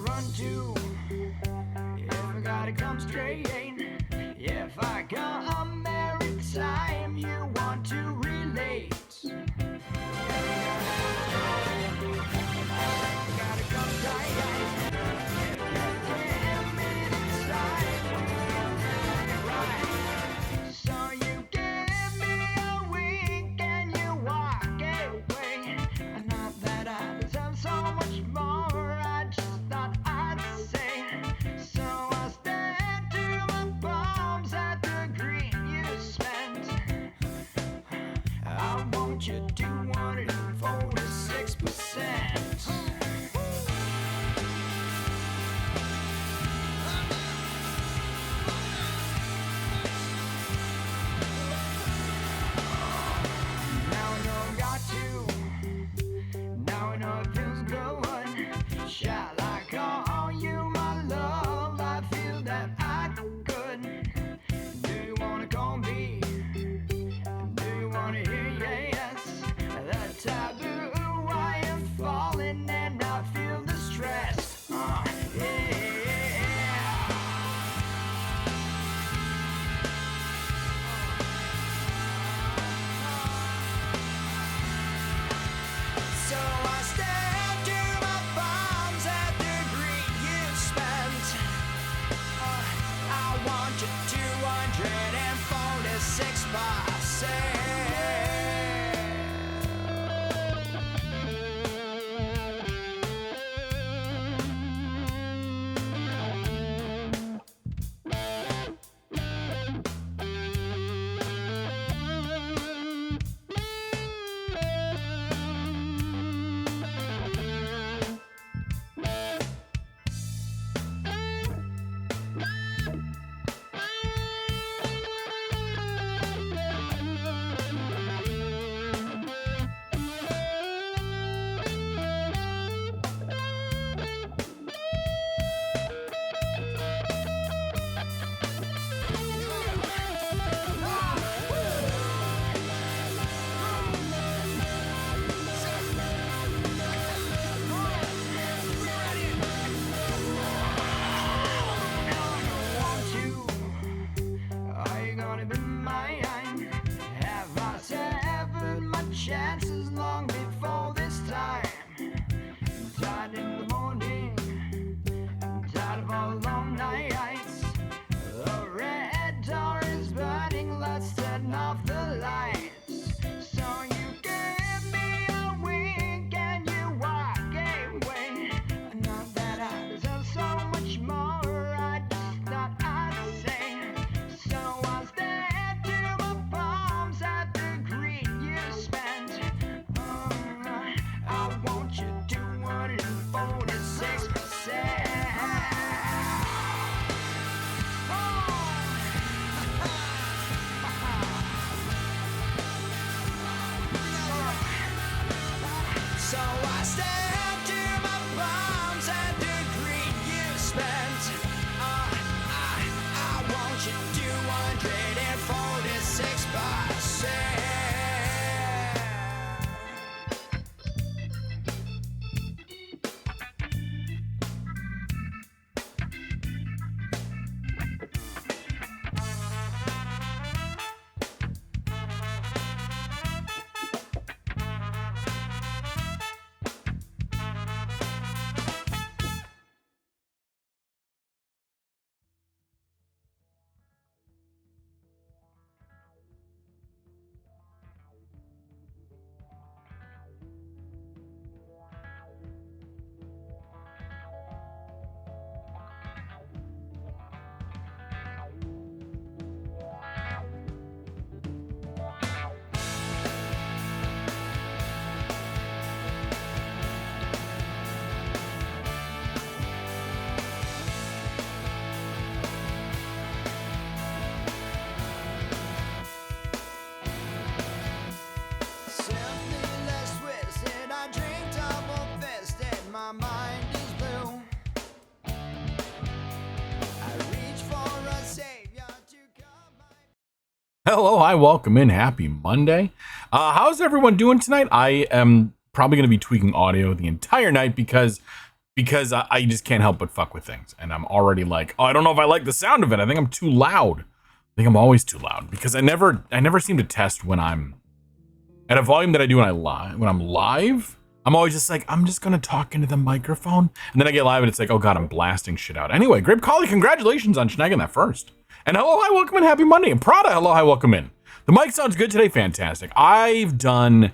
run to? If I gotta come straight, if I come every time you want to relate. Gotta come straight. So you give me a wink and you walk away. Not that I deserve so much more, I just thought I'd say. So I stared to my palms at the green you spent. I want you 246%. Now I know it feels good. Shall I call you my love? I feel that I could. Do you wanna call me? Do you wanna hear yes? The taboo, I am falling and I feel the stress. Yeah. So I stare to my palms at the green you spent. I want you 246%. Chances long before this time. Tired in the morning, tired of all long nights. The red door is burning, let's turn off the lights. So you give me a wink and you walk away. Not that I deserve so much more, I just thought I'd say. So I stared to my palms at the green you spent. I want you 246%. So I stand to my palms at the green you spent. I want you 246%. Hello, hi, welcome in. Happy Monday. How's everyone doing tonight? I am probably going to be tweaking audio the entire night because because I just can't help but fuck with things. And I'm already like, oh, I don't know if I like the sound of it. I think I'm too loud. I think I'm always too loud because I never seem to test when I'm at a volume that I do when I'm live. I'm always just like, I'm just going to talk into the microphone. And then I get live and it's like, oh God, I'm blasting shit out. Anyway, Grape Collie, congratulations on snagging that first. And hello, hi, welcome in, happy Monday. And Prada, hello, hi, welcome in. The mic sounds good today, fantastic. I've done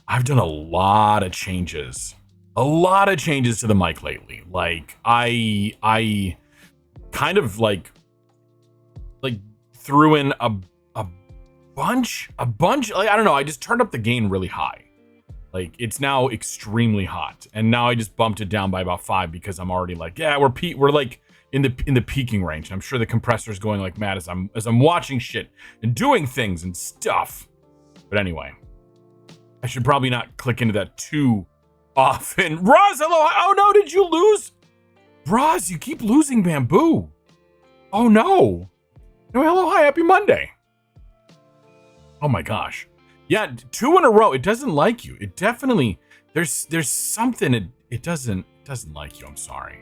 a lot of changes. A lot of changes to the mic lately. Like, I kind of like threw in a bunch, like, I don't know, I just turned up the gain really high. Like, it's now extremely hot, and now I just bumped it down by about 5 because I'm already like, yeah, we're like in the peaking range. And I'm sure the compressor's going like mad as I'm watching shit and doing things and stuff. But anyway, I should probably not click into that too often. Roz, hello. Oh no, did you lose? Roz, you keep losing Bamboo. Oh no. No, hello, hi, happy Monday. Oh my gosh. Yeah, 2 in a row. It doesn't like you. It definitely, there's something it doesn't like you. I'm sorry.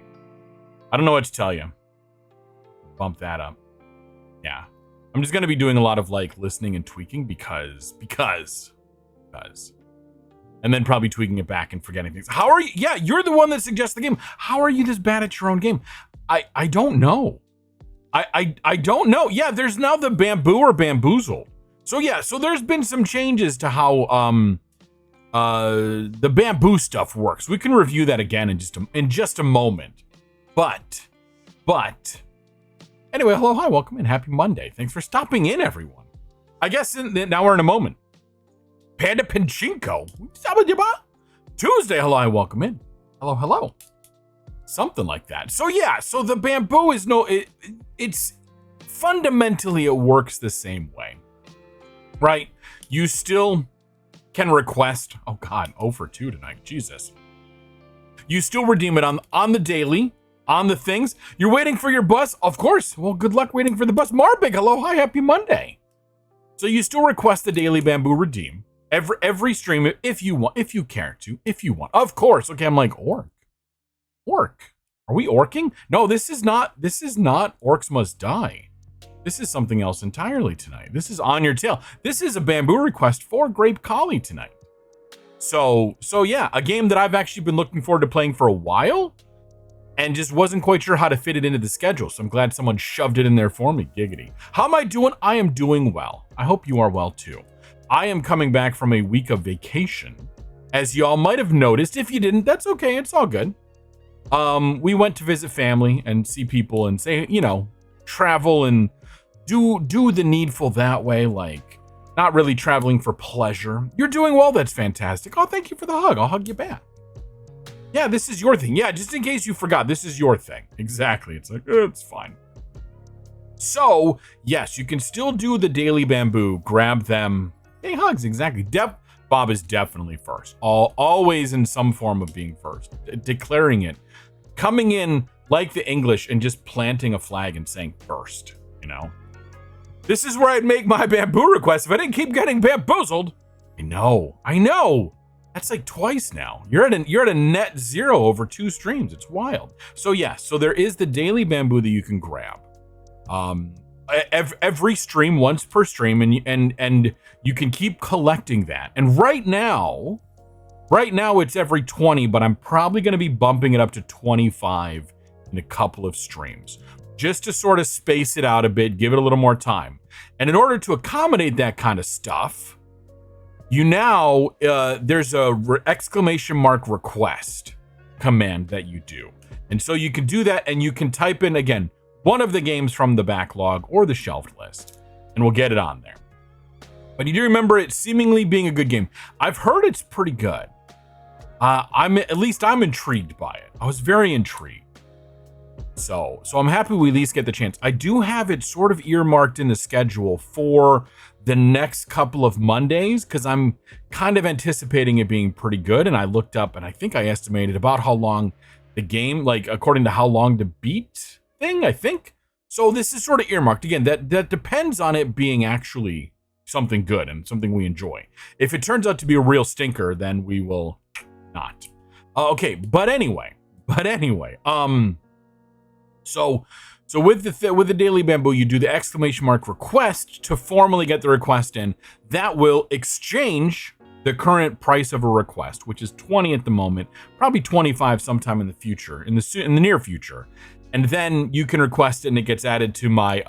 I don't know what to tell you. Bump that up. Yeah. I'm just going to be doing a lot of like listening and tweaking because. And then probably tweaking it back and forgetting things. How are you? Yeah, you're the one that suggests the game. How are you this bad at your own game? I don't know. I don't know. Yeah, there's now the Bamboo or Bamboozle. So yeah, so there's been some changes to how the Bamboo stuff works. We can review that again in just a moment. But anyway, hello, hi, welcome in, happy Monday. Thanks for stopping in, everyone. I guess now we're in a moment. Panda Pinchinko. Tuesday, hello, hi, welcome in. Hello. Something like that. So yeah, so the Bamboo is it's fundamentally it works the same way. Right? You still can request, oh God, 0 for 2 tonight, Jesus. You still redeem it on the daily, on the things. You're waiting for your bus? Of course. Well, good luck waiting for the bus. Marbig, hello, hi, happy Monday. So you still request the daily Bamboo redeem. Every stream, if you want, if you care to, if you want. Of course. Okay, I'm like, Orc. Are we orking? No, this is not Orcs Must Die. This is something else entirely tonight. This is On Your Tail. This is a Bamboo request for Grape Collie tonight. So yeah, a game that I've actually been looking forward to playing for a while and just wasn't quite sure how to fit it into the schedule. So I'm glad someone shoved it in there for me. Giggity. How am I doing? I am doing well. I hope you are well too. I am coming back from a week of vacation. As y'all might have noticed. If you didn't, that's okay. It's all good. We went to visit family and see people and say, travel and do the needful that way, like not really traveling for pleasure. You're doing well. That's fantastic. Oh, thank you for the hug. I'll hug you back. Yeah, this is your thing. Yeah, just in case you forgot, this is your thing. Exactly. It's like, it's fine. So, yes, you can still do the daily Bamboo. Grab them. Hey, hugs. Exactly. Bob is definitely first. Always in some form of being first. Declaring it. Coming in like the English and just planting a flag and saying first, This is where I'd make my Bamboo request if I didn't keep getting bamboozled. I know. That's like twice now. You're at a net 0 over 2 streams. It's wild. So yeah, so there is the daily Bamboo that you can grab. Every stream, once per stream, and you can keep collecting that. And right now it's every 20, but I'm probably going to be bumping it up to 25 in a couple of streams. Just to sort of space it out a bit, give it a little more time. And in order to accommodate that kind of stuff, there's a exclamation mark request command that you do. And so you can do that and you can type in, again, one of the games from the backlog or the shelved list, and we'll get it on there. But you do remember it seemingly being a good game. I've heard it's pretty good. I'm intrigued by it. I was very intrigued. So I'm happy we at least get the chance. I do have it sort of earmarked in the schedule for the next couple of Mondays because I'm kind of anticipating it being pretty good. And I looked up and I think I estimated about how long the game, like according to how long to beat thing, I think. So this is sort of earmarked. Again, that depends on it being actually something good and something we enjoy. If it turns out to be a real stinker, then we will not. Okay, but anyway, But anyway, so with the daily bamboo, you do the exclamation mark request to formally get the request in. That will exchange the current price of a request, which is 20 at the moment, probably 25 sometime in the future, in the near future. And then you can request it and it gets added to my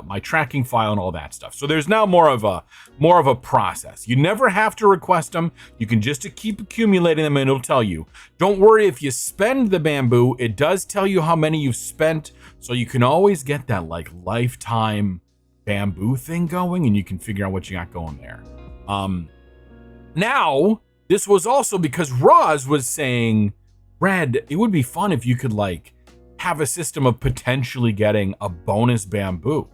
my tracking file and all that stuff. So there's now more of a process. You never have to request them. You can just keep accumulating them and it'll tell you. Don't worry if you spend the bamboo, it does tell you how many you've spent. So you can always get that like lifetime bamboo thing going and you can figure out what you got going there. Now, this was also because Roz was saying, Red, it would be fun if you could like have a system of potentially getting a bonus bamboo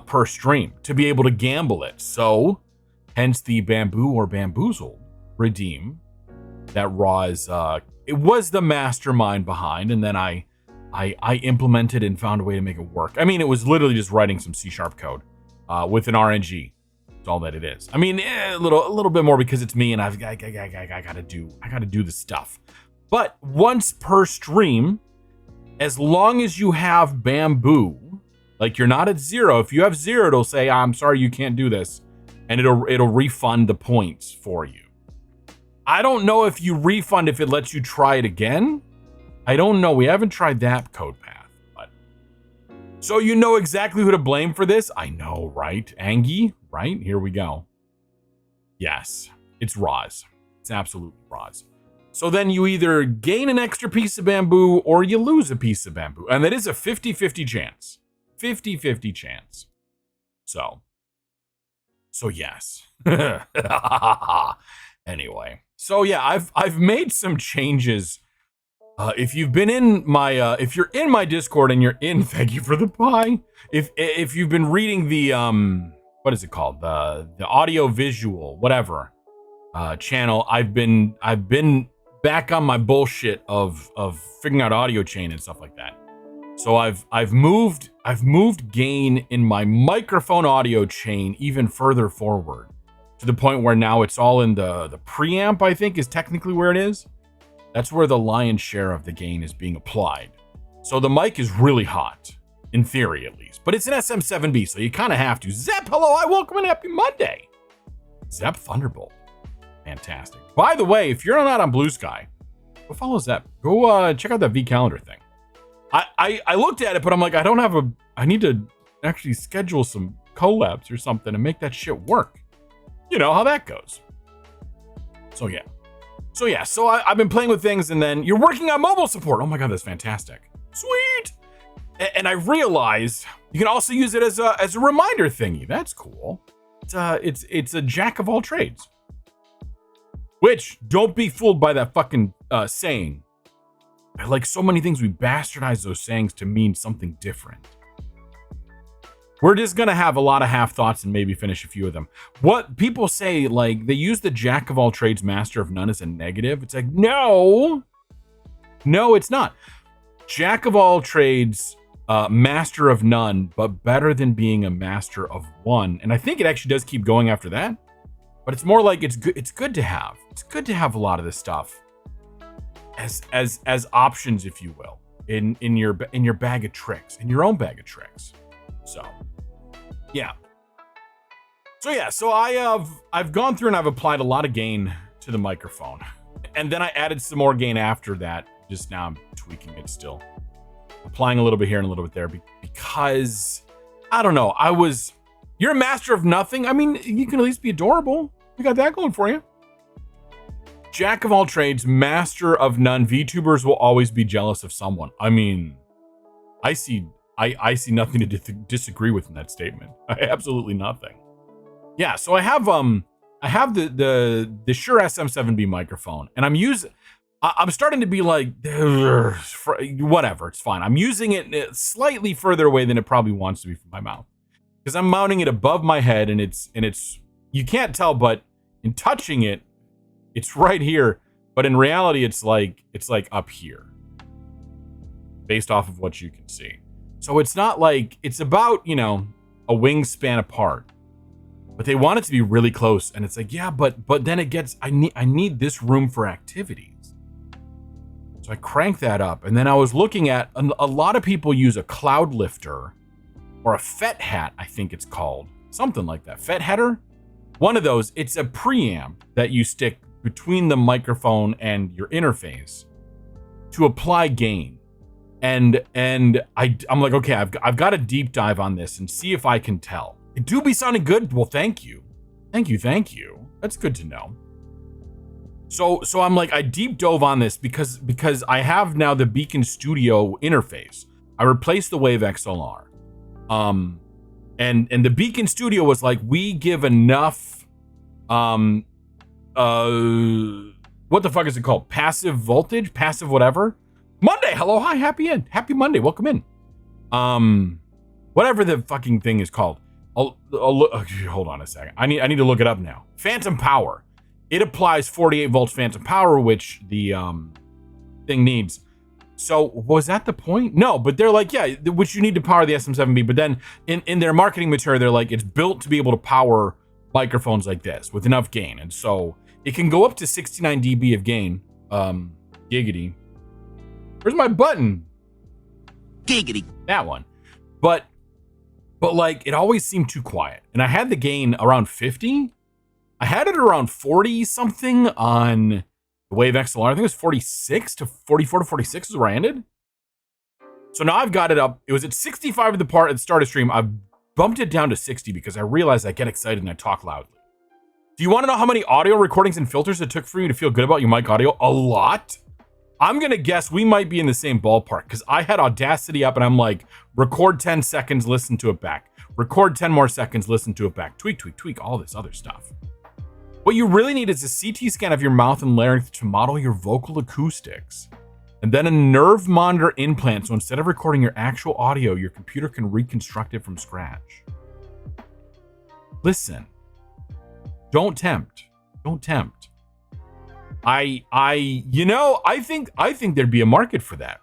per stream to be able to gamble it. So hence the bamboo or bamboozled redeem that Roz, it was the mastermind behind. And then I implemented and found a way to make it work. I mean, it was literally just writing some C# code with an RNG. That's all that it is. I mean, a little bit more because it's me and I gotta do the stuff. But once per stream, as long as you have bamboo, like you're not at 0. If you have 0, it'll say, I'm sorry, you can't do this. And it'll refund the points for you. I don't know if you refund if it lets you try it again. I don't know. We haven't tried that code path. But so you know exactly who to blame for this? I know, right? Angie, right? Here we go. Yes, it's Roz. It's absolutely Roz. So then you either gain an extra piece of bamboo or you lose a piece of bamboo. And that is a 50-50 chance. 50-50 chance. So yes. Anyway. So yeah, I've made some changes. If you've been in my if you're in my Discord and you're in, thank you for the pie. If you've been reading the what is it called? The audio visual, whatever, channel, I've been back on my bullshit of figuring out audio chain and stuff like that. So I've moved gain in my microphone audio chain even further forward to the point where now it's all in the preamp, I think is technically where it is. That's where the lion's share of the gain is being applied. So the mic is really hot, in theory at least. But it's an SM7B, so you kind of have to. Zep, hello, I welcome and happy Monday. Zep Thunderbolt. Fantastic. By the way, if you're not on Blue Sky, go follow Zep. Go check out that V calendar thing. I looked at it, but I'm like, I need to actually schedule some collabs or something and make that shit work. You know how that goes. So yeah. So I've been playing with things, and then you're working on mobile support. Oh my god, that's fantastic. Sweet. And I realized you can also use it as a reminder thingy. That's cool. It's a jack of all trades. Which, don't be fooled by that fucking saying. Like so many things, we bastardize those sayings to mean something different. We're just going to have a lot of half thoughts and maybe finish a few of them. What people say, like, they use the jack of all trades, master of none as a negative. It's like, no, it's not. Jack of all trades, master of none, but better than being a master of one. And I think it actually does keep going after that. But it's more like it's good to have. It's good to have a lot of this stuff as options, if you will, in your bag of tricks, in your own bag of tricks. So I've gone through and I've applied a lot of gain to the microphone, and then I added some more gain after that. Just now I'm tweaking it still, applying a little bit here and a little bit there because I don't know. You're a master of nothing. I mean, you can at least be adorable. You got that going for you. Jack of all trades, master of none. VTubers will always be jealous of someone. I mean, I see nothing to disagree with in that statement. Absolutely nothing. Yeah, so I have the Shure SM7B microphone, and I'm starting to be like, whatever, it's fine. I'm using it slightly further away than it probably wants to be from my mouth, because I'm mounting it above my head, and it's you can't tell, but in touching it, it's right here, but in reality, it's like up here, based off of what you can see. So it's not like, it's about, a wingspan apart, but they want it to be really close. And it's like, yeah, but then it gets, I need this room for activities. So I cranked that up, and then I was looking at a lot of people use a cloud lifter or a FET hat, I think it's called, something like that. FET header, one of those. It's a preamp that you stick between the microphone and your interface to apply gain. And I'm like, okay, I've got to deep dive on this and see if I can tell. It do be sounding good. Well, thank you. That's good to know. So I'm like, I deep dove on this because I have now the Beacon Studio interface. I replaced the Wave XLR. And the Beacon Studio was like, we give enough, what the fuck is it called? Passive voltage, passive whatever. Monday, hello, hi, happy Monday, welcome in. Whatever the fucking thing is called. I'll hold on a second. I need to look it up now. Phantom power. It applies 48 volts phantom power, which the thing needs. So was that the point? No, but they're like, yeah, which you need to power the SM7B. But then in their marketing material, they're like, it's built to be able to power microphones like this with enough gain. And so it can go up to 69 dB of gain. Giggity. Where's my button? Giggity. That one. But like, it always seemed too quiet. And I had the gain around 50. I had it around 40 something on the Wave XLR. I think it was 46 to 44 to 46 is where I ended. So now I've got it up. It was at 65 at the part at the start of stream. I've bumped it down to 60 because I realized I get excited and I talk loudly. Do you want to know how many audio recordings and filters it took for you to feel good about your mic audio? A lot. I'm going to guess we might be in the same ballpark because I had Audacity up and I'm like, record 10 seconds, listen to it back. Record 10 more seconds, listen to it back. Tweak, all this other stuff. What you really need is a CT scan of your mouth and larynx to model your vocal acoustics. And then a nerve monitor implant, so instead of recording your actual audio, your computer can reconstruct it from scratch. Listen. Don't tempt. I think there'd be a market for that.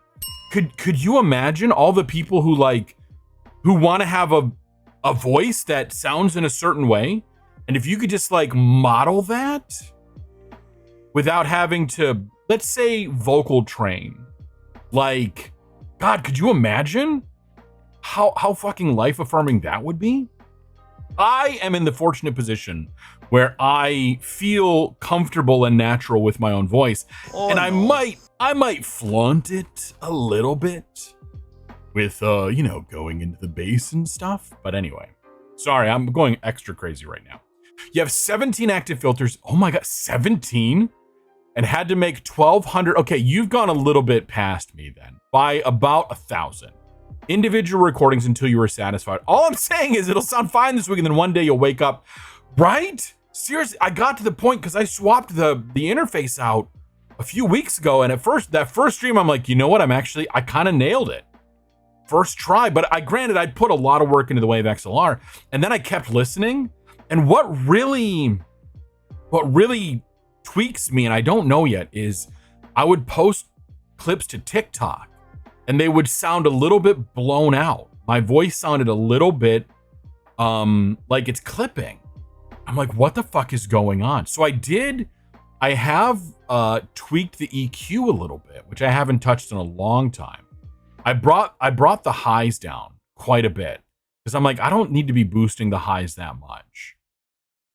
Could you imagine all the people who want to have a voice that sounds in a certain way? And if you could just like model that without having to, let's say, vocal train, like, God, could you imagine how fucking life affirming that would be? I am in the fortunate position where I feel comfortable and natural with my own voice. And I might flaunt it a little bit with, going into the bass and stuff. But anyway, sorry, I'm going extra crazy right now. You have 17 active filters. Oh my God, 17? And had to make 1,200. Okay, you've gone a little bit past me then by about 1,000. Individual recordings until you were satisfied. All I'm saying is it'll sound fine this week and then one day you'll wake up, right? Seriously, I got to the point because I swapped the interface out a few weeks ago, and that first stream, I'm like, you know what? I kind of nailed it. First try, but I put a lot of work into the Wave XLR, and then I kept listening. And what really tweaks me, and I don't know yet, is I would post clips to TikTok, and they would sound a little bit blown out. My voice sounded a little bit like it's clipping. I'm like, what the fuck is going on? So I have tweaked the EQ a little bit, which I haven't touched in a long time. I brought the highs down quite a bit because I'm like, I don't need to be boosting the highs that much.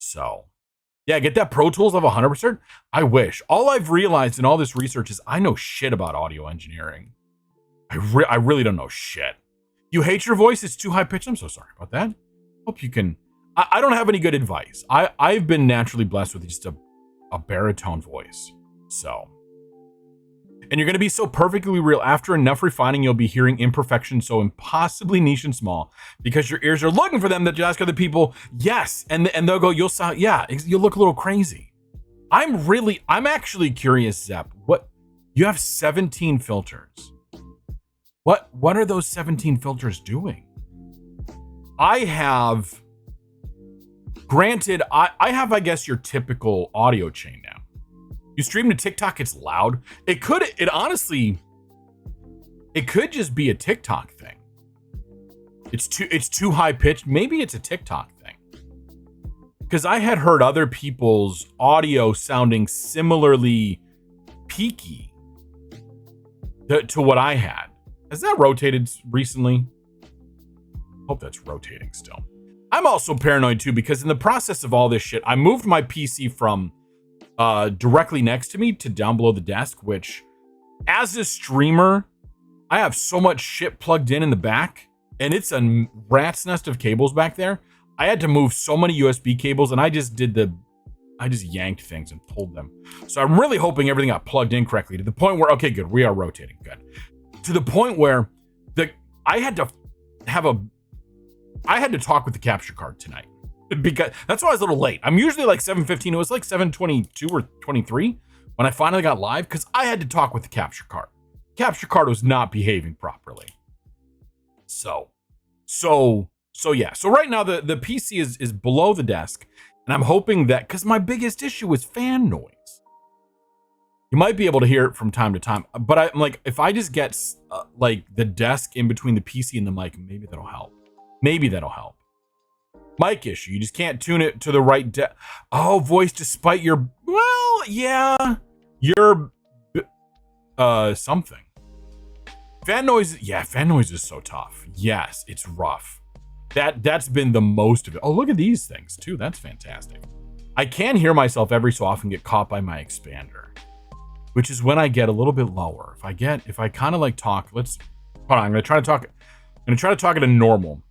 So yeah, get that Pro Tools level 100%. I wish. All I've realized in all this research is I know shit about audio engineering. I really don't know shit. You hate your voice? It's too high pitched? I'm so sorry about that. Hope you can. I don't have any good advice. I've been naturally blessed with just a baritone voice. So. And you're going to be so perfectly real. After enough refining, you'll be hearing imperfections so impossibly niche and small because your ears are looking for them that you ask other people, yes. And they'll go, you'll sound, yeah, you'll look a little crazy. I'm actually curious, Zep, you have 17 filters. What are those 17 filters doing? I have, granted, I have, I guess, your typical audio chain now. You stream to TikTok, it's loud. It could just be a TikTok thing. It's too high pitched. Maybe it's a TikTok thing. Because I had heard other people's audio sounding similarly peaky. to what I had. Has that rotated recently? Hope that's rotating still. I'm also paranoid too, because in the process of all this shit, I moved my PC from directly next to me to down below the desk, which as a streamer, I have so much shit plugged in the back, and it's a rat's nest of cables back there. I had to move so many USB cables, and I just yanked things and pulled them. So I'm really hoping everything got plugged in correctly to the point where, okay, good, we are rotating, good. To the point where I had to talk with the capture card tonight, because that's why I was a little late. I'm usually like 7:15. It was like 7:22 or 23 when I finally got live, because I had to talk with the capture card. Capture card was not behaving properly. So yeah. So right now the PC is below the desk, and I'm hoping that, because my biggest issue is fan noise. You might be able to hear it from time to time, but I'm like, if I just get like the desk in between the PC and the mic, maybe that'll help. Mic issue. You just can't tune it to the right voice despite your, well, yeah, your something. Fan noise is so tough. Yes, it's rough. That's been the most of it. Oh, look at these things too. That's fantastic. I can hear myself every so often get caught by my expander, which is when I get a little bit lower. If I kind of like talk, hold on, I'm gonna try to talk at a normal.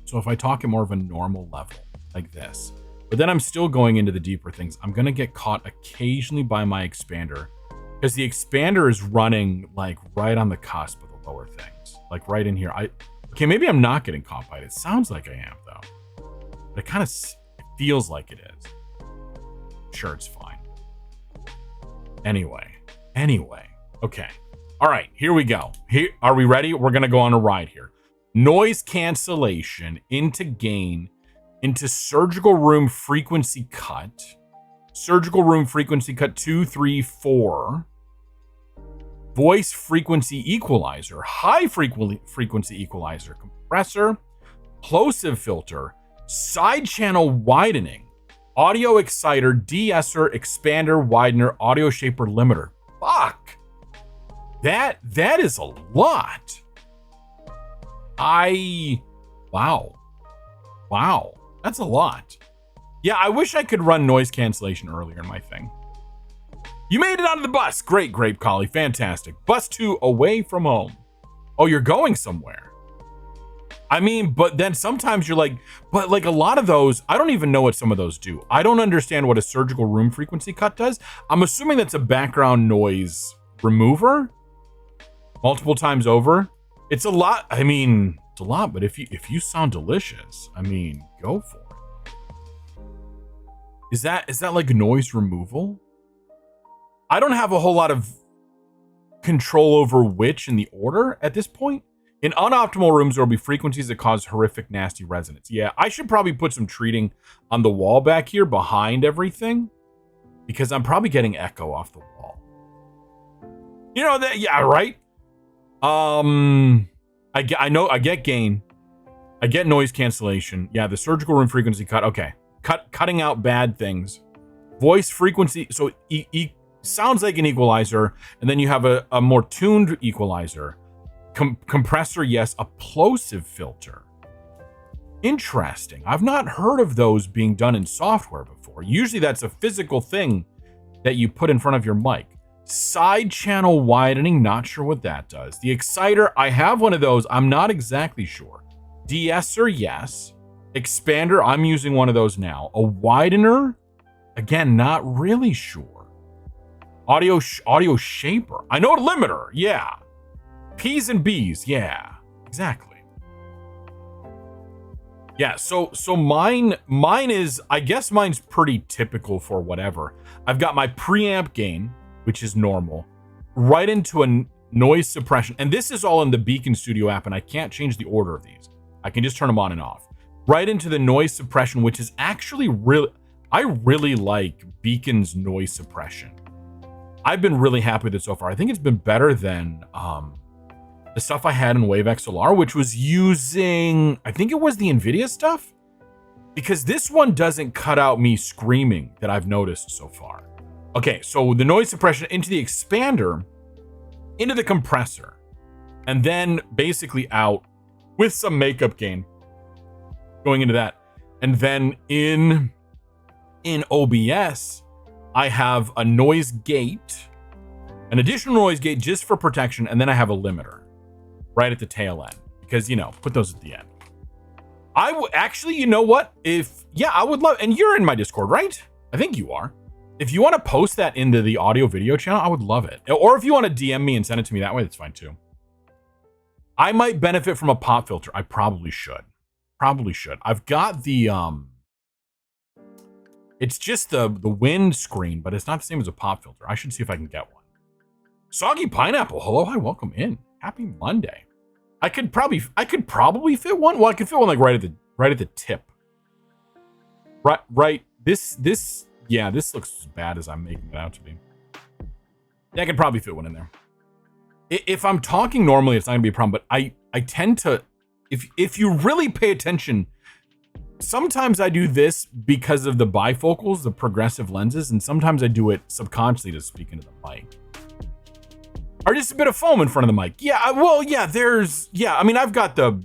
So if I talk at more of a normal level, like this, but then I'm still going into the deeper things, I'm gonna get caught occasionally by my expander, because the expander is running like right on the cusp of the lower things, like right in here. Okay, maybe I'm not getting caught by it. It sounds like I am though, but it kind of feels like it is. Sure, it's fine. Anyway, okay. All right, here we go. Are we ready? We're gonna go on a ride here. Noise cancellation into gain, into surgical room frequency cut. Surgical room frequency cut 2, 3, 4. Voice frequency equalizer, high frequency equalizer, compressor, plosive filter, side channel widening, audio exciter, de-esser, expander, widener, audio shaper, limiter. Fuck. That is a lot. Wow. That's a lot. Yeah, I wish I could run noise cancellation earlier in my thing. You made it onto the bus. Great, Grape Collie. Fantastic. Bus 2 away from home. Oh, you're going somewhere. I mean, but then sometimes you're like, but like a lot of those, I don't even know what some of those do. I don't understand what a surgical room frequency cut does. I'm assuming that's a background noise remover multiple times over. It's a lot. I mean, it's a lot, but if you sound delicious, I mean, go for it. Is that like noise removal? I don't have a whole lot of control over which in the order at this point. In unoptimal rooms, there will be frequencies that cause horrific, nasty resonance. Yeah, I should probably put some treating on the wall back here behind everything, because I'm probably getting echo off the wall. You know that? Yeah, right. I get gain. I get noise cancellation. Yeah, the surgical room frequency cut. Okay, cutting out bad things. Voice frequency. So sounds like an equalizer, and then you have a more tuned equalizer. Compressor, yes. A plosive filter. Interesting. I've not heard of those being done in software before. Usually that's a physical thing that you put in front of your mic. Side channel widening, not sure what that does. The exciter, I have one of those. I'm not exactly sure. De-esser, yes. Expander, I'm using one of those now. A widener, again, not really sure. Audio shaper. I know a limiter, yeah. P's and B's, yeah, exactly. Yeah, so mine is, I guess mine's pretty typical for whatever. I've got my preamp gain, which is normal, right into a noise suppression. And this is all in the Beacon Studio app, and I can't change the order of these. I can just turn them on and off. Right into the noise suppression, which is actually I really like Beacon's noise suppression. I've been really happy with it so far. I think it's been better than the stuff I had in Wave XLR, which was using, I think it was the NVIDIA stuff, because this one doesn't cut out me screaming that I've noticed so far. Okay, so the noise suppression into the expander, into the compressor, and then basically out with some makeup gain going into that. And then in OBS, I have a noise gate, an additional noise gate just for protection, and then I have a limiter right at the tail end because, put those at the end. I would actually, you know what? I would love, and you're in my Discord, right? I think you are. If you want to post that into the audio video channel, I would love it. Or if you want to DM me and send it to me that way, that's fine too. I might benefit from a pop filter. I probably should. I've got the, it's just the wind screen, but it's not the same as a pop filter. I should see if I can get one. Soggy Pineapple, hello, hi, welcome in. Happy Monday. I could probably fit one. Well, I could fit one like right at the tip. Right. This looks as bad as I'm making it out to be. Yeah, I could probably fit one in there. If I'm talking normally, it's not gonna be a problem, but I tend to, if you really pay attention, sometimes I do this because of the bifocals, the progressive lenses, and sometimes I do it subconsciously to speak into the mic. Or just a bit of foam in front of the mic. Yeah, I mean, I've got the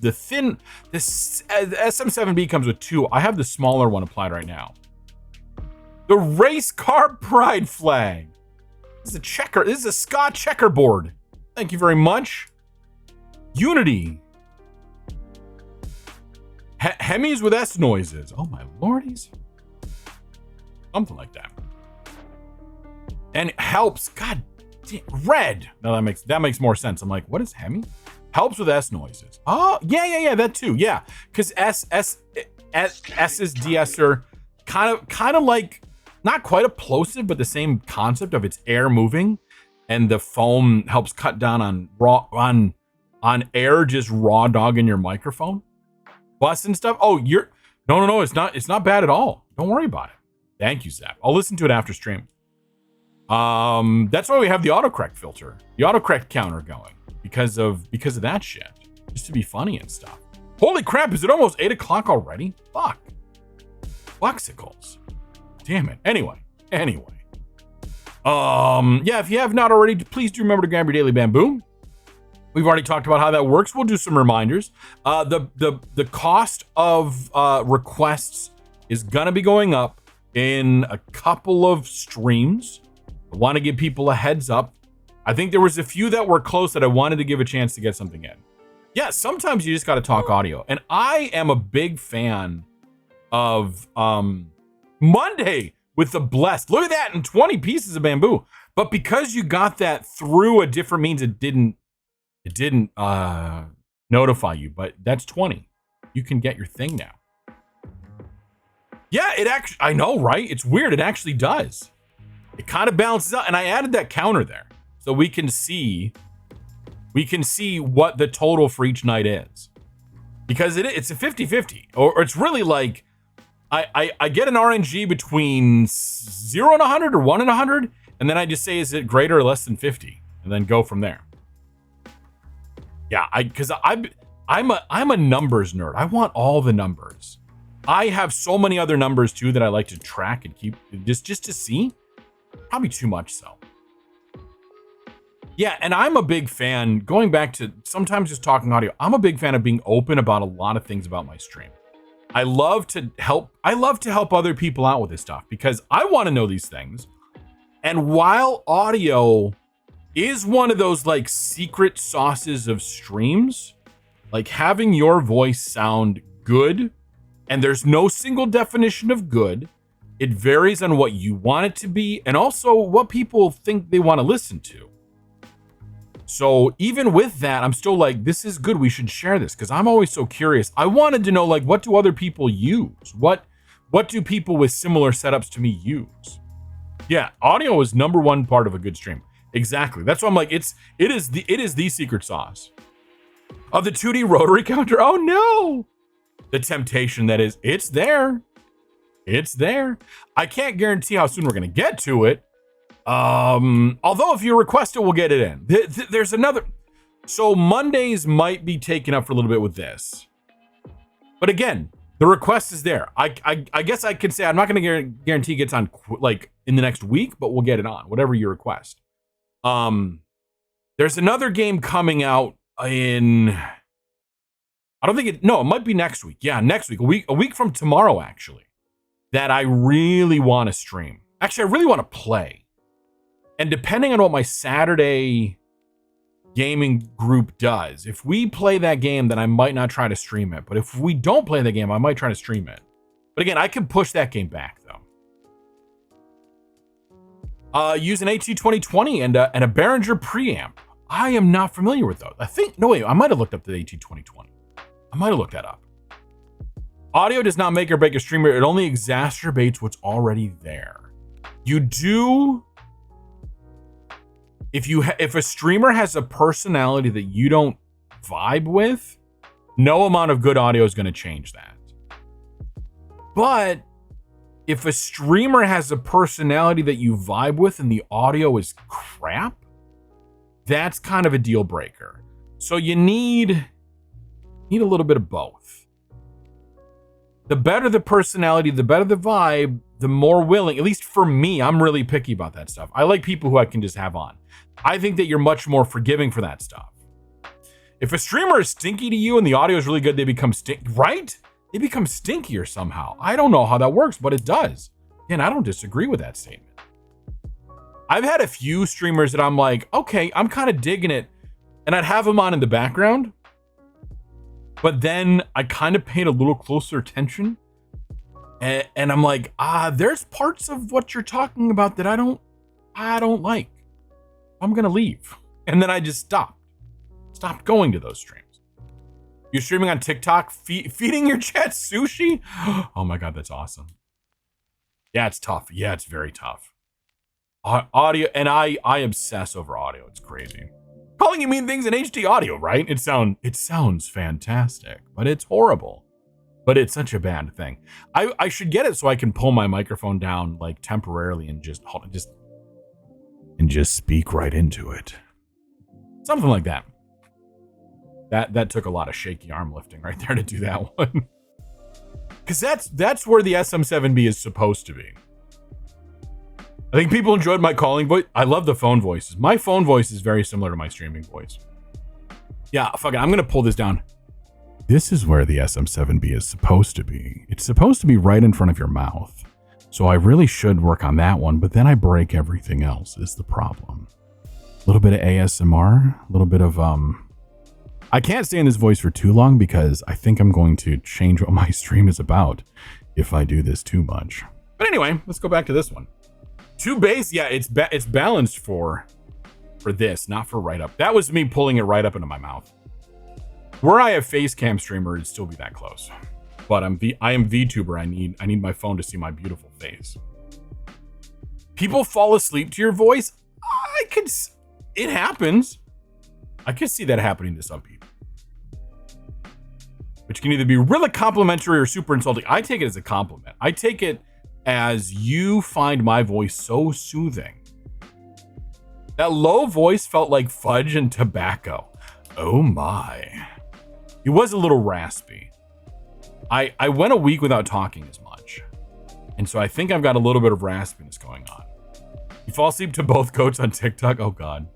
thin, this SM7B comes with two. I have the smaller one applied right now. The race car pride flag. This is a Scott checkerboard. Thank you very much. Unity. Hemis with S noises. Oh my lordies. Something like that. And it helps. God damn. Red. No, that makes more sense. I'm like, what is Hemi? Helps with S noises. Oh, yeah, that too. Yeah. Because S's DS are kind of like, not quite a plosive, but the same concept of it's air moving, and the foam helps cut down on air just raw dogging your microphone. Bus and stuff. Oh, no, it's not bad at all. Don't worry about it. Thank you, Zap. I'll listen to it after stream. That's why we have the autocorrect filter, the autocorrect counter going because of that shit, just to be funny and stuff. Holy crap! Is it almost 8 o'clock already? Fuck. Buxicles. Damn it. Anyway. Yeah. If you have not already, please do remember to grab your daily bamboo. We've already talked about how that works. We'll do some reminders. The cost of requests is gonna be going up in a couple of streams. I want to give people a heads up. I think there was a few that were close that I wanted to give a chance to get something in. Yeah, sometimes you just got to talk audio, and I am a big fan of Monday with the blessed. Look at that, and 20 pieces of bamboo. But because you got that through a different means, it didn't notify you, but that's 20. You can get your thing now. Yeah, it actually, I know, right? It's weird. It actually does. It kind of balances out, and I added that counter there so we can see what the total for each night is, because it's a 50-50, or it's really like I get an RNG between 0 and 100 or 1 and 100, and then I just say, is it greater or less than 50, and then go from there. Yeah, because I'm a numbers nerd. I want all the numbers. I have so many other numbers too that I like to track and keep just to see. Probably too much so. Yeah, and I'm a big fan, going back to sometimes just talking audio, I'm a big fan of being open about a lot of things about my stream. I love to help other people out with this stuff because I want to know these things. And while audio is one of those like secret sauces of streams, like having your voice sound good, and there's no single definition of good. It varies on what you want it to be and also what people think they want to listen to. So even with that, I'm still like, this is good. We should share this because I'm always so curious. I wanted to know, like, what do other people use? What do people with similar setups to me use? Yeah, audio is number one part of a good stream. Exactly. That's why I'm like, it is the secret sauce of the 2D rotary counter. Oh no, the temptation that is, it's there. It's there. I can't guarantee how soon we're going to get to it. Although if you request it, we'll get it in. There's another. So Mondays might be taken up for a little bit with this. But again, the request is there. I guess I could say I'm not going to guarantee it gets on like in the next week, but we'll get it on, whatever you request. There's another game coming out in, I don't think it, no, it might be next week. Yeah, next week, a week from tomorrow, actually, that I really want to stream. Actually, I really want to play. And depending on what my Saturday gaming group does, if we play that game, then I might not try to stream it. But if we don't play the game, I might try to stream it. But again, I can push that game back, though. Use an AT2020 and a Behringer preamp. I am not familiar with those. I think, no, wait, I might have looked up the AT2020. I might have looked that up. Audio does not make or break a streamer. It only exacerbates what's already there. You do, if a streamer has a personality that you don't vibe with, no amount of good audio is going to change that. But if a streamer has a personality that you vibe with and the audio is crap, that's kind of a deal breaker. So you need a little bit of both. The better the personality, the better the vibe, the more willing, at least for me, I'm really picky about that stuff. I like people who I can just have on. I think that you're much more forgiving for that stuff. If a streamer is stinky to you and the audio is really good, they become right? They become stinkier somehow. I don't know how that works, but it does. And I don't disagree with that statement. I've had a few streamers that I'm like, okay, I'm kind of digging it. And I'd have them on in the background. But then I kind of paid a little closer attention. And I'm like, there's parts of what you're talking about that I don't like. I'm going to leave. And then I just stopped going to those streams. You're streaming on TikTok, feeding your chat sushi? Oh my God, that's awesome. Yeah, it's tough. Yeah, it's very tough. Audio, and I obsess over audio. It's crazy. Calling you mean things in HD audio, right? It sounds fantastic, but it's horrible. But it's such a bad thing. I should get it so I can pull my microphone down like temporarily and just speak right into it. Something like that. That took a lot of shaky arm lifting right there to do that one. Because that's where the SM7B is supposed to be. I think people enjoyed my calling voice. I love the phone voices. My phone voice is very similar to my streaming voice. Yeah, fuck it. I'm going to pull this down. This is where the SM7B is supposed to be. It's supposed to be right in front of your mouth. So I really should work on that one, but then I break everything else is the problem. A little bit of ASMR, a little bit of, I can't stay in this voice for too long because I think I'm going to change what my stream is about if I do this too much. But anyway, let's go back to this one. 2 bass, yeah, it's balanced for this, not for right up. That was me pulling it right up into my mouth. Were I a face cam streamer, it'd still be that close. But I am VTuber. I need my phone to see my beautiful face. People fall asleep to your voice. It happens. I could see that happening to some people. Which can either be really complimentary or super insulting. I take it as a compliment. I take it as you find my voice so soothing. That low voice felt like fudge and tobacco. Oh my. It was a little raspy. I went a week without talking as much. And so I think I've got a little bit of raspiness going on. You fall asleep to both goats on TikTok? Oh God.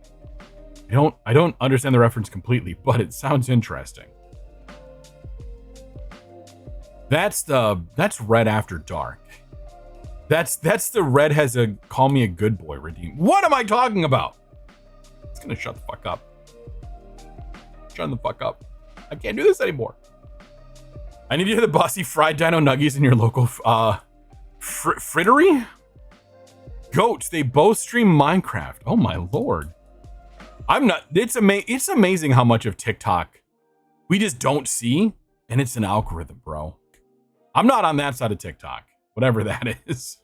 I don't understand the reference completely, but it sounds interesting. That's Red After Dark. That's the Red has a call me a good boy redeem. What am I talking about? It's gonna shut the fuck up. Shut the fuck up. I can't do this anymore. I need to hear the bossy fried dino nuggies in your local frittery? Goats, they both stream Minecraft. Oh my lord. It's amazing how much of TikTok we just don't see, and it's an algorithm, bro. I'm not on that side of TikTok, whatever that is.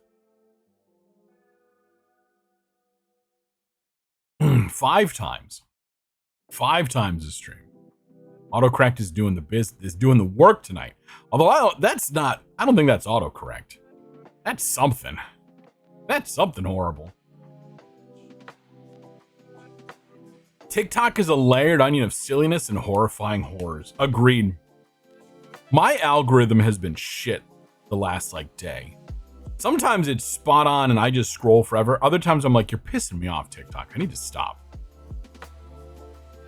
5 times. 5 times the stream. Autocorrect is doing the work tonight. Although I don't think that's autocorrect. That's something. That's something horrible. TikTok is a layered onion of silliness and horrifying horrors. Agreed. My algorithm has been shit the last day. Sometimes it's spot on and I just scroll forever. Other times I'm like, you're pissing me off, TikTok. I need to stop.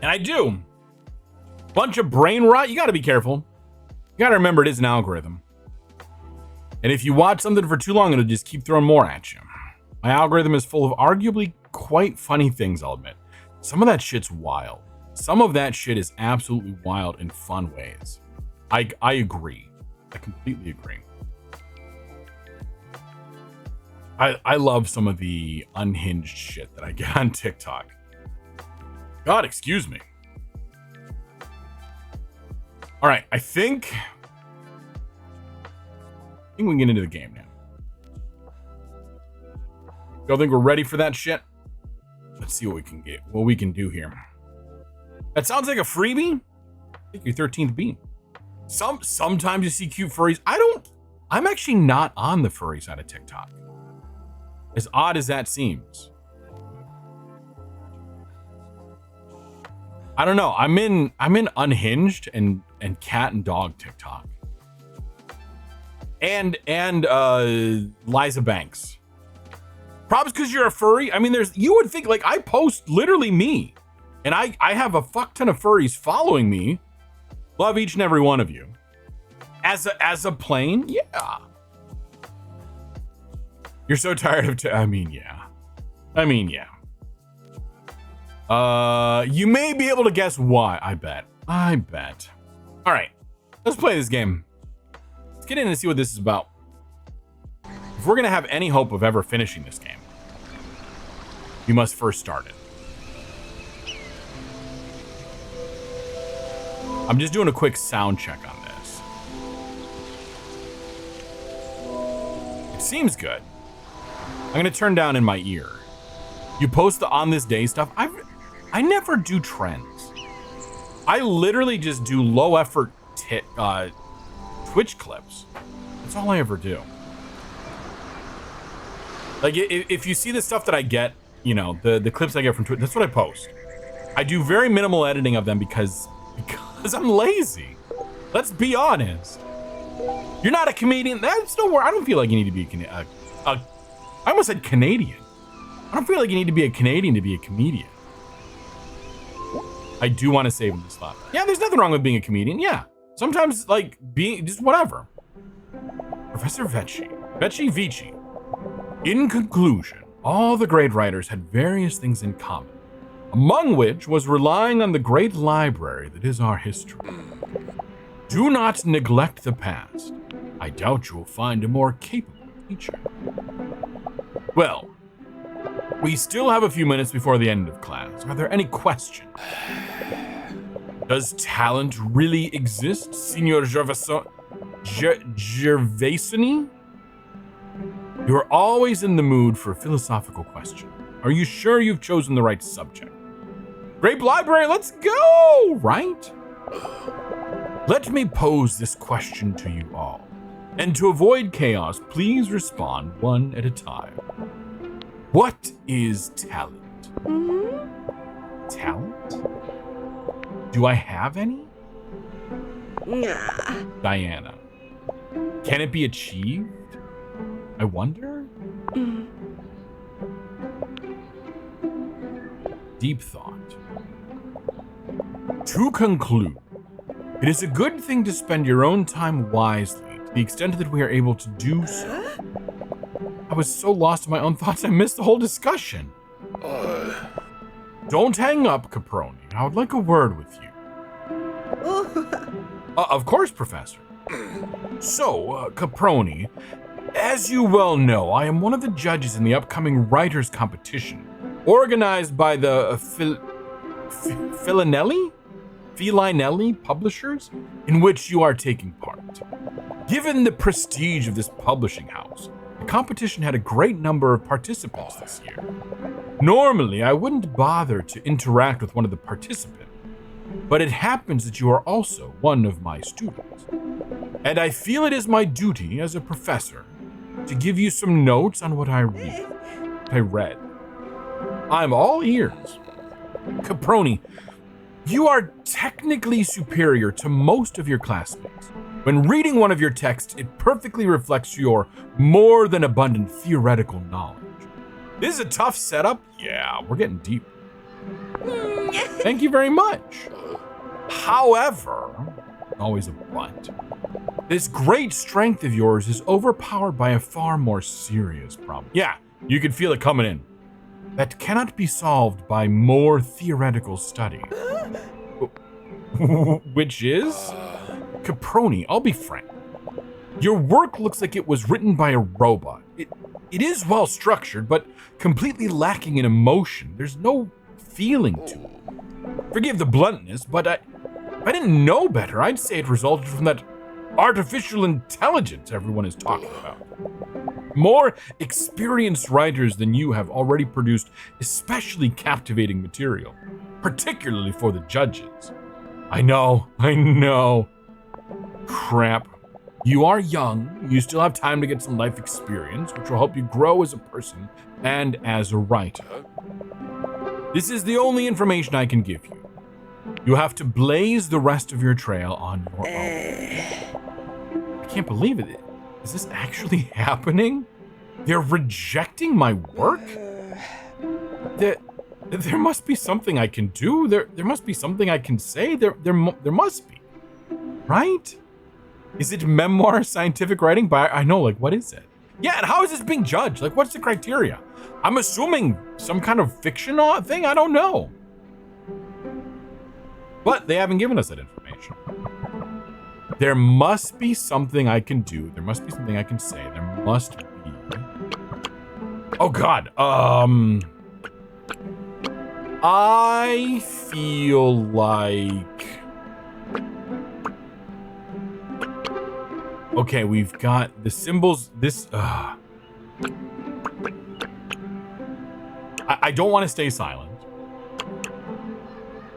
And I do. Bunch of brain rot. You got to be careful. You got to remember it is an algorithm. And if you watch something for too long, it'll just keep throwing more at you. My algorithm is full of arguably quite funny things, I'll admit. Some of that shit's wild. Some of that shit is absolutely wild in fun ways. I agree. I completely agree. I love some of the unhinged shit that I get on TikTok. God, excuse me. All right, I think we can get into the game now. Y'all think we're ready for that shit? Let's see what we can do here. That sounds like a freebie. Take your 13th beat. Sometimes you see cute furries. I'm actually not on the furry side of TikTok. As odd as that seems. I don't know. I'm in unhinged and cat and dog TikTok. And Liza Banks. Probably because you're a furry. I mean, you would think, like, I post literally me. And I have a fuck ton of furries following me. Love each and every one of you. As a plane, yeah. You're so tired of I mean, yeah. You may be able to guess why. I bet. All right, let's play this game. Let's get in and see what this is about. If we're gonna have any hope of ever finishing this game, you must first start it. I'm just doing a quick sound check on this. It seems good. I'm gonna turn down in my ear. You post the on this day stuff. I never do trends. I literally just do low effort Twitch clips. That's all I ever do. Like, if you see the stuff that I get, you know, the clips I get from Twitch, that's what I post. I do very minimal editing of them because I'm lazy. Let's be honest. You're not a comedian. That's no word. I don't feel like you need to be I almost said Canadian. I don't feel like you need to be a Canadian to be a comedian. I do want to save him this lot. Yeah, there's nothing wrong with being a comedian. Yeah. Sometimes, like, being just whatever. Professor Vecchi Vici. In conclusion, all the great writers had various things in common, among which was relying on the great library that is our history. Do not neglect the past. I doubt you will find a more capable teacher. Well, we still have a few minutes before the end of class. Are there any questions? Does talent really exist, Signor Gervasoni? You are always in the mood for a philosophical question. Are you sure you've chosen the right subject? Grape Library, let's go, right? Let me pose this question to you all. And to avoid chaos, please respond one at a time. What is talent? Talent? Do I have any? Nah. Diana. Can it be achieved? I wonder? Deep thought. To conclude, it is a good thing to spend your own time wisely to the extent that we are able to do so. I was so lost in my own thoughts, I missed the whole discussion. Don't hang up, Caproni. I would like a word with you. Of course, Professor. So, Caproni, as you well know, I am one of the judges in the upcoming writers' competition, organized by the Felinelli publishers, in which you are taking part. Given the prestige of this publishing house, the competition had a great number of participants this year. Normally, I wouldn't bother to interact with one of the participants, but it happens that you are also one of my students. And I feel it is my duty as a professor to give you some notes on what I read. I'm all ears. Caproni, you are technically superior to most of your classmates. When reading one of your texts, it perfectly reflects your more than abundant theoretical knowledge. This is a tough setup. Yeah, we're getting deep. Thank you very much. However, always a but, this great strength of yours is overpowered by a far more serious problem. Yeah, you can feel it coming in. That cannot be solved by more theoretical study. Which is? Caproni, I'll be frank. Your work looks like it was written by a robot. It is well structured, but completely lacking in emotion. There's no feeling to it. Forgive the bluntness, but if I didn't know better, I'd say it resulted from that artificial intelligence everyone is talking about. More experienced writers than you have already produced especially captivating material, particularly for the judges. I know. Crap. You are young, you still have time to get some life experience, which will help you grow as a person and as a writer. This is the only information I can give you. You have to blaze the rest of your trail on your own. I can't believe it. Is this actually happening? They're rejecting my work? There must be something I can do. There must be something I can say. There must be. Right? Is it memoir scientific writing? But I know, like, what is it? Yeah, and how is this being judged? Like, what's the criteria? I'm assuming some kind of fiction thing? I don't know. But they haven't given us that information. There must be something I can do. There must be something I can say. There must be. Oh, God. I feel like... Okay, we've got the symbols. This. I don't want to stay silent.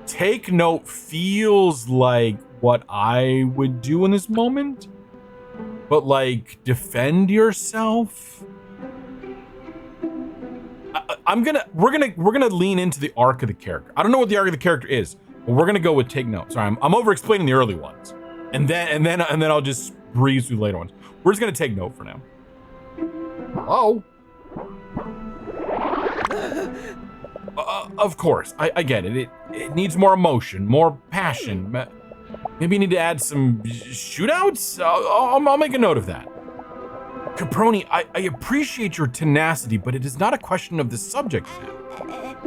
Take note feels like what I would do in this moment, but like defend yourself. We're gonna lean into the arc of the character. I don't know what the arc of the character is, but we're gonna go with take note. Sorry, I'm over explaining the early ones, and then I'll just breeze through the later ones. We're just gonna take note for now. Oh. Of course, I get it. It needs more emotion, more passion. Maybe you need to add some shootouts? I'll make a note of that. Caproni, I appreciate your tenacity, but it is not a question of the subject matter.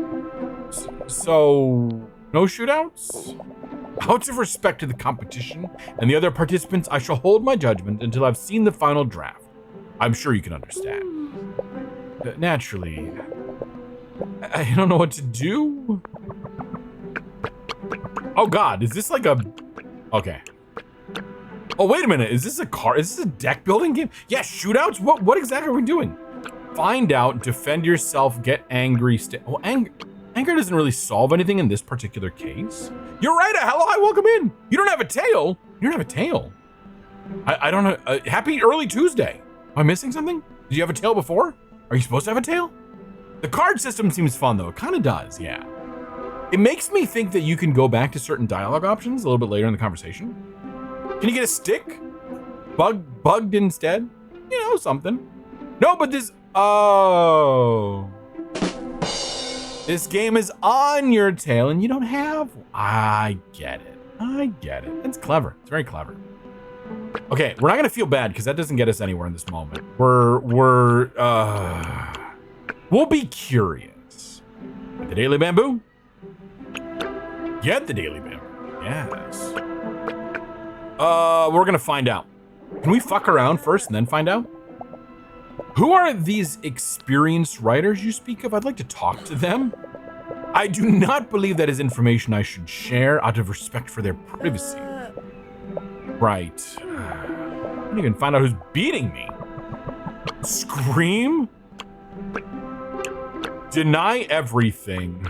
So, no shootouts? Out of respect to the competition and the other participants, I shall hold my judgment until I've seen the final draft. I'm sure you can understand. Naturally, I don't know what to do. Oh God, is this like a... Okay. Oh, wait a minute. Is this a car? Is this a deck building game? Yeah, shootouts? What exactly are we doing? Find out, defend yourself, get angry, well, anger doesn't really solve anything in this particular case. You're right. Hello, hi, welcome in. You don't have a tail. You don't have a tail. I don't know. Happy early Tuesday. Am I missing something? Did you have a tail before? Are you supposed to have a tail? The card system seems fun though. It kind of does, yeah. It makes me think that you can go back to certain dialogue options a little bit later in the conversation. Can you get a stick? Bugged instead? You know, something. No, but this... Oh. This game is on your tail and you don't have... I get it. It's clever. It's very clever. Okay, we're not going to feel bad because that doesn't get us anywhere in this moment. We'll be curious. Get the Daily Bamboo? Get the Daily Bamboo. Yes. We're gonna find out. Can we fuck around first and then find out? Who are these experienced writers you speak of? I'd like to talk to them. I do not believe that is information I should share out of respect for their privacy. Right. I didn't even find out who's beating me. Scream? Deny everything.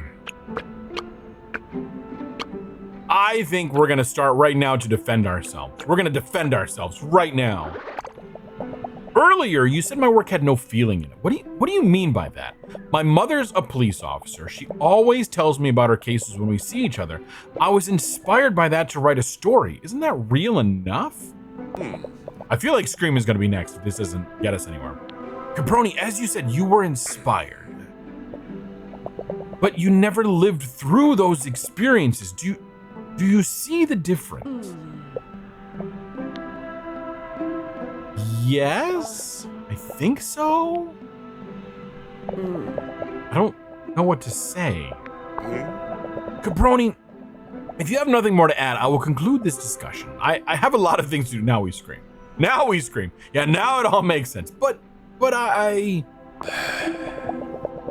I think we're gonna start right now to defend ourselves. We're gonna defend ourselves right now. Earlier, you said my work had no feeling in it. What do you mean by that? My mother's a police officer. She always tells me about her cases when we see each other. I was inspired by that to write a story. Isn't that real enough? I feel like Scream is gonna be next if this doesn't get us anywhere. Caproni, as you said, you were inspired. but you never lived through those experiences. Do you see the difference? Yes, I think so. I don't know what to say. Caproni, if you have nothing more to add, I will conclude this discussion. I have a lot of things to do. Now we scream. Yeah, now it all makes sense. But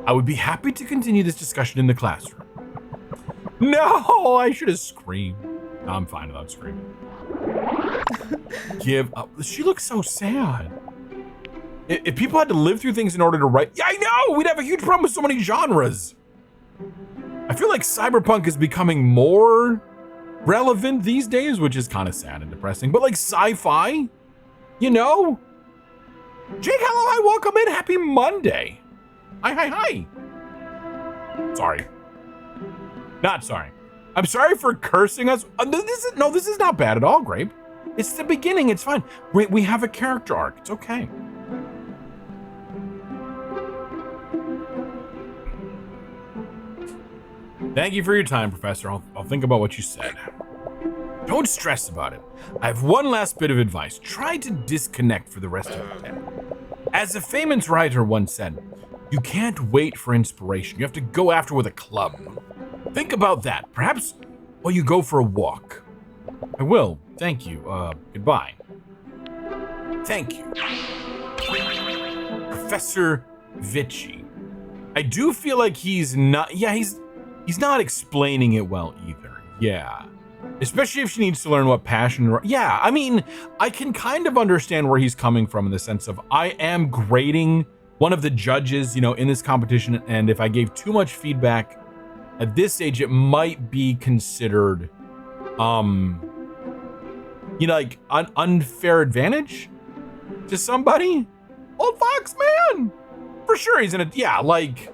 I would be happy to continue this discussion in the classroom. No, I should have screamed. No, I'm fine without screaming. Give up. She looks so sad. If people had to live through things in order to write, yeah, I know, we'd have a huge problem with so many genres. I feel like cyberpunk is becoming more relevant these days, which is kind of sad and depressing, but like sci-fi, you know? Jake, hello, hi, welcome in, happy Monday. Hi. Sorry. Not sorry. I'm sorry for cursing us. This is not bad at all, Grape. It's the beginning, it's fine. We have a character arc, it's okay. Thank you for your time, Professor. I'll think about what you said. Don't stress about it. I have one last bit of advice. Try to disconnect for the rest of the day. As a famous writer once said, you can't wait for inspiration. You have to go after with a club. Think about that. Perhaps while you go for a walk. I will. Thank you. Goodbye. Thank you. Professor Vichy. I do feel like he's not not explaining it well either. Yeah. Especially if she needs to learn what passion. Yeah, I mean, I can kind of understand where he's coming from in the sense of I am grading one of the judges, in this competition, and if I gave too much feedback at this age, it might be considered, like an unfair advantage to somebody. Old Fox man, for sure he's in it. Yeah, like.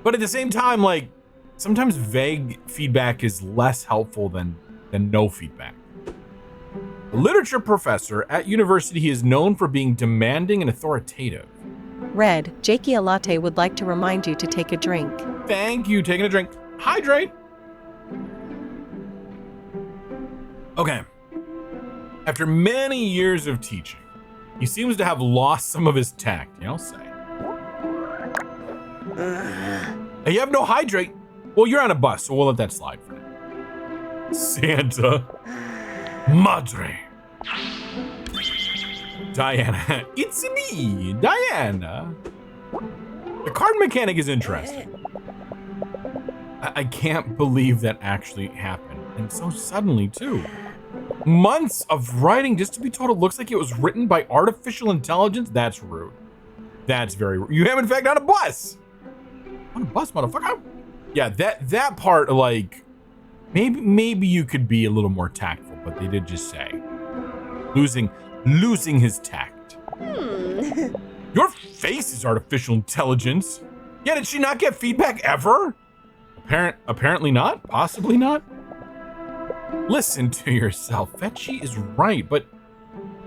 But at the same time, like, sometimes vague feedback is less helpful than no feedback. A literature professor at university, he is known for being demanding and authoritative. Red, Jakey Latte would like to remind you to take a drink. Thank you, taking a drink. Hydrate. Okay. After many years of teaching, he seems to have lost some of his tact, I'll say. Hey, you have no hydrate. Well, you're on a bus, so we'll let that slide for now. Santa. Madre. Diana. It's me, Diana. The card mechanic is interesting. I can't believe that actually happened. And so suddenly, too. Months of writing just to be told it looks like it was written by artificial intelligence? That's rude. That's very rude. You have, in fact, on a bus. On a bus, motherfucker. Yeah, that part, like, maybe you could be a little more tactful, but they did just say losing his tact. Your face is artificial intelligence. Yeah, did she not get feedback ever? Apparently not. Possibly not. Listen to yourself. Fetchy is right, but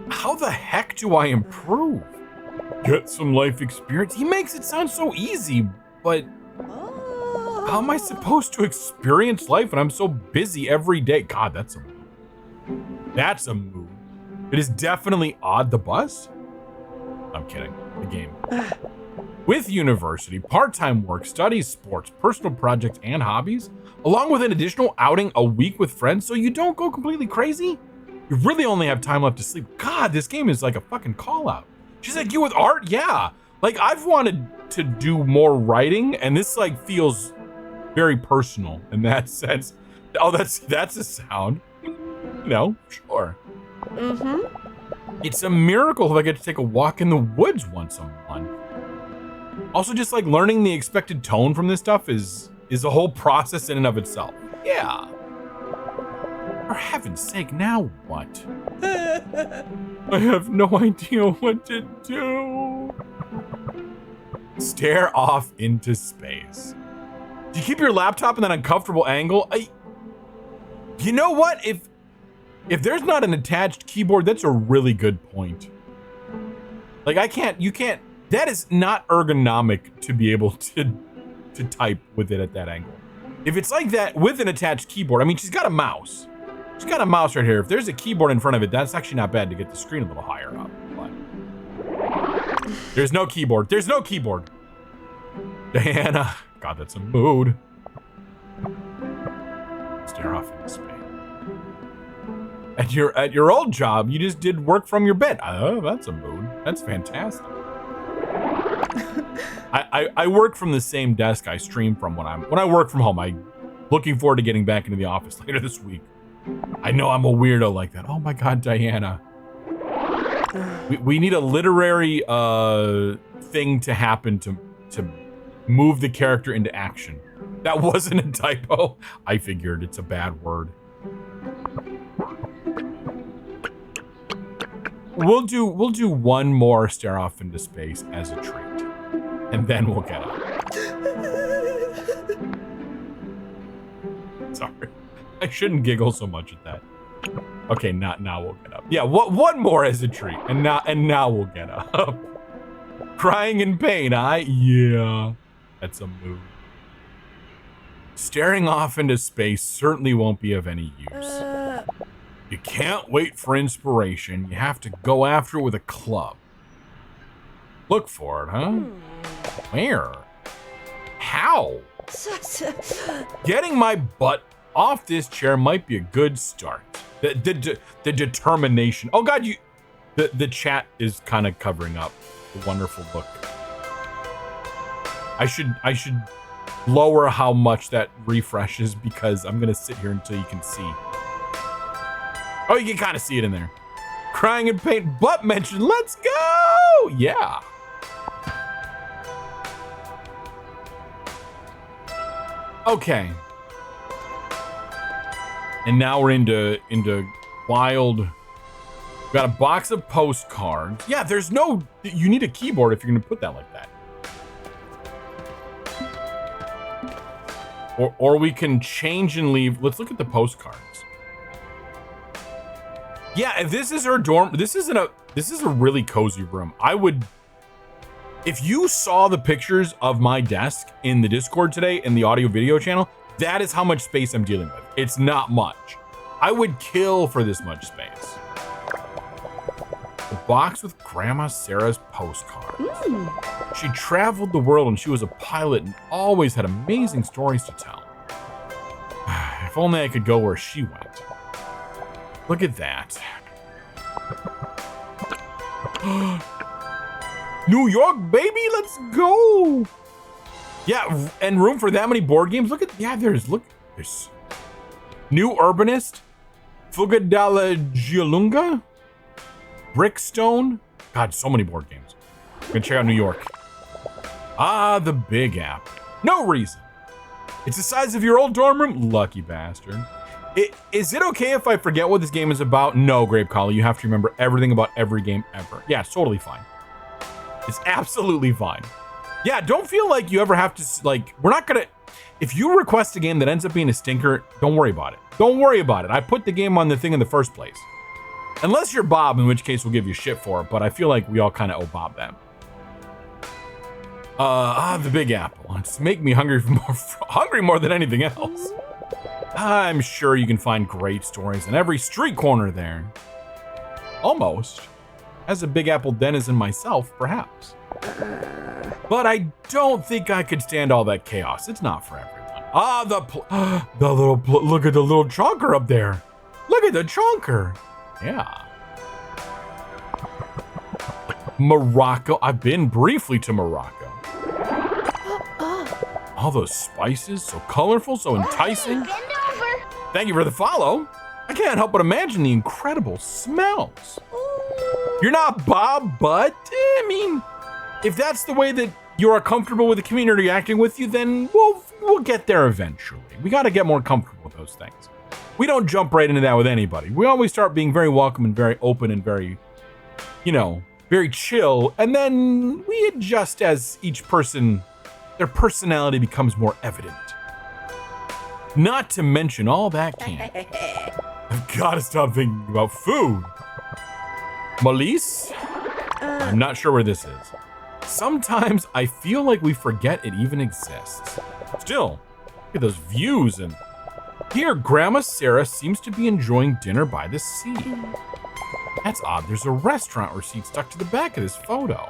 how the heck do I improve? Get some life experience. He makes it sound so easy, but how am I supposed to experience life when I'm so busy every day? God, that's a mood. That's a mood. It is definitely odd. The bus? I'm kidding. The game. With university, part-time work, studies, sports, personal projects, and hobbies, along with an additional outing a week with friends so you don't go completely crazy, you really only have time left to sleep. God, this game is like a fucking call-out. She's like, you with art? Yeah. Like, I've wanted to do more writing, and this, like, feels very personal in that sense. Oh, that's a sound. Sure. It's a miracle if I get to take a walk in the woods once a month. Also, just like learning the expected tone from this stuff is a whole process in and of itself. Yeah. For heaven's sake, now what? I have no idea what to do. Stare off into space. Do you keep your laptop in that uncomfortable angle? You know what? If there's not an attached keyboard, that's a really good point. Like, you can't, that is not ergonomic to be able to to type with it at that angle. If it's like that with an attached keyboard, I mean, she's got a mouse. She's got a mouse right here. If there's a keyboard in front of it, that's actually not bad to get the screen a little higher up. But there's no keyboard. There's no keyboard. Diana. God, that's a mood. Stare off into space. At your old job, you just did work from your bed. Oh, that's a mood. That's fantastic. I work from the same desk I stream from when I work from home. I'm looking forward to getting back into the office later this week. I know I'm a weirdo like that. Oh my God, Diana. We need a literary thing to happen to move the character into action. That wasn't a typo. I figured it's a bad word. We'll do one more stare off into space as a treat, and then we'll get up. Sorry, I shouldn't giggle so much at that. Okay, now we'll get up. Yeah, one more as a treat, and now we'll get up. Crying in pain, yeah, that's a move. Staring off into space certainly won't be of any use. You can't wait for inspiration. You have to go after it with a club. Look for it, huh? Where? How? Getting my butt off this chair might be a good start. The determination. Oh God, the chat is kind of covering up the wonderful look. I should lower how much that refreshes because I'm gonna sit here until you can see. Oh, you can kind of see it in there. Crying in pain, butt mention. Let's go! Yeah. Okay. And now we're into wild. Got a box of postcards. Yeah, there's no. You need a keyboard if you're gonna put that like that. Or we can change and leave. Let's look at the postcards. Yeah, if this is her dorm, this is a really cozy room. If you saw the pictures of my desk in the Discord today in the audio video channel, that is how much space I'm dealing with. It's not much. I would kill for this much space. The box with Grandma Sarah's postcards. She traveled the world and she was a pilot and always had amazing stories to tell. If only I could go where she went. Look at that. New York, baby, let's go. Yeah, and room for that many board games. There's New Urbanist, Fuga dalla Gialunga, Brickstone. God, so many board games. I'm gonna check out New York. Ah, the Big App. No reason. It's the size of your old dorm room. Lucky bastard. Is it okay if I forget what this game is about? No, Grape Collie. You have to remember everything about every game ever. Yeah, it's totally fine. It's absolutely fine. Yeah, don't feel like you ever have to, we're not gonna, if you request a game that ends up being a stinker, don't worry about it. Don't worry about it. I put the game on the thing in the first place. Unless you're Bob, in which case we'll give you shit for it, but I feel like we all kind of owe Bob that. The Big Apple. It's making me hungry more than anything else. I'm sure you can find great stories in every street corner there. Almost. As a Big Apple denizen myself, perhaps. But I don't think I could stand all that chaos. It's not for everyone. Look at the little chonker up there. Look at the chonker. Yeah. Morocco. I've been briefly to Morocco. All those spices, so colorful, so enticing. Thank you for the follow. I can't help but imagine the incredible smells. You're not Bob, but I mean, if that's the way that you are comfortable with the community acting with you, then we'll get there eventually. We got to get more comfortable with those things. We don't jump right into that with anybody. We always start being very welcome and very open and very, very chill, and then we adjust as each person, their personality becomes more evident. Not to mention all that candy. I've got to stop thinking about food. Malise? I'm not sure where this is. Sometimes I feel like we forget it even exists. Still, look at those views, and here Grandma Sarah seems to be enjoying dinner by the sea. That's odd. There's a restaurant receipt stuck to the back of this photo.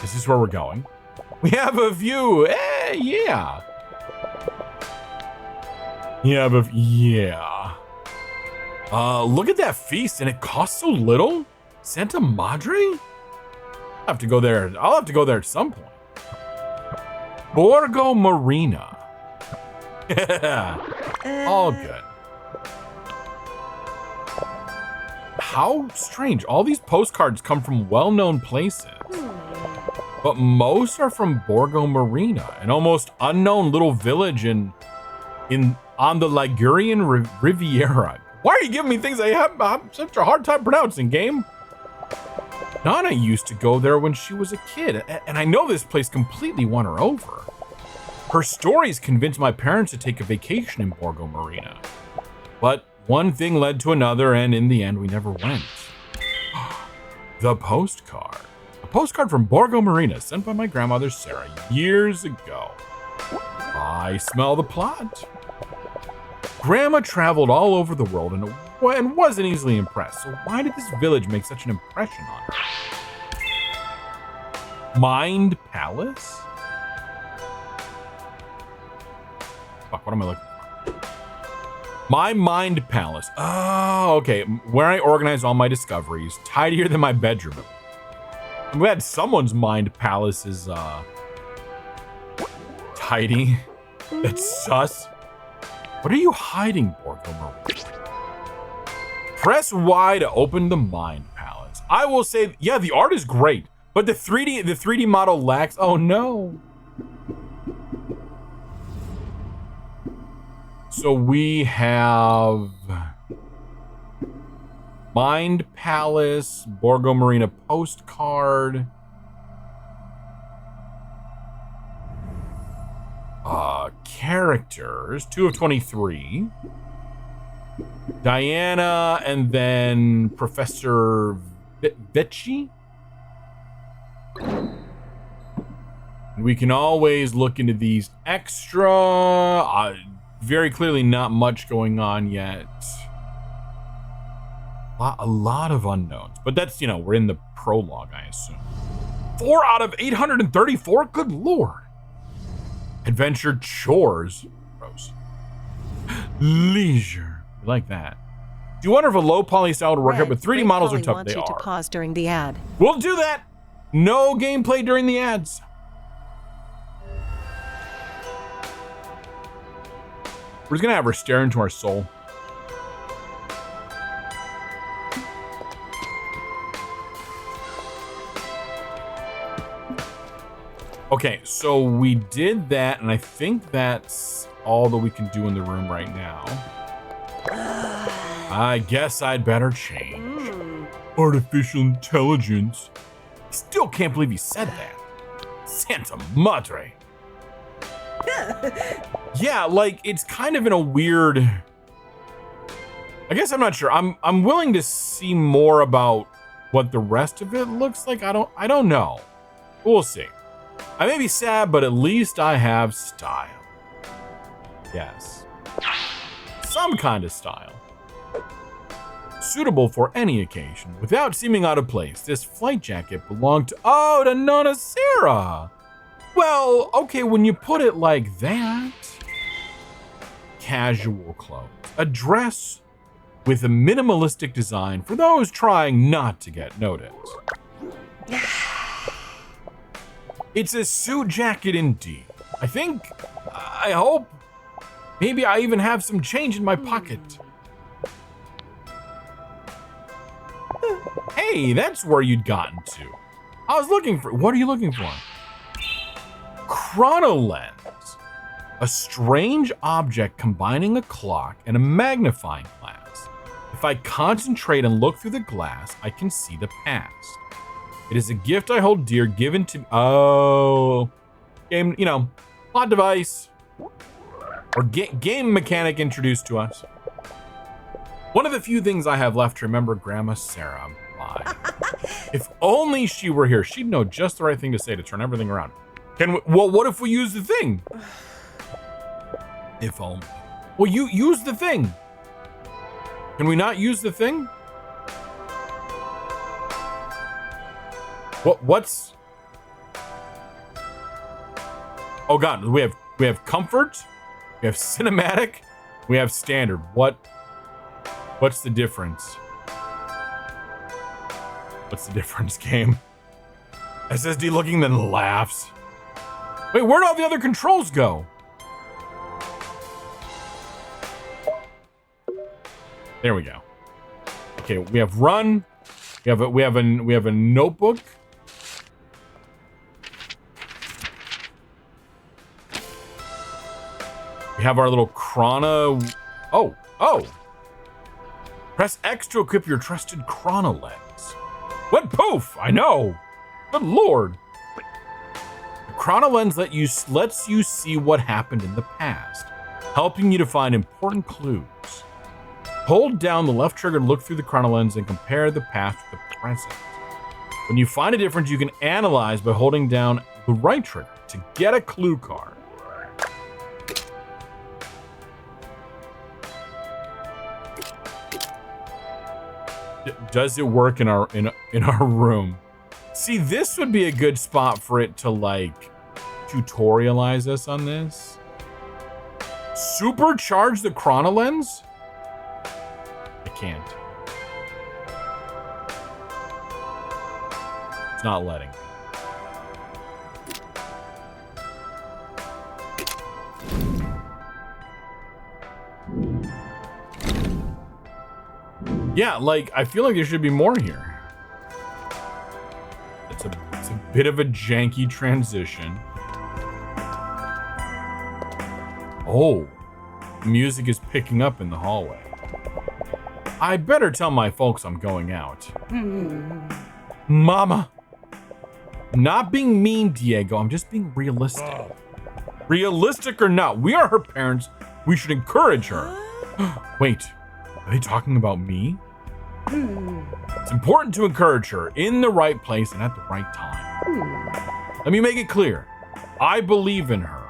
Is this where we're going? We have a view. Hey, yeah. Yeah, but yeah. Look at that feast, and it costs so little. Santa Madre? I'll have to go there at some point. Borgo Marina. All good. How strange. All these postcards come from well-known places. But most are from Borgo Marina, an almost unknown little village on the Ligurian Riviera. Why are you giving me things I have such a hard time pronouncing, game? Donna used to go there when she was a kid, and I know this place completely won her over. Her stories convinced my parents to take a vacation in Borgo Marina. But one thing led to another, and in the end, we never went. The postcard. A postcard from Borgo Marina sent by my grandmother Sarah years ago. I smell the plot. Grandma traveled all over the world and wasn't easily impressed, so why did this village make such an impression on her? Mind Palace? Fuck, what am I looking for? My Mind Palace. Oh, okay. Where I organize all my discoveries. Tidier than my bedroom. I'm glad someone's Mind Palace is, tidy. That's sus. What are you hiding, Borgo Marina? Press Y to open the Mind Palace. I will say, yeah, the art is great, but the 3D model lacks. Oh no. So we have Mind Palace, Borgo Marina postcard. Characters, 2 of 23. Diana, and then Professor Vecchi. We can always look into these extra. Very clearly not much going on yet. A lot of unknowns. But that's, we're in the prologue, I assume. 4 out of 834? Good lord. Adventure chores. Gross. Leisure. We like that. Do you wonder if a low poly style would work out, but 3D models are tough? They are. To pause during the ad. We'll do that. No gameplay during the ads. We're just gonna have her stare into our soul. Okay, so we did that, and I think that's all that we can do in the room right now. I guess I'd better change. Artificial intelligence. I still can't believe you said that. Santa Madre. Yeah, like, it's kind of in a weird... I guess I'm not sure. I'm willing to see more about what the rest of it looks like. I don't know. We'll see. I may be sad, but at least I have style. Yes. Some kind of style. Suitable for any occasion, without seeming out of place. This flight jacket belonged to Nonna Sarah. Well, okay, when you put it like that. Casual clothes. A dress with a minimalistic design for those trying not to get noticed. It's a suit jacket indeed. I hope, maybe I even have some change in my pocket. Hey, that's where you'd gotten to. I was looking for, what are you looking for? Chronolens. A strange object combining a clock and a magnifying glass. If I concentrate and look through the glass, I can see the past. It is a gift I hold dear, given to game, plot device or game mechanic introduced to us. One of the few things I have left to remember Grandma Sarah by. If only she were here, she'd know just the right thing to say to turn everything around. Can we, well, what if we use the thing? If only. Well, you use the thing. Can we not use the thing? What's? Oh God, we have comfort, we have cinematic, we have standard. What's the difference? What's the difference, game? SSD looking, then laughs. Wait, where'd all the other controls go? There we go. Okay, we have run. We have a notebook. We have our little chrono. Oh. Press X to equip your trusted chrono lens. What poof? I know. Good lord. The chrono lens lets you see what happened in the past, helping you to find important clues. Hold down the left trigger to look through the chrono lens and compare the past with the present. When you find a difference, you can analyze by holding down the right trigger to get a clue card. Does it work in our room? See, this would be a good spot for it to like tutorialize us on this. Supercharge the chrono lens? I can't. It's not letting me. Yeah, like, I feel like there should be more here. It's a bit of a janky transition. Oh, music is picking up in the hallway. I better tell my folks I'm going out. Mama. Not being mean, Diego. I'm just being realistic. Realistic or not, we are her parents. We should encourage her. Wait, are they talking about me? It's important to encourage her in the right place and at the right time. Let me make it clear. I believe in her.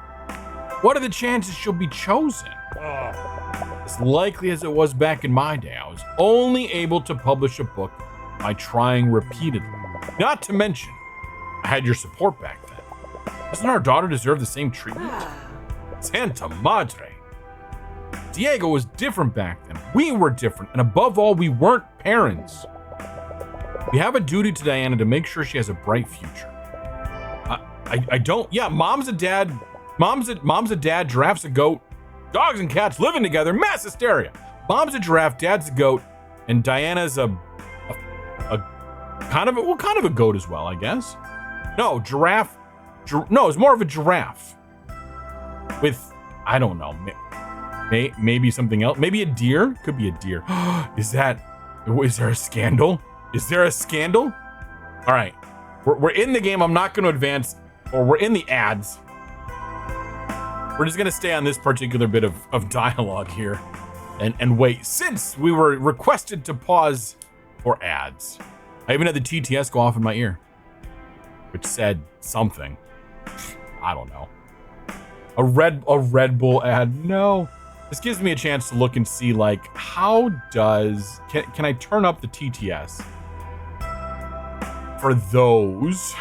What are the chances she'll be chosen? As likely as it was back in my day, I was only able to publish a book by trying repeatedly. Not to mention, I had your support back then. Doesn't our daughter deserve the same treatment? Santa Madre. Diego was different back then. We were different, and above all, we weren't parents. We have a duty to Diana to make sure she has a bright future. I don't. Yeah, mom's a dad. Mom's a dad. Giraffe's a goat. Dogs and cats living together. Mass hysteria. Mom's a giraffe. Dad's a goat, and Diana's a kind of a goat as well, I guess. No, giraffe. No, it's more of a giraffe. With, I don't know. Maybe something else. Maybe a deer. Could be a deer. Is there a scandal? Is there a scandal? All right. We're in the game. I'm not going to advance. Or we're in the ads. We're just going to stay on this particular bit of dialogue here. And wait. Since we were requested to pause for ads. I even had the TTS go off in my ear. Which said something. I don't know. A Red Bull ad. No. This gives me a chance to look and see, like, how does... Can I turn up the TTS for those?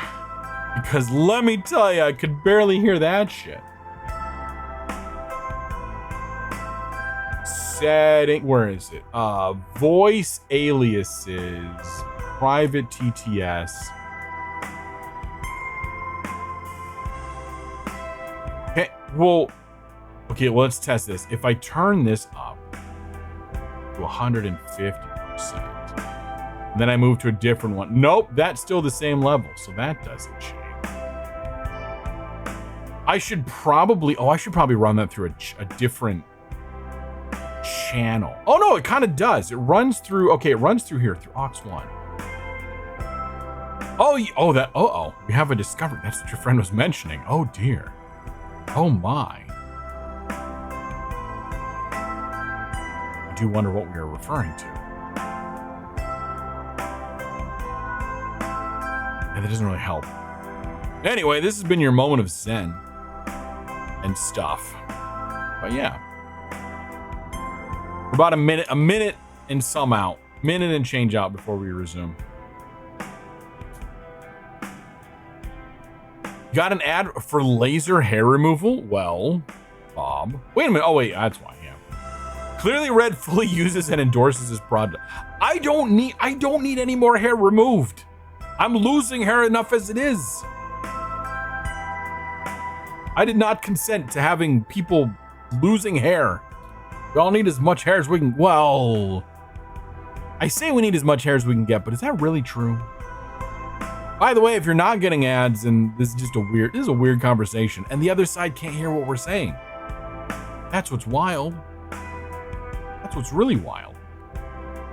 Because let me tell you, I could barely hear that shit. Setting... Where is it? Voice aliases. Private TTS. Okay, well... Okay, well, let's test this. If I turn this up to 150%, and then I move to a different one. Nope, that's still the same level, so that doesn't change. I should probably run that through a different channel. Oh, no, it kind of does. It runs through, okay, it runs through here, through aux 1. Oh, we have a discovery. That's what your friend was mentioning. Oh, dear. Oh, my. I do wonder what we are referring to. And that doesn't really help. Anyway, this has been your moment of zen and stuff. But yeah. We're about a minute and some out. Minute and change out before we resume. Got an ad for laser hair removal? Well, Bob. Wait a minute. Oh, wait. That's why, yeah. Clearly Red fully uses and endorses his product. I don't need any more hair removed. I'm losing hair enough as it is. I did not consent to having people losing hair. We all need as much hair as we can. Well, I say we need as much hair as we can get, but is that really true? By the way, if you're not getting ads, and this is a weird conversation, and the other side can't hear what we're saying. That's what's wild. That's what's really wild,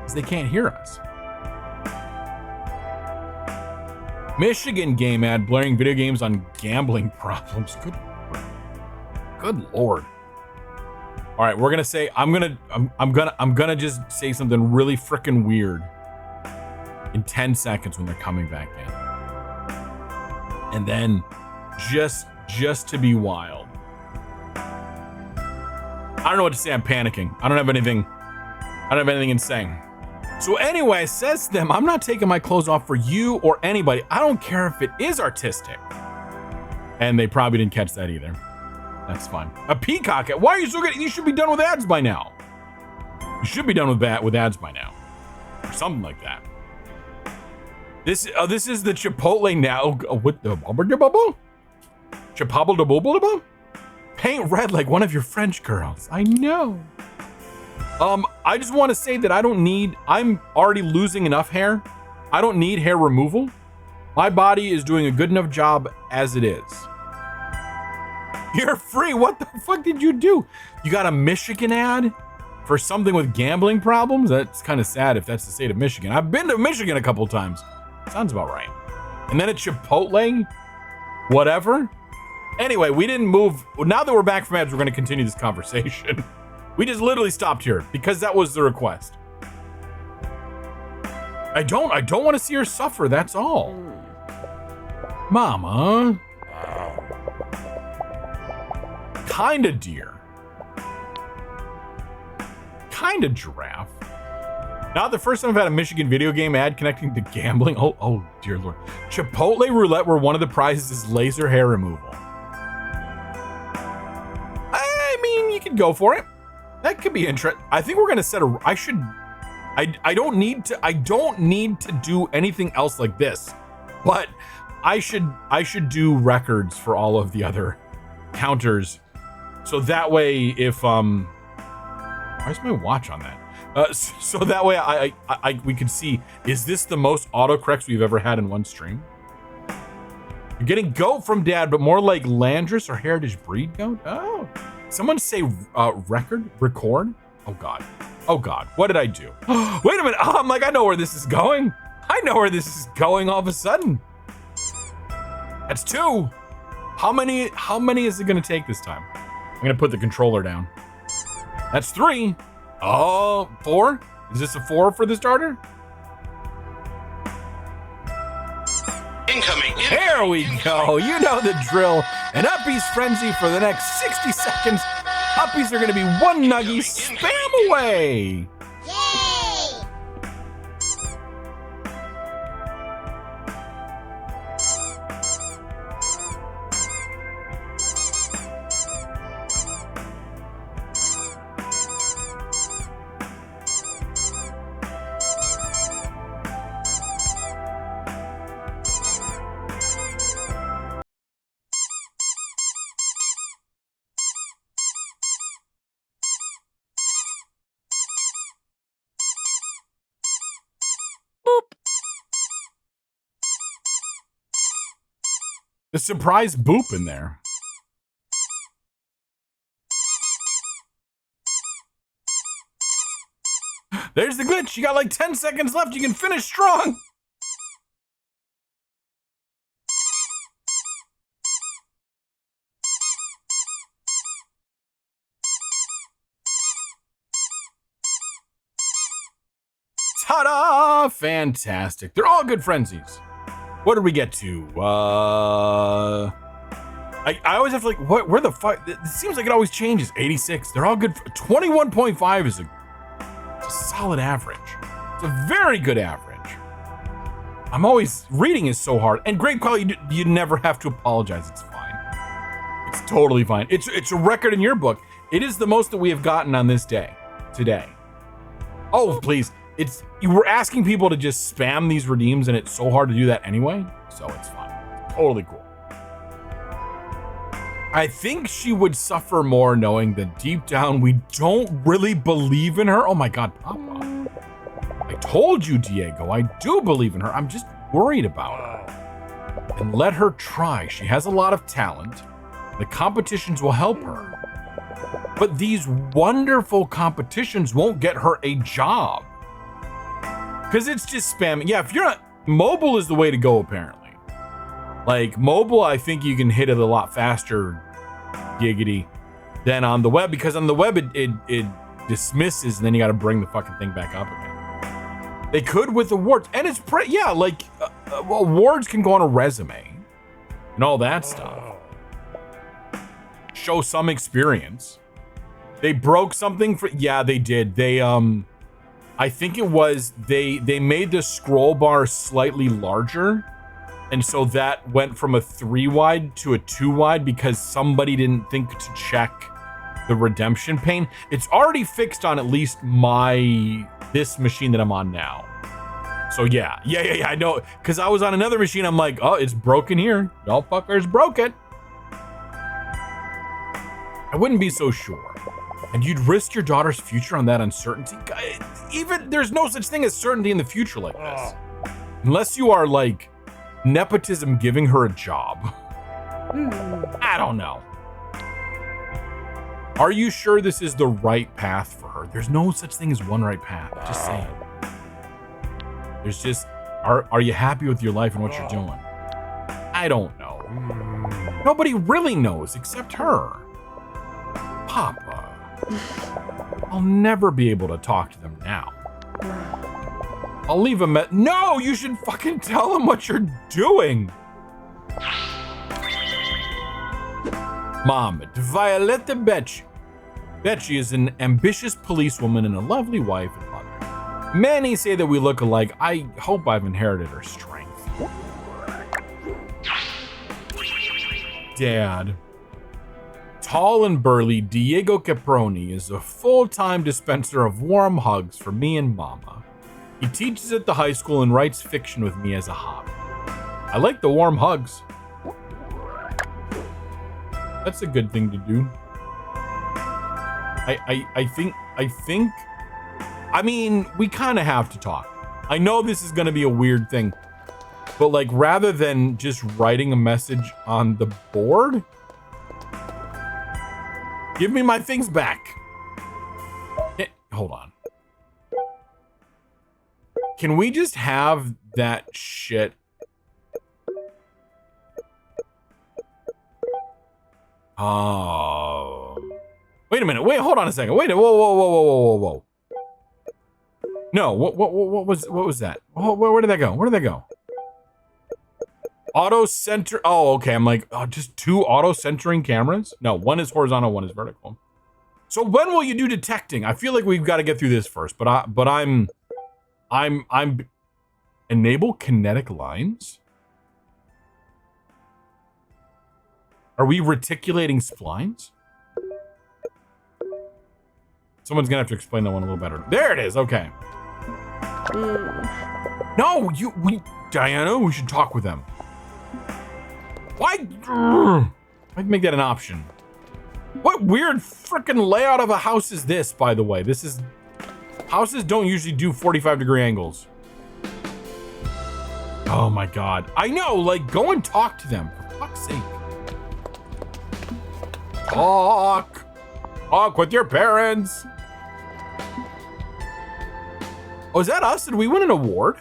is they can't hear us. Michigan game ad blaring video games on gambling problems. Good Lord. All right, we're gonna say I'm gonna just say something really freaking weird in 10 seconds when they're coming back in. And then just to be wild. I don't know what to say. I'm panicking. I don't have anything insane. So anyway, says to them, I'm not taking my clothes off for you or anybody. I don't care if it is artistic. And they probably didn't catch that either. That's fine. A peacock. Why are you so good? You should be done with ads by now. You should be done with ads by now. Or something like that. This is the Chipotle now with the Chipotle. Paint red like one of your French girls. I know. I just want to say that I'm already losing enough hair. I don't need hair removal. My body is doing a good enough job as it is. You're free. What the fuck did you do? You got a Michigan ad for something with gambling problems? That's kind of sad if that's the state of Michigan. I've been to Michigan a couple times. Sounds about right. And then at Chipotle, whatever. Anyway, we didn't move. Now that we're back from ads, we're going to continue this conversation. We just literally stopped here because that was the request. I don't want to see her suffer. That's all. Mama. Kinda deer. Kinda giraffe. Not the first time I've had a Michigan video game ad connecting to gambling. Oh dear Lord. Chipotle roulette where one of the prizes is laser hair removal. I mean, you could go for it. That could be interesting. I think we're gonna set I don't need to do anything else like this, but I should do records for all of the other counters. So that way if where's my watch on that? So that way we could see, is this the most autocorrects we've ever had in one stream? You're getting goat from dad, but more like Landris or Heritage Breed goat? Oh, someone say record? Oh God. What did I do? Wait a minute. I'm like, I know where this is going. All of a sudden. That's 2. How many is it gonna take this time? I'm gonna put the controller down. That's 3. Oh, 4? Is this a 4 for the starter? Incoming. There we go. You know the drill. An Uppies frenzy for the next 60 seconds. Uppies are going to be one nuggie. Spam away. The surprise boop in there. There's the glitch. You got like 10 seconds left. You can finish strong. Ta-da! Fantastic. They're all good frenzies. What did we get to? I always have to like, where the fuck? It seems like it always changes. 86. They're all good. 21.5 is a solid average. It's a very good average. I'm always, reading is so hard. And great quality, you never have to apologize. It's fine. It's totally fine. It's a record in your book. It is the most that we have gotten on this day, today. Oh, please. You were asking people to just spam these redeems, and it's so hard to do that anyway. So it's fine. Totally cool. I think she would suffer more knowing that deep down we don't really believe in her. Oh my God, Papa. I told you, Diego, I do believe in her. I'm just worried about her. And let her try. She has a lot of talent. The competitions will help her. But these wonderful competitions won't get her a job. Because it's just spamming. Yeah, if you're not... Mobile is the way to go, apparently. Like, mobile, I think you can hit it a lot faster, giggity, than on the web. Because on the web, it dismisses, and then you got to bring the fucking thing back up again. They could with awards. And it's awards can go on a resume and all that stuff. Show some experience. They broke something for... Yeah, they did. They, I think it was... They made the scroll bar slightly larger. And so that went from a 3 wide to a 2 wide because somebody didn't think to check the redemption pane. It's already fixed on at least this machine that I'm on now. So yeah, I know. Because I was on another machine, I'm like, oh, it's broken here. Y'all fuckers broke it. I wouldn't be so sure. And you'd risk your daughter's future on that uncertainty? Even there's no such thing as certainty in the future like this. Unless you are like nepotism giving her a job. I don't know. Are you sure this is the right path for her? There's no such thing as one right path. Just saying. There's just, are you happy with your life and what you're doing? I don't know. Nobody really knows except her. Papa. I'll never be able to talk to them now. I'll leave a No, you should fucking tell them what you're doing. Mom, Violetta Becci. Becci is an ambitious policewoman and a lovely wife and mother. Many say that we look alike. I hope I've inherited her strength. Dad. Tall and burly Diego Caproni is a full-time dispenser of warm hugs for me and Mama. He teaches at the high school and writes fiction with me as a hobby. I like the warm hugs. That's a good thing to do. I mean, we kind of have to talk. I know this is going to be a weird thing, but like rather than just writing a message on the board, give me my things back. Hold on. Can we just have that shit? Oh. Wait a minute. Wait, hold on a second. Wait. Whoa. No, what was that? Oh, where did that go? Where did that go? Auto center. Oh, okay. I'm like, just 2 auto centering cameras? No, one is horizontal, one is vertical. So when will you do detecting? I feel like we've got to get through this first, but I'm enable kinetic lines. Are we reticulating splines? Someone's gonna have to explain that one a little better. There it is. Okay. No, Diana, we should talk with them. Why? I'd make that an option. What weird freaking layout of a house is this, by the way? Houses don't usually do 45-degree angles. Oh my God. I know, like, go and talk to them, for fuck's sake. Talk with your parents. Oh, is that us? Did we win an award?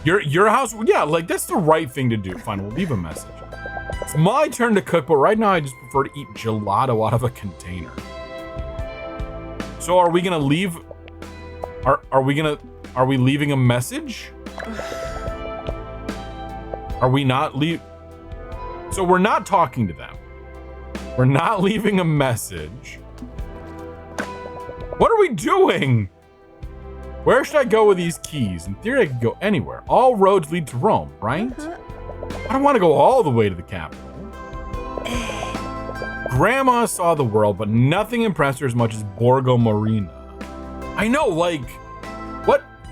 Your house? Yeah, like that's the right thing to do. Fine, we'll leave a message. It's my turn to cook, but right now I just prefer to eat gelato out of a container. So are we gonna leave? Are we gonna? Are we leaving a message? Are we not So we're not talking to them. We're not leaving a message. What are we doing? Where should I go with these keys? In theory, I could go anywhere. All roads lead to Rome, right? I don't want to go all the way to the capital. Grandma saw the world, but nothing impressed her as much as Borgo Marina. I know, like,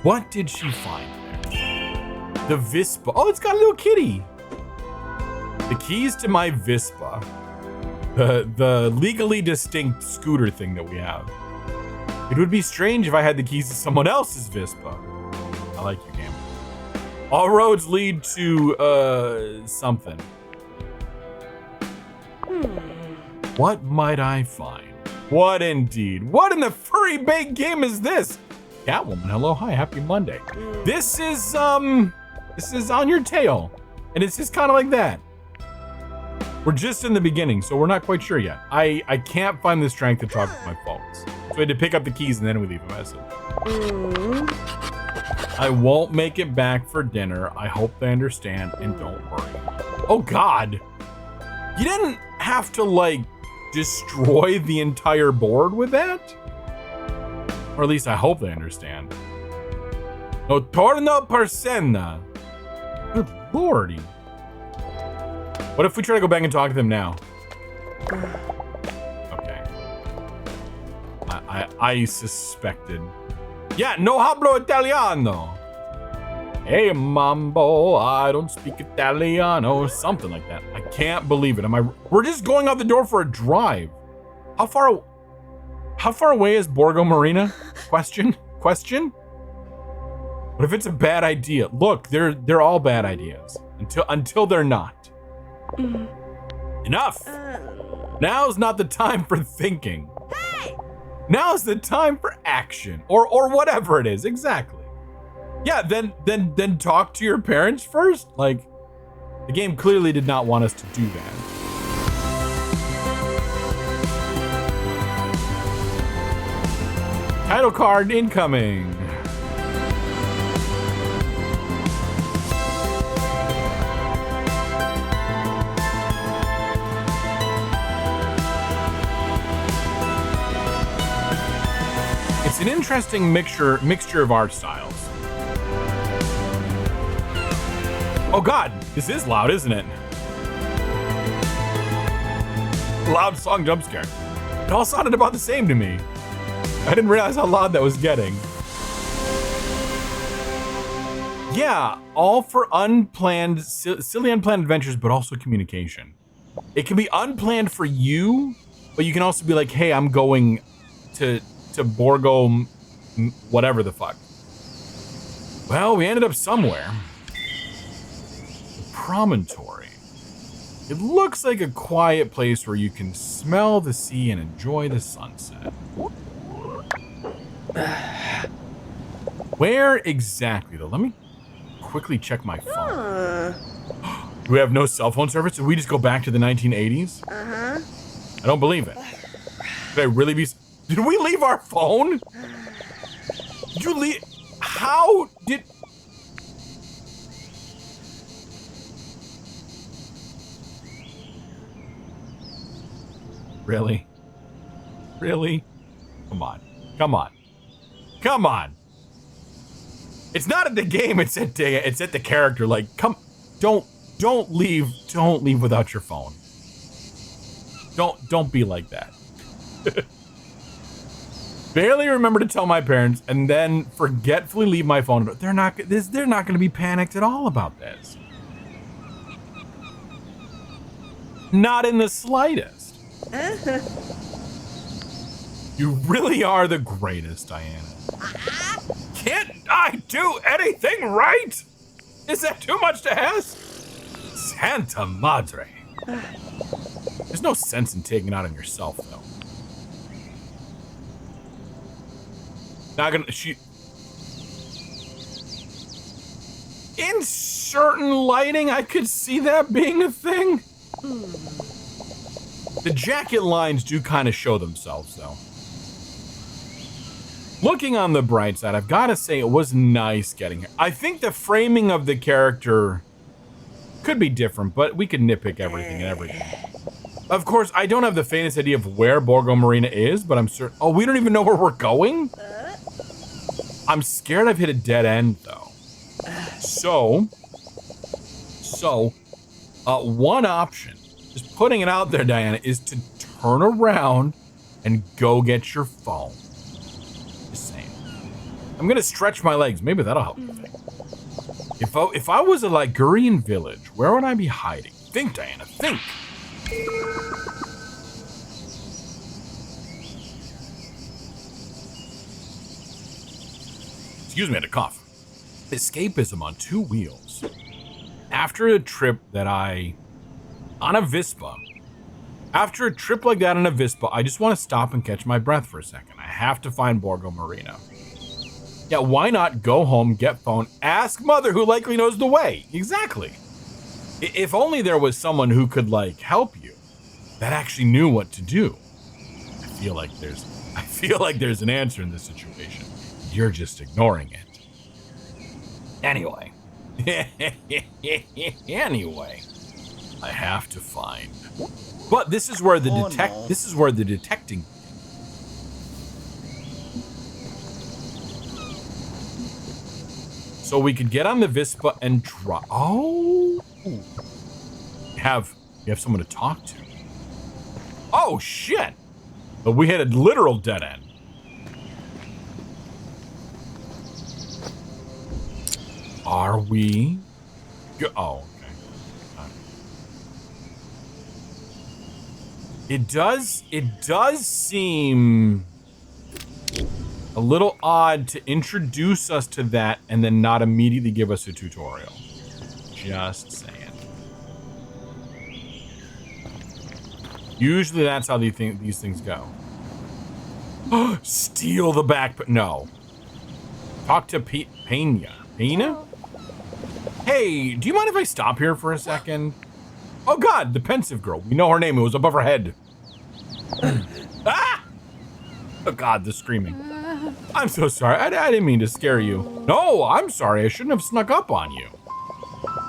what did she find there? The Vespa. Oh, it's got a little kitty. The keys to my Vespa. The legally distinct scooter thing that we have. It would be strange if I had the keys to someone else's Vespa. I like you, game. All roads lead to, something. What might I find? What indeed? What in the furry bait game is this? Catwoman, hello, hi, happy Monday. This is On Your Tail. And it's just kind of like that. We're just in the beginning, so we're not quite sure yet. I can't find the strength to talk with my folks. So I had to pick up the keys and then we leave a message. I won't make it back for dinner. I hope they understand and don't worry. Oh God. You didn't have to like destroy the entire board with that? Or at least I hope they understand. No torno persona. Good lordy. What if we try to go back and talk to them now? Okay. I suspected. Yeah, no hablo Italiano. Hey, mambo, I don't speak Italiano. Something like that. I can't believe it. We're just going out the door for a drive. How far away is Borgo Marina? Question? What if it's a bad idea? Look, they're all bad ideas. Until they're not. Enough! Now's not the time for thinking. Hey! Now's the time for action. Or whatever it is, exactly. Yeah, then talk to your parents first. Like, the game clearly did not want us to do that. Title card incoming. It's an interesting mixture of art styles. Oh God, this is loud, isn't it? Loud song jump scare. It all sounded about the same to me. I didn't realize how loud that was getting. Yeah, all for unplanned, silly unplanned adventures, but also communication. It can be unplanned for you, but you can also be like, hey, I'm going to Borgo, whatever the fuck. Well, we ended up somewhere. The promontory. It looks like a quiet place where you can smell the sea and enjoy the sunset. Where exactly, though? Let me quickly check my phone. Do we have no cell phone service? Did we just go back to the 1980s? I don't believe it. Could I really be... Did we leave our phone? Did you leave? How did... Really? Really? Come on. Come on. Come on. It's not at the game, it's at the character. Like, come, don't leave without your phone. Don't be like that. Barely remember to tell my parents and then forgetfully leave my phone. They're not going to be panicked at all about this. Not in the slightest. You really are the greatest, Diana. Can't I do anything right? Is that too much to ask? Santa Madre. There's no sense in taking it out on yourself, though. Not gonna in certain lighting, I could see that being a thing. The jacket lines do kind of show themselves, though. Looking on the bright side, I've got to say it was nice getting here. I think the framing of the character could be different, but we could nitpick everything and everything. Of course, I don't have the faintest idea of where Borgo Marina is, but I'm certain. Oh, we don't even know where we're going? I'm scared I've hit a dead end, though. So, one option, just putting it out there, Diana, is to turn around and go get your phone. Just saying. I'm gonna stretch my legs. Maybe that'll help you think. If I was a Ligurian village, where would I be hiding? Think, Diana, think. Excuse me, I had a cough. Escapism on two wheels. After a trip on a Vespa, after a trip like that on a Vespa, I just want to stop and catch my breath for a second. I have to find Borgo Marina. Yeah, why not go home, get phone, ask mother who likely knows the way. Exactly. If only there was someone who could help you, that actually knew what to do. I feel like there's an answer in this situation. You're just ignoring it. Anyway. Anyway, I have to find. But this is where the detecting. So we could get on the Vespa and try. Oh, you have someone to talk to. Oh shit! But we had a literal dead end. Are we? Oh, okay. It does seem a little odd to introduce us to that and then not immediately give us a tutorial. Just saying. Usually that's how these things go. Steal the backpack. No. Talk to Pena. Pena? Hey, do you mind if I stop here for a second? Oh God, the pensive girl. We know her name. It was above her head. Ah! Oh God, the screaming. I'm so sorry. I didn't mean to scare you. No, I'm sorry. I shouldn't have snuck up on you.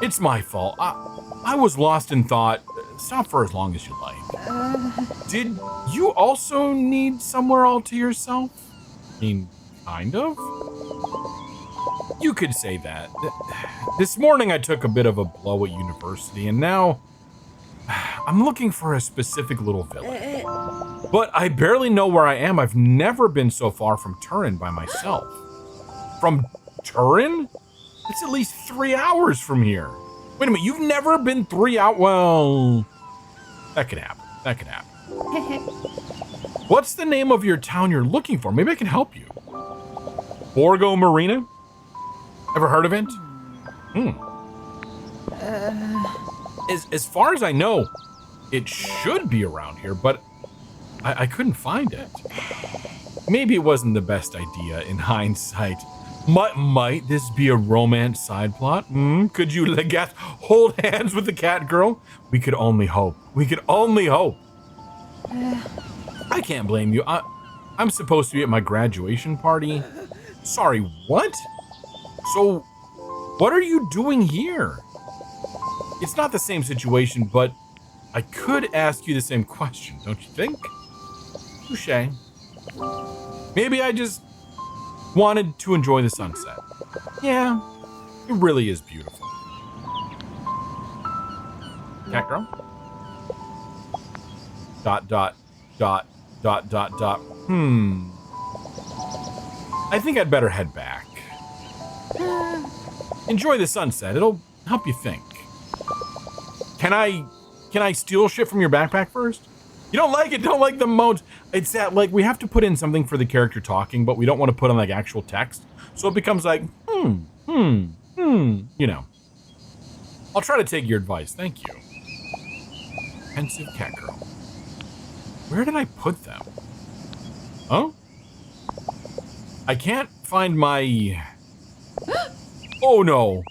It's my fault. I was lost in thought. Stop for as long as you like. Did you also need somewhere all to yourself? I mean, kind of? You could say that. This morning I took a bit of a blow at university, and now I'm looking for a specific little village. But I barely know where I am. I've never been so far from Turin by myself. From Turin? It's at least 3 hours from here. Wait a minute, you've never been 3 hours? Well, that could happen. That could happen. What's the name of your town you're looking for? Maybe I can help you. Borgo Marina? Ever heard of it? As far as I know, it should be around here, but I couldn't find it. Maybe it wasn't the best idea in hindsight. Might this be a romance side plot? Could you hold hands with the cat girl? We could only hope. We could only hope. I can't blame you. I'm supposed to be at my graduation party. Sorry, what? So, what are you doing here? It's not the same situation, but I could ask you the same question, don't you think? Touché. Maybe I just wanted to enjoy the sunset. Yeah, it really is beautiful. Cat girl? ... I think I'd better head back. Enjoy the sunset. It'll help you think. Can I steal shit from your backpack first? You don't like it? Don't like the moans. It's that we have to put in something for the character talking, but we don't want to put on actual text. So it becomes you know. I'll try to take your advice. Thank you. Pensive cat girl. Where did I put them? Oh? I can't find my... Oh no.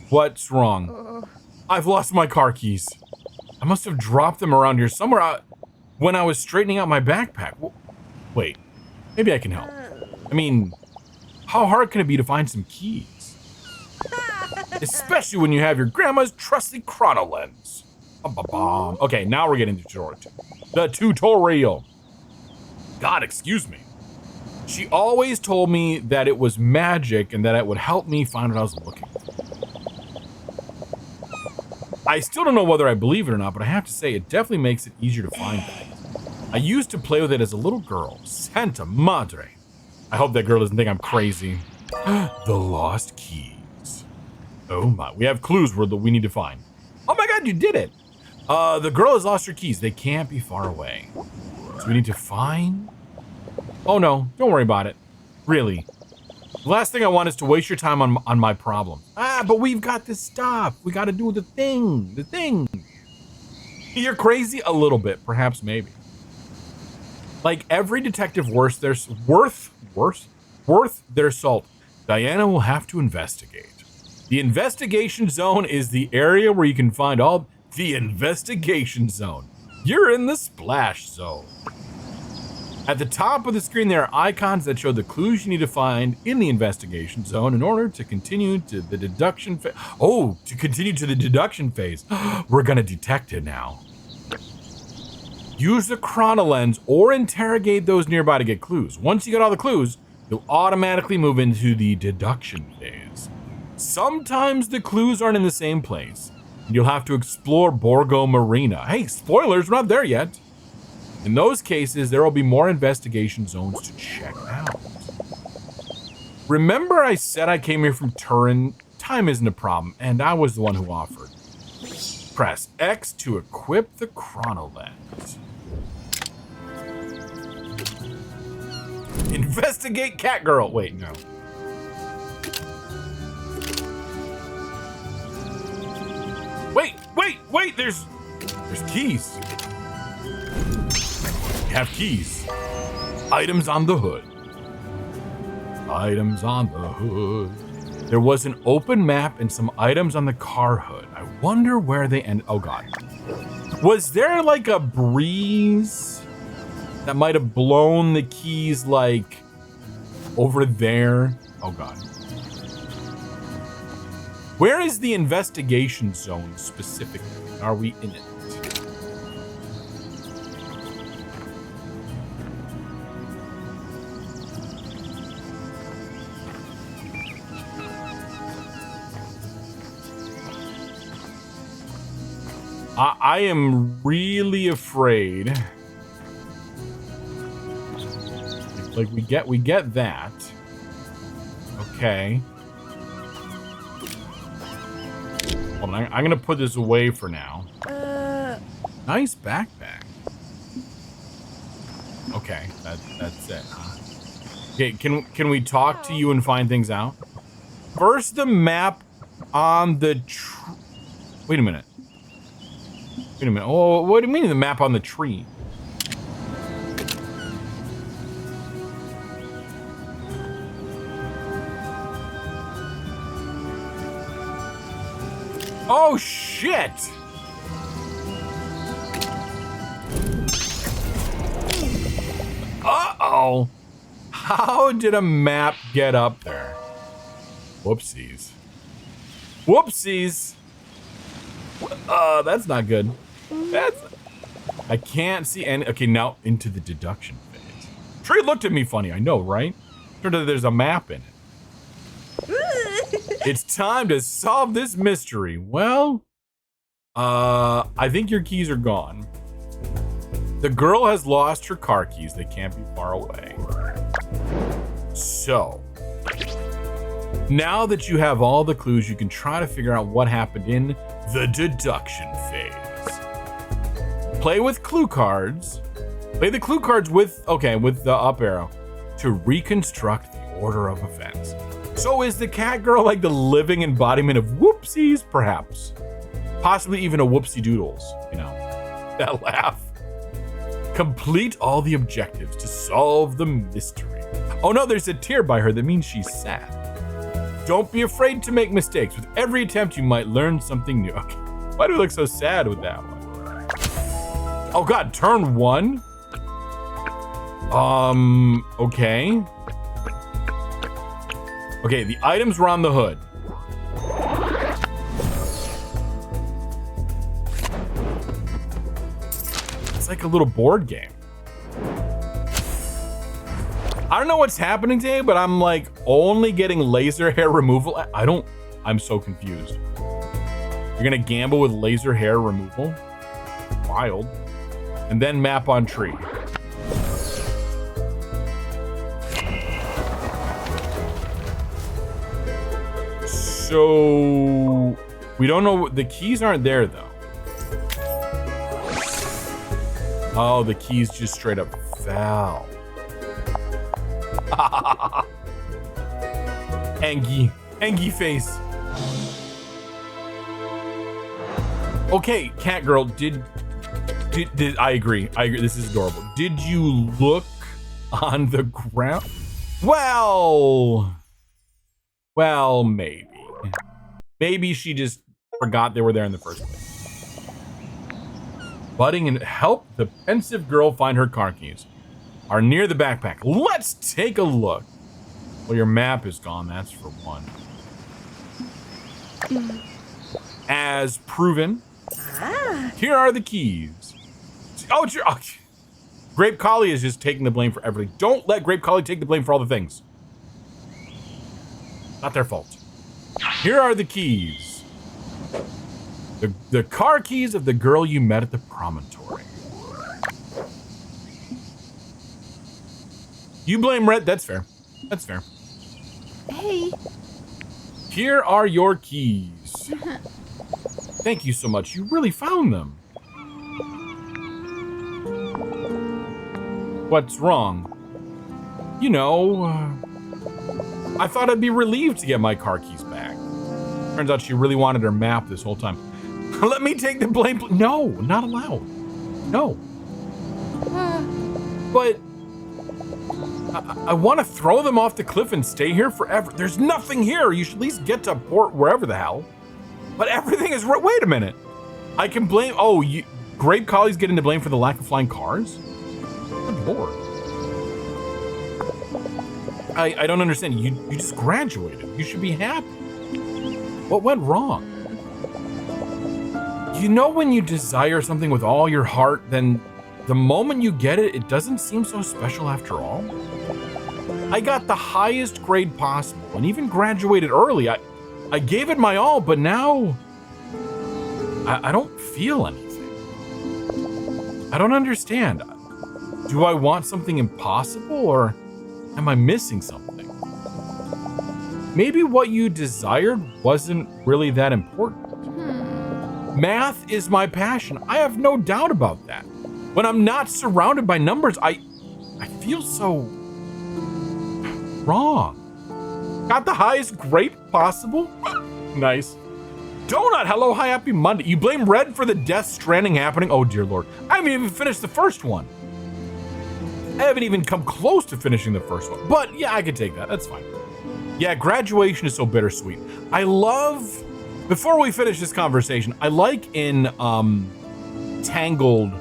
What's wrong? I've lost my car keys. I must have dropped them around here somewhere when I was straightening out my backpack. Wait, maybe I can help. I mean, how hard can it be to find some keys? Especially when you have your grandma's trusty chrono lens. Okay, now we're getting to the tutorial. God, excuse me. She always told me that it was magic and that it would help me find what I was looking for. I still don't know whether I believe it or not, but I have to say it definitely makes it easier to find things. I used to play with it as a little girl. Santa Madre. I hope that girl doesn't think I'm crazy. The lost keys. Oh my, we have clues we need to find. Oh my God, you did it. The girl has lost her keys. They can't be far away. So we need to find... Oh no, don't worry about it. Really. The last thing I want is to waste your time on my problem. But we've got this stuff. We got to do the thing. You're crazy a little bit, perhaps, maybe. Like every detective worth their salt, Diana will have to investigate. The investigation zone is the area where you can find all the investigation zone. You're in the splash zone. At the top of the screen, there are icons that show the clues you need to find in the investigation zone in order to continue to the deduction phase. Oh, to continue to the deduction phase. We're gonna detect it now. Use the chrono lens or interrogate those nearby to get clues. Once you get all the clues, you'll automatically move into the deduction phase. Sometimes the clues aren't in the same place. You'll have to explore Borgo Marina. Hey, spoilers, we're not there yet. In those cases, there will be more investigation zones to check out. Remember I said I came here from Turin? Time isn't a problem, and I was the one who offered. Press X to equip the chrono lens. Investigate Catgirl. Wait, no. Wait, there's keys. We have keys. Items on the hood. Items on the hood. There was an open map and some items on the car hood. I wonder where they end. Oh God. Was there like a breeze that might have blown the keys like over there? Oh God. Where is the investigation zone specifically? Are we in it? I am really afraid. Like we get that. Okay. Hold on, I'm gonna put this away for now. Nice backpack. Okay, that's it, huh? Okay, can we talk to you and find things out? First, the map on the Wait a minute. Oh, what do you mean the map on the tree? Oh, shit! Uh-oh! How did a map get up there? Whoopsies. Whoopsies! That's not good. I can't see any. Okay, now into the deduction phase. Tree looked at me funny, I know, right? Turned out there's a map in it. It's time to solve this mystery. Well, I think your keys are gone. The girl has lost her car keys. They can't be far away. So, now that you have all the clues, you can try to figure out what happened in the deduction phase. Play with clue cards. Play the clue cards with the up arrow to reconstruct the order of events. So is the cat girl like the living embodiment of whoopsies, perhaps? Possibly even a whoopsie doodles, you know, that laugh. Complete all the objectives to solve the mystery. Oh no, there's a tear by her that means she's sad. Don't be afraid to make mistakes. With every attempt, you might learn something new. Okay. Why do we look so sad with that one? Oh God, turn one? Okay. Okay, the items were on the hood. It's like a little board game. I don't know what's happening today, but I'm like only getting laser hair removal. I'm so confused. You're gonna gamble with laser hair removal? Wild. And then map on tree. So we don't know. The keys aren't there though. Oh, the keys just straight up fell. Angie face. Okay, cat girl, did I agree. This is adorable. Did you look on the ground? Well, maybe. Maybe she just forgot they were there in the first place. Budding and help the pensive girl find her car keys are near the backpack. Let's take a look. Well, your map is gone, that's for one. As proven, here are the keys. Oh, Grape Collie is just taking the blame for everything. Don't let Grape Collie take the blame for all the things. Not their fault. Here are the keys. The car keys of the girl you met at the promontory. You blame Red. That's fair. That's fair. Hey. Here are your keys. Thank you so much. You really found them. What's wrong? You know, I thought I'd be relieved to get my car keys back. Turns out she really wanted her map this whole time. Let me take the blame. No, not allowed. No. But I want to throw them off the cliff and stay here forever. There's nothing here. You should at least get to port wherever the hell. But everything is... Wait a minute. I can blame... Oh, Grape Collie's getting to blame for the lack of flying cars? Good lord. I don't understand. You just graduated. You should be happy. What went wrong? You know when you desire something with all your heart, then the moment you get it, it doesn't seem so special after all? I got the highest grade possible and even graduated early. I gave it my all, but now I don't feel anything. I don't understand. Do I want something impossible or am I missing something? Maybe what you desired wasn't really that important. Math is my passion. I have no doubt about that. When I'm not surrounded by numbers, I feel so wrong. Got the highest grade possible? Nice. Donut, hello, hi, happy Monday. You blame Red for the Death Stranding happening? Oh, dear Lord. I haven't even finished the first one. I haven't even come close to finishing the first one. But yeah, I can take that. That's fine. Yeah, graduation is so bittersweet. I love... Before we finish this conversation, I like in Tangled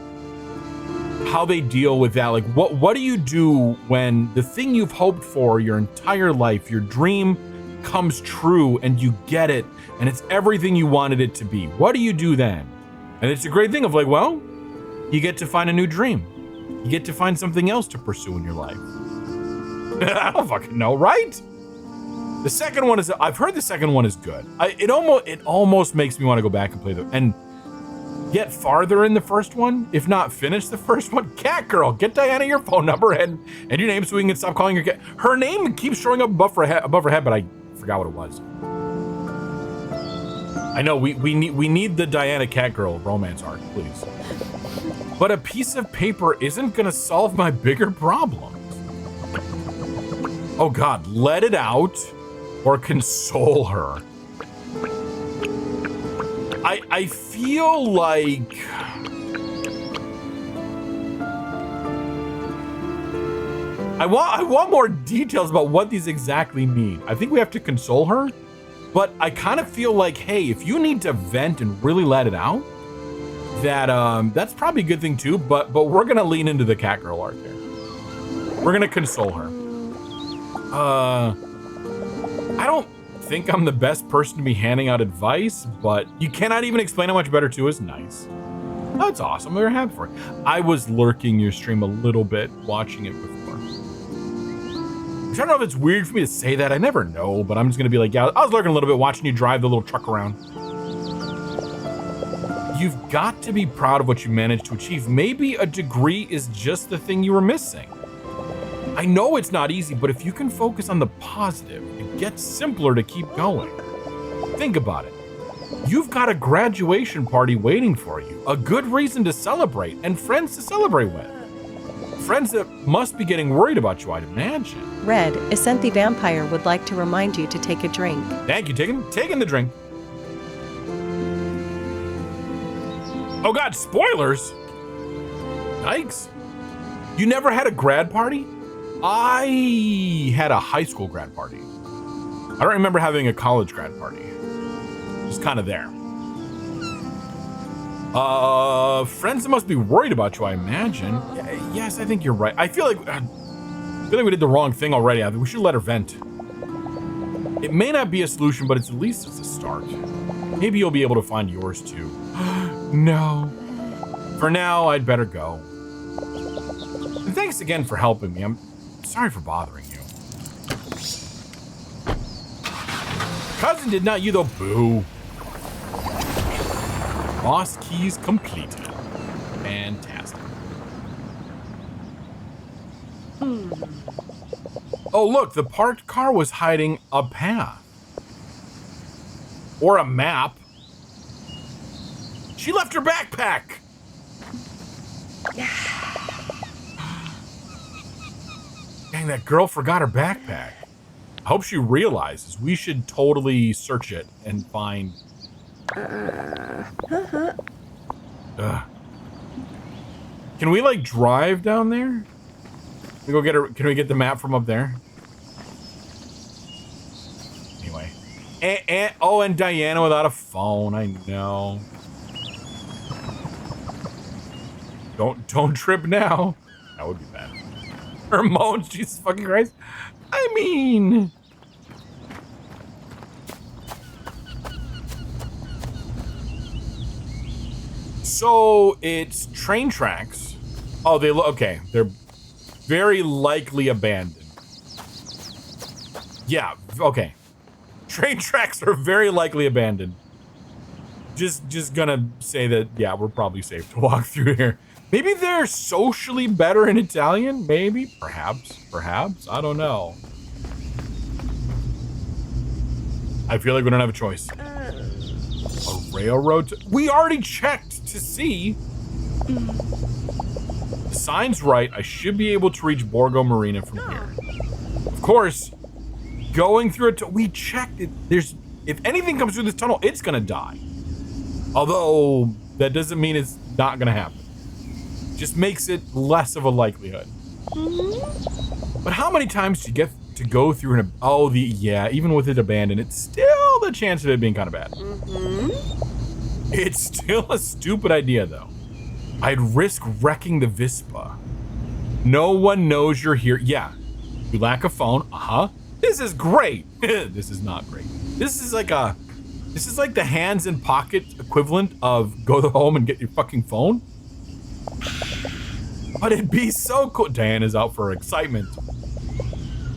how they deal with that. Like, what do you do when the thing you've hoped for your entire life, your dream comes true and you get it and it's everything you wanted it to be? What do you do then? And it's a great thing of like, well, you get to find a new dream. You get to find something else to pursue in your life. I don't fucking know, right? The second one is, I've heard the second one is good. It almost makes me want to go back and play and get farther in the first one, if not finish the first one. Cat girl, get Diana your phone number and your name so we can stop calling her cat. Her name keeps showing up above her head, but I forgot what it was. I know we need the Diana cat girl romance arc, please. But a piece of paper isn't gonna solve my bigger problems. Oh God, let it out. Or console her. I feel like I want more details about what these exactly mean. I think we have to console her, but I kind of feel like, hey, if you need to vent and really let it out, that's probably a good thing too. But we're gonna lean into the cat girl arc here. We're gonna console her. I don't think I'm the best person to be handing out advice, but you cannot even explain how much better 2 is nice. That's awesome. We're happy for it. I was lurking your stream a little bit, watching it before. I don't know if it's weird for me to say that. I never know, but I'm just going to be like, yeah, I was lurking a little bit watching you drive the little truck around. You've got to be proud of what you managed to achieve. Maybe a degree is just the thing you were missing. I know it's not easy, but if you can focus on the positive, it gets simpler to keep going. Think about it. You've got a graduation party waiting for you, a good reason to celebrate, and friends to celebrate with. Friends that must be getting worried about you, I'd imagine. Red, Ascent Vampire would like to remind you to take a drink. Thank you, taking the drink. Oh God, spoilers! Yikes. You never had a grad party? I had a high school grad party. I don't remember having a college grad party. Just kind of there. Friends that must be worried about you, I imagine. Yes, I think you're right. I feel like we did the wrong thing already. I think we should let her vent. It may not be a solution, but at least it's a start. Maybe you'll be able to find yours too. No. For now, I'd better go. And thanks again for helping me. I'm sorry for bothering you. Cousin did not you though, boo. Lost keys completed. Fantastic. Oh, look, the parked car was hiding a path. Or a map. She left her backpack. Dang, that girl forgot her backpack. I hope she realizes we should totally search it and find... Can we like drive down there? We go get her. Can we get the map from up there? Anyway, and Diana without a phone. I know. Don't trip now. That would be bad. Her moans, Jesus fucking Christ. I mean. So it's train tracks. Oh, they look okay. They're very likely abandoned. Yeah, okay. Train tracks are very likely abandoned. Just gonna say that, yeah, we're probably safe to walk through here. Maybe they're socially better in Italian? Maybe, perhaps, I don't know. I feel like we don't have a choice. A railroad? We already checked to see. The sign's right. I should be able to reach Borgo Marina from here. Of course, going through it, we checked it. If anything comes through this tunnel, it's gonna die. Although that doesn't mean it's not gonna happen. Just makes it less of a likelihood. But how many times do you get to go through an... Oh, yeah, even with it abandoned, it's still the chance of it being kind of bad. It's still a stupid idea, though. I'd risk wrecking the Vispa. No one knows you're here. Yeah, you lack a phone. This is great. This is not great. This is like the hands in pocket equivalent of go home and get your fucking phone. But it'd be so cool. Diana's out for excitement.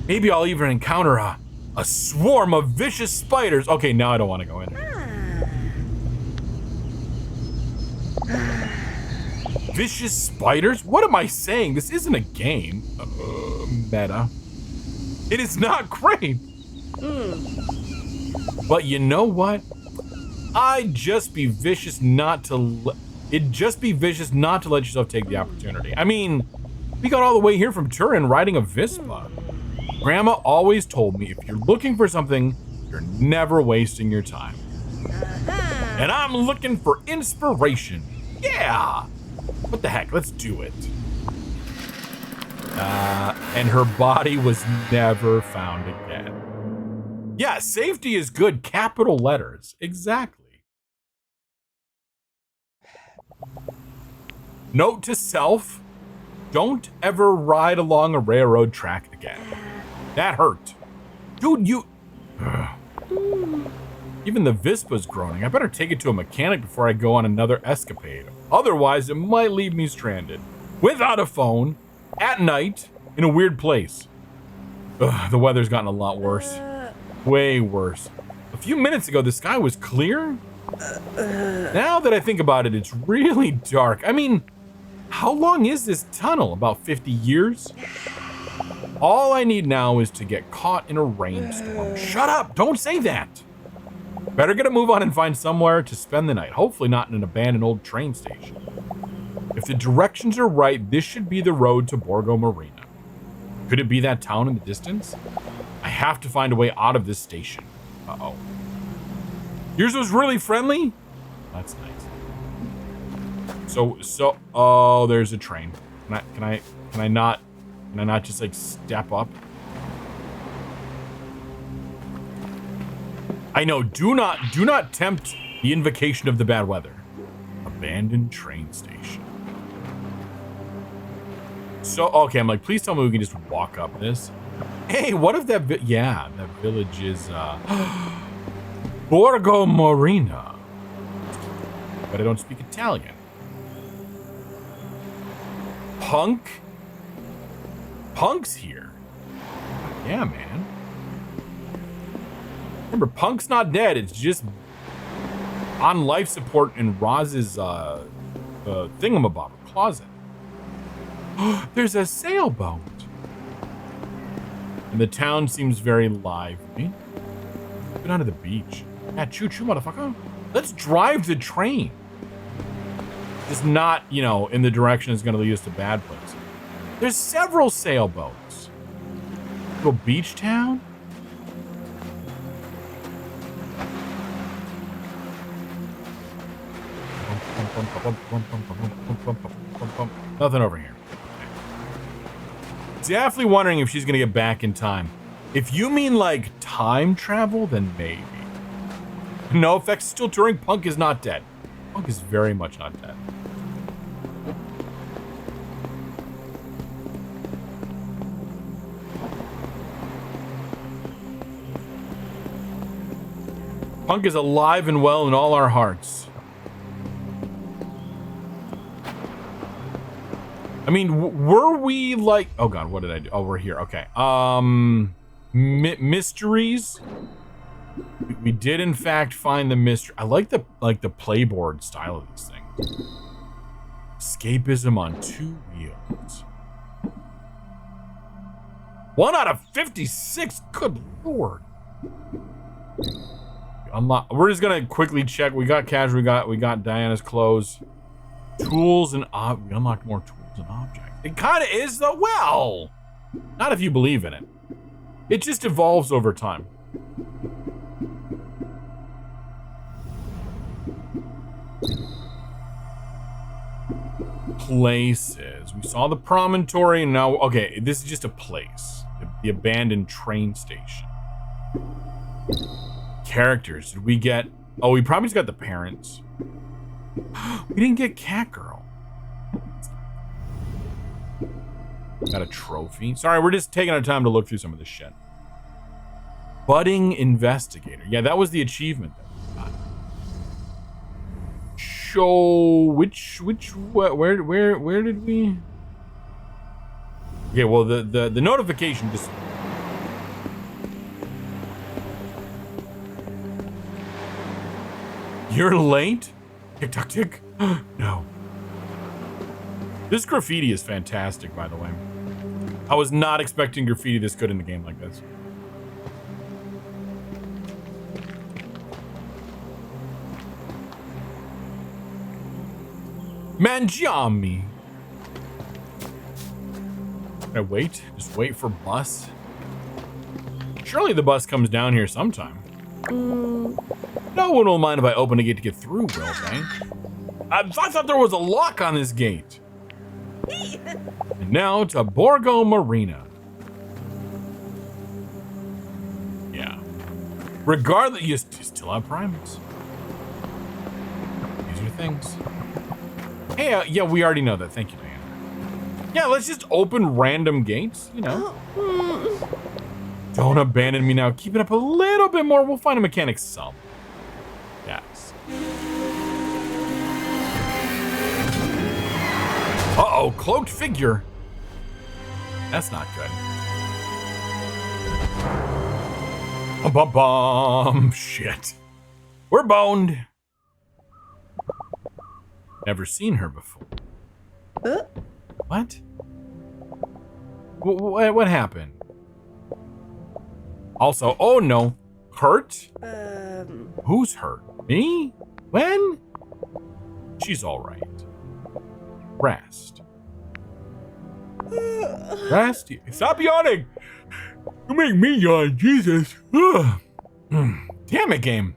Maybe I'll even encounter a swarm of vicious spiders. Okay, now I don't want to go in. Vicious spiders? What am I saying? This isn't a game. Meta. It is not great. But you know what? I'd just be vicious not to... It'd just be vicious not to let yourself take the opportunity. I mean, we got all the way here from Turin riding a Vespa. Grandma always told me if you're looking for something, you're never wasting your time. And I'm looking for inspiration. Yeah! What the heck? Let's do it. And her body was never found again. Yeah, safety is good. Capital letters. Exactly. Note to self, don't ever ride along a railroad track again. That hurt. Dude, you... Even the Vispa's groaning. I better take it to a mechanic before I go on another escapade. Otherwise, it might leave me stranded. Without a phone, at night, in a weird place. Ugh, the weather's gotten a lot worse. Way worse. A few minutes ago, the sky was clear. Now that I think about it, it's really dark. I mean, how long is this tunnel? About 50 years? All I need now is to get caught in a rainstorm. Shut up! Don't say that! Better get a move on and find somewhere to spend the night. Hopefully not in an abandoned old train station. If the directions are right, this should be the road to Borgo Marina. Could it be that town in the distance? I have to find a way out of this station. Uh-oh. Yours was really friendly? That's nice. Oh, there's a train. Can I not just like step up? I know, do not tempt the invocation of the bad weather. Abandoned train station. So, okay, I'm like, please tell me we can just walk up this. Hey, what if that village is, Borgo Marina. But I don't speak Italian. Punk's here. Yeah, man. Remember, Punk's not dead. It's just on life support in Roz's thingamabob closet. There's a sailboat. And the town seems very lively. Get down to the beach. Yeah, choo-choo, motherfucker. Let's drive the train. Just not, in the direction it's going to lead us to bad places. There's several sailboats. Little beach town? Nothing over here. Definitely wondering if she's gonna get back in time. If you mean like time travel, then maybe. No effects, still touring. Punk is not dead. Punk is very much not dead. Punk is alive and well in all our hearts. I mean, were we like... Oh, God, what did I do? Oh, we're here. Okay. Mysteries. We did, in fact, find the mystery. I like the playboard style of this thing. Escapism on 2 wheels. 1 out of 56. Good Lord. We're just gonna quickly check. We got cash. We got Diana's clothes. Tools and we unlocked more tools and objects. It kind of is though. Well, not if you believe in it. It just evolves over time. Places. We saw the promontory and now, okay, this is just a place. The abandoned train station. Characters. Did we get... Oh, we probably just got the parents. We didn't get Cat Girl. Got a trophy. Sorry, we're just taking our time to look through some of this shit. Budding investigator. Yeah, that was the achievement that we got. Show where did we? Okay, well the notification just. You're late? Tick tock tick. No. This graffiti is fantastic, by the way. I was not expecting graffiti this good in a game like this. Mangiami. Can I wait? Just wait for bus? Surely the bus comes down here sometime. No one will mind if I open a gate to get through, will they? I thought there was a lock on this gate. And now to Borgo Marina. Yeah. Regardless, you still have primates. These are things. Hey, yeah, we already know that. Thank you, Diana. Yeah, let's just open random gates, you know. Don't abandon me now. Keep it up a little bit more. We'll find a mechanic some. Yes. Uh-oh, cloaked figure. That's not good. Bum, bum, bum. Shit. We're boned. Never seen her before. What? What happened? Also, oh no. Hurt? Who's hurt? Me? When? She's all right. Rest. Rest? Stop yawning! You make me yawn, Jesus. Damn it, game.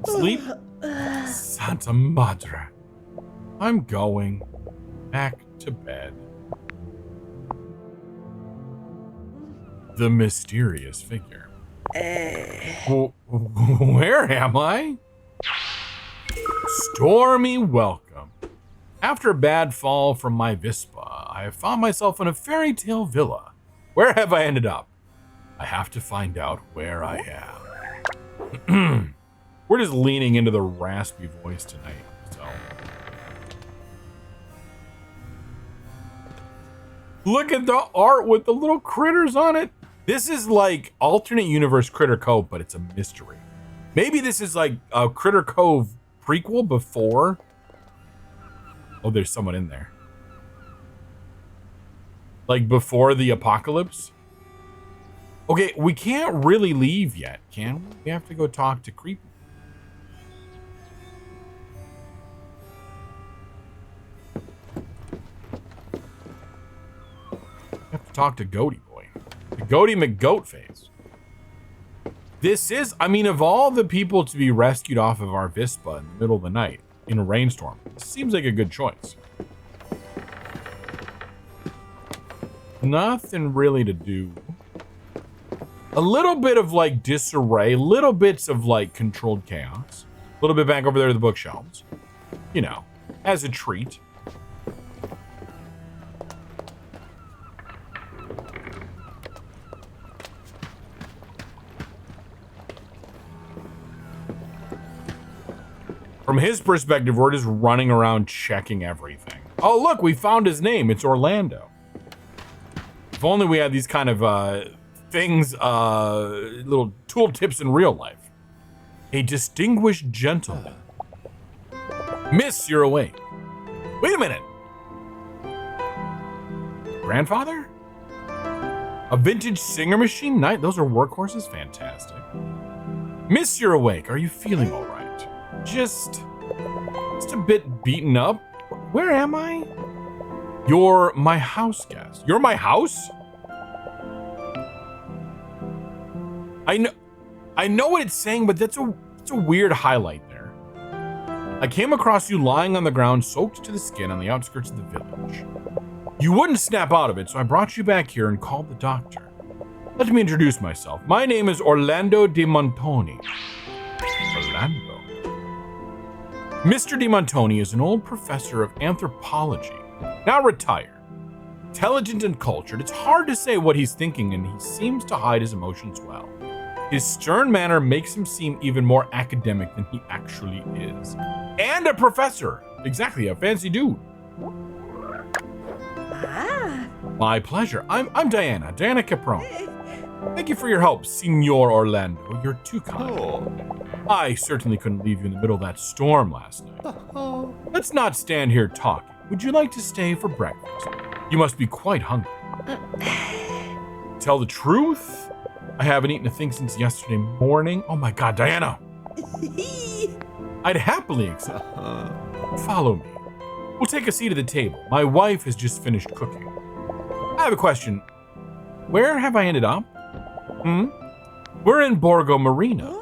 Sleep? Santa Madre. I'm going back to bed. The mysterious figure. Where am I? Stormy welcome. After a bad fall from my Vispa, I have found myself in a fairy tale villa. Where have I ended up? I have to find out where I am. We're just leaning into the raspy voice tonight, so. Look at the art with the little critters on it. This is like alternate universe Critter Cove, but it's a mystery. Maybe this is like a Critter Cove prequel before. Oh, there's someone in there. Like before the apocalypse. Okay, we can't really leave yet, can we? We have to go talk to Creepy. We have to talk to Goaty Boy. The Goaty McGoatface. This is, I mean, of all the people to be rescued off of our Vispa in the middle of the night in a rainstorm, this seems like a good choice. Nothing really to do. A little bit of like disarray, little bits of like controlled chaos. A little bit back over there to the bookshelves. You know, as a treat. From his perspective, we're just running around checking everything. Oh, look, we found his name. It's Orlando. If only we had these kind of things, little tool tips in real life. A distinguished gentleman. Miss, you're awake. Wait a minute. Grandfather? A vintage singer machine? Night. Those are workhorses? Fantastic. Miss, you're awake. Are you feeling all right? Just a bit beaten up. Where am I? You're my house guest. You're my house? I know what it's saying, but it's a weird highlight there. I came across you lying on the ground, soaked to the skin on the outskirts of the village. You wouldn't snap out of it, so I brought you back here and called the doctor. Let me introduce myself. My name is Orlando de Montoni. Orlando. Mr. de Montoni is an old professor of anthropology, now retired. Intelligent and cultured, it's hard to say what he's thinking, and he seems to hide his emotions well. His stern manner makes him seem even more academic than he actually is. And a professor! Exactly, a fancy dude. My pleasure. I'm Diana Caprone. Thank you for your help, Signor Orlando. You're too kind. I certainly couldn't leave you in the middle of that storm last night. Let's not stand here talking. Would you like to stay for breakfast? You must be quite hungry. Tell the truth, I haven't eaten a thing since yesterday morning. Oh my God, Diana! I'd happily accept. Follow me. We'll take a seat at the table. My wife has just finished cooking. I have a question. Where have I ended up? We're in Borgo Marino.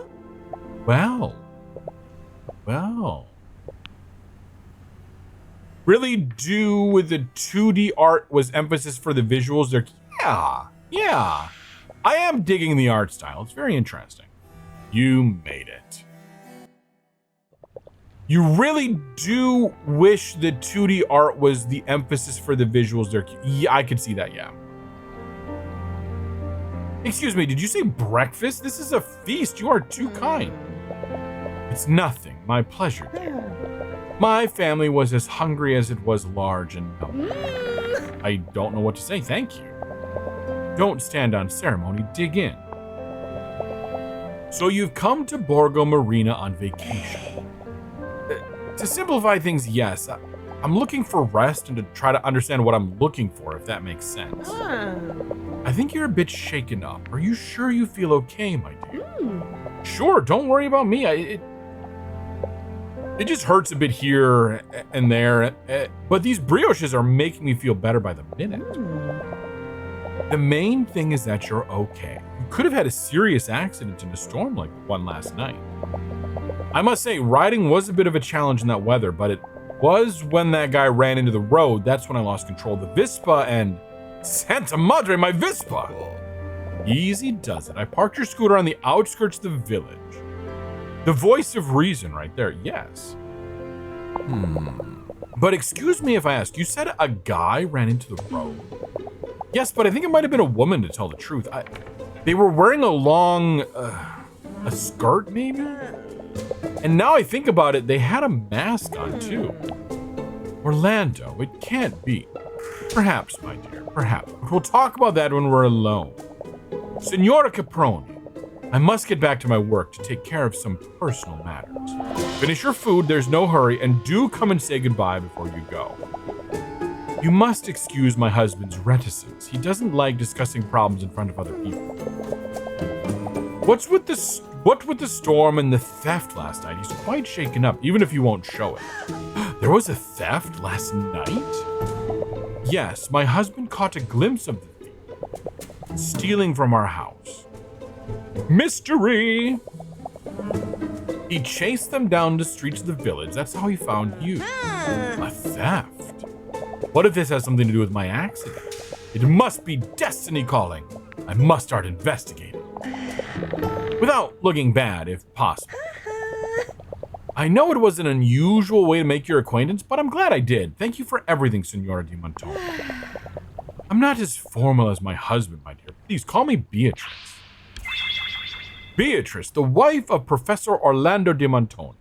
Well. Really do with the 2D art was emphasis for the visuals there. Yeah. I am digging the art style. It's very interesting. You made it. You really do wish the 2D art was the emphasis for the visuals there. Yeah, I could see that, yeah. Excuse me, did you say breakfast? This is a feast. You are too kind. It's nothing. My pleasure, dear. My family was as hungry as it was large and I don't know what to say. Thank you. Don't stand on ceremony. Dig in. So you've come to Borgo Marina on vacation. To simplify things, yes. I'm looking for rest and to try to understand what I'm looking for, if that makes sense. I think you're a bit shaken up. Are you sure you feel okay, my dear? Sure, don't worry about me. It just hurts a bit here and there, but these brioches are making me feel better by the minute. The main thing is that you're okay. You could have had a serious accident in a storm like the one last night. I must say, riding was a bit of a challenge in that weather, but it was when that guy ran into the road. That's when I lost control of the Vespa and... Santa Madre, my Vespa! Easy does it. I parked your scooter on the outskirts of the village. The voice of reason right there, yes. But excuse me if I ask, you said a guy ran into the road? Yes, but I think it might have been a woman, to tell the truth. They were wearing a long... a skirt, maybe? And now I think about it, they had a mask on, too. Orlando, it can't be. Perhaps, my dear, perhaps. But we'll talk about that when we're alone. Signora Caproni, I must get back to my work to take care of some personal matters. Finish your food, there's no hurry, and do come and say goodbye before you go. You must excuse my husband's reticence. He doesn't like discussing problems in front of other people. What with the storm and the theft last night? He's quite shaken up, even if you won't show it. There was a theft last night? Yes, my husband caught a glimpse of the thief stealing from our house. Mystery! He chased them down the streets of the village. That's how he found you. A theft? What if this has something to do with my accident? It must be destiny calling. I must start investigating. Without looking bad, if possible. I know it was an unusual way to make your acquaintance, but I'm glad I did. Thank you for everything, Signora Di Montone. I'm not as formal as my husband, my dear. Please call me Beatrice. Beatrice, the wife of Professor Orlando Di Montone.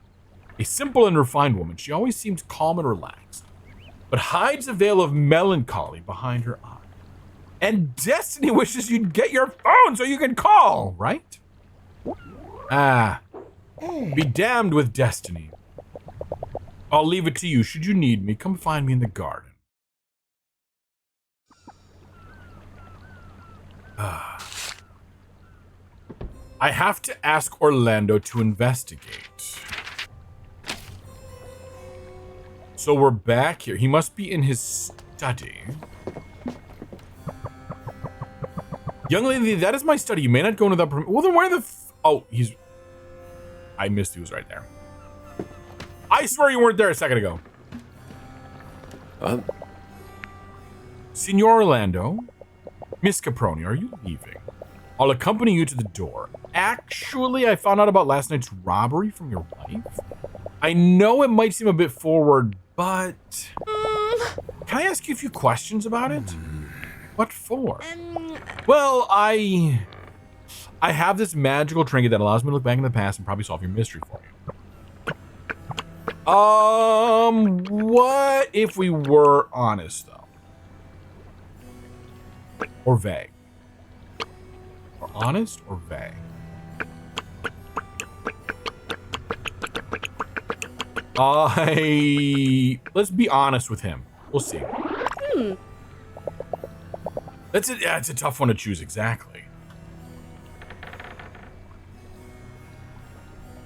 A simple and refined woman, she always seems calm and relaxed, but hides a veil of melancholy behind her eye. And destiny wishes you'd get your phone so you can call, right? Be damned with destiny. I'll leave it to you. Should you need me, come find me in the garden. I have to ask Orlando to investigate. So we're back here. He must be in his study. Young lady, that is my study. You may not go into that. Well, then where the... Oh, he's... I missed he was right there. I swear you weren't there a second ago. Signor Orlando, Miss Caproni, are you leaving? I'll accompany you to the door. Actually, I found out about last night's robbery from your wife. I know it might seem a bit forward, but... Can I ask you a few questions about it? What for? Well, I have this magical trinket that allows me to look back in the past and probably solve your mystery for you. What if we were honest, though? Or vague? Or honest or vague? Let's be honest with him. We'll see. That's it. Yeah, it's a tough one to choose exactly.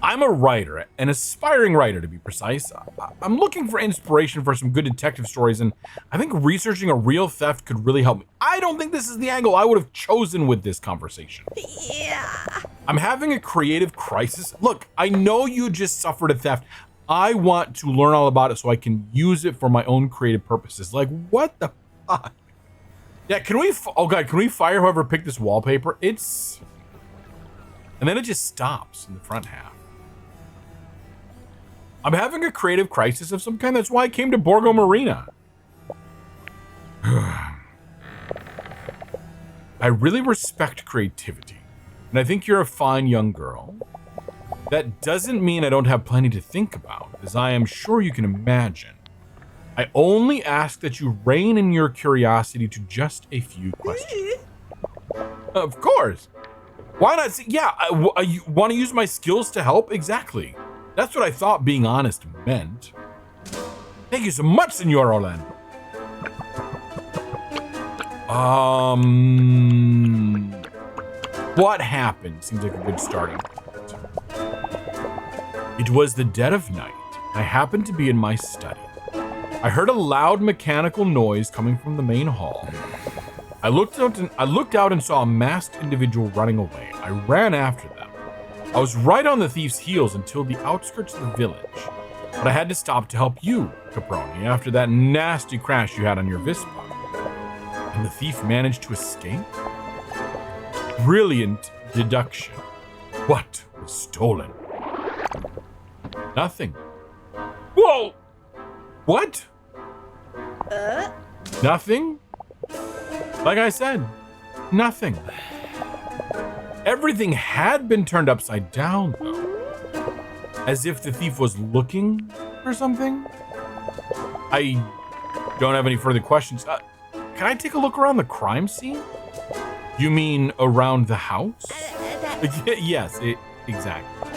I'm a writer, an aspiring writer to be precise. I'm looking for inspiration for some good detective stories, and I think researching a real theft could really help me. I don't think this is the angle I would have chosen with this conversation. Yeah. I'm having a creative crisis. Look, I know you just suffered a theft. I want to learn all about it so I can use it for my own creative purposes. Like, what the fuck? Yeah, can we, oh God, can we fire whoever picked this wallpaper? It's, and then it just stops in the front half. I'm having a creative crisis of some kind. That's why I came to Borgo Marina. I really respect creativity, and I think you're a fine young girl. That doesn't mean I don't have plenty to think about, as I am sure you can imagine. I only ask that you rein in your curiosity to just a few questions. Of course. Why not? Yeah, you want to use my skills to help? Exactly. That's what I thought being honest meant. Thank you so much, Senor Orlando. What happened? Seems like a good starting point. It was the dead of night. I happened to be in my study. I heard a loud mechanical noise coming from the main hall. I looked out and saw a masked individual running away. I ran after them. I was right on the thief's heels until the outskirts of the village. But I had to stop to help you, Caproni, after that nasty crash you had on your Vespa. And the thief managed to escape? Brilliant deduction. What was stolen? Nothing. Whoa! What? Nothing? Like I said, nothing. Everything had been turned upside down, though. As if the thief was looking for something? I don't have any further questions. Can I take a look around the crime scene? You mean around the house? Yes, exactly.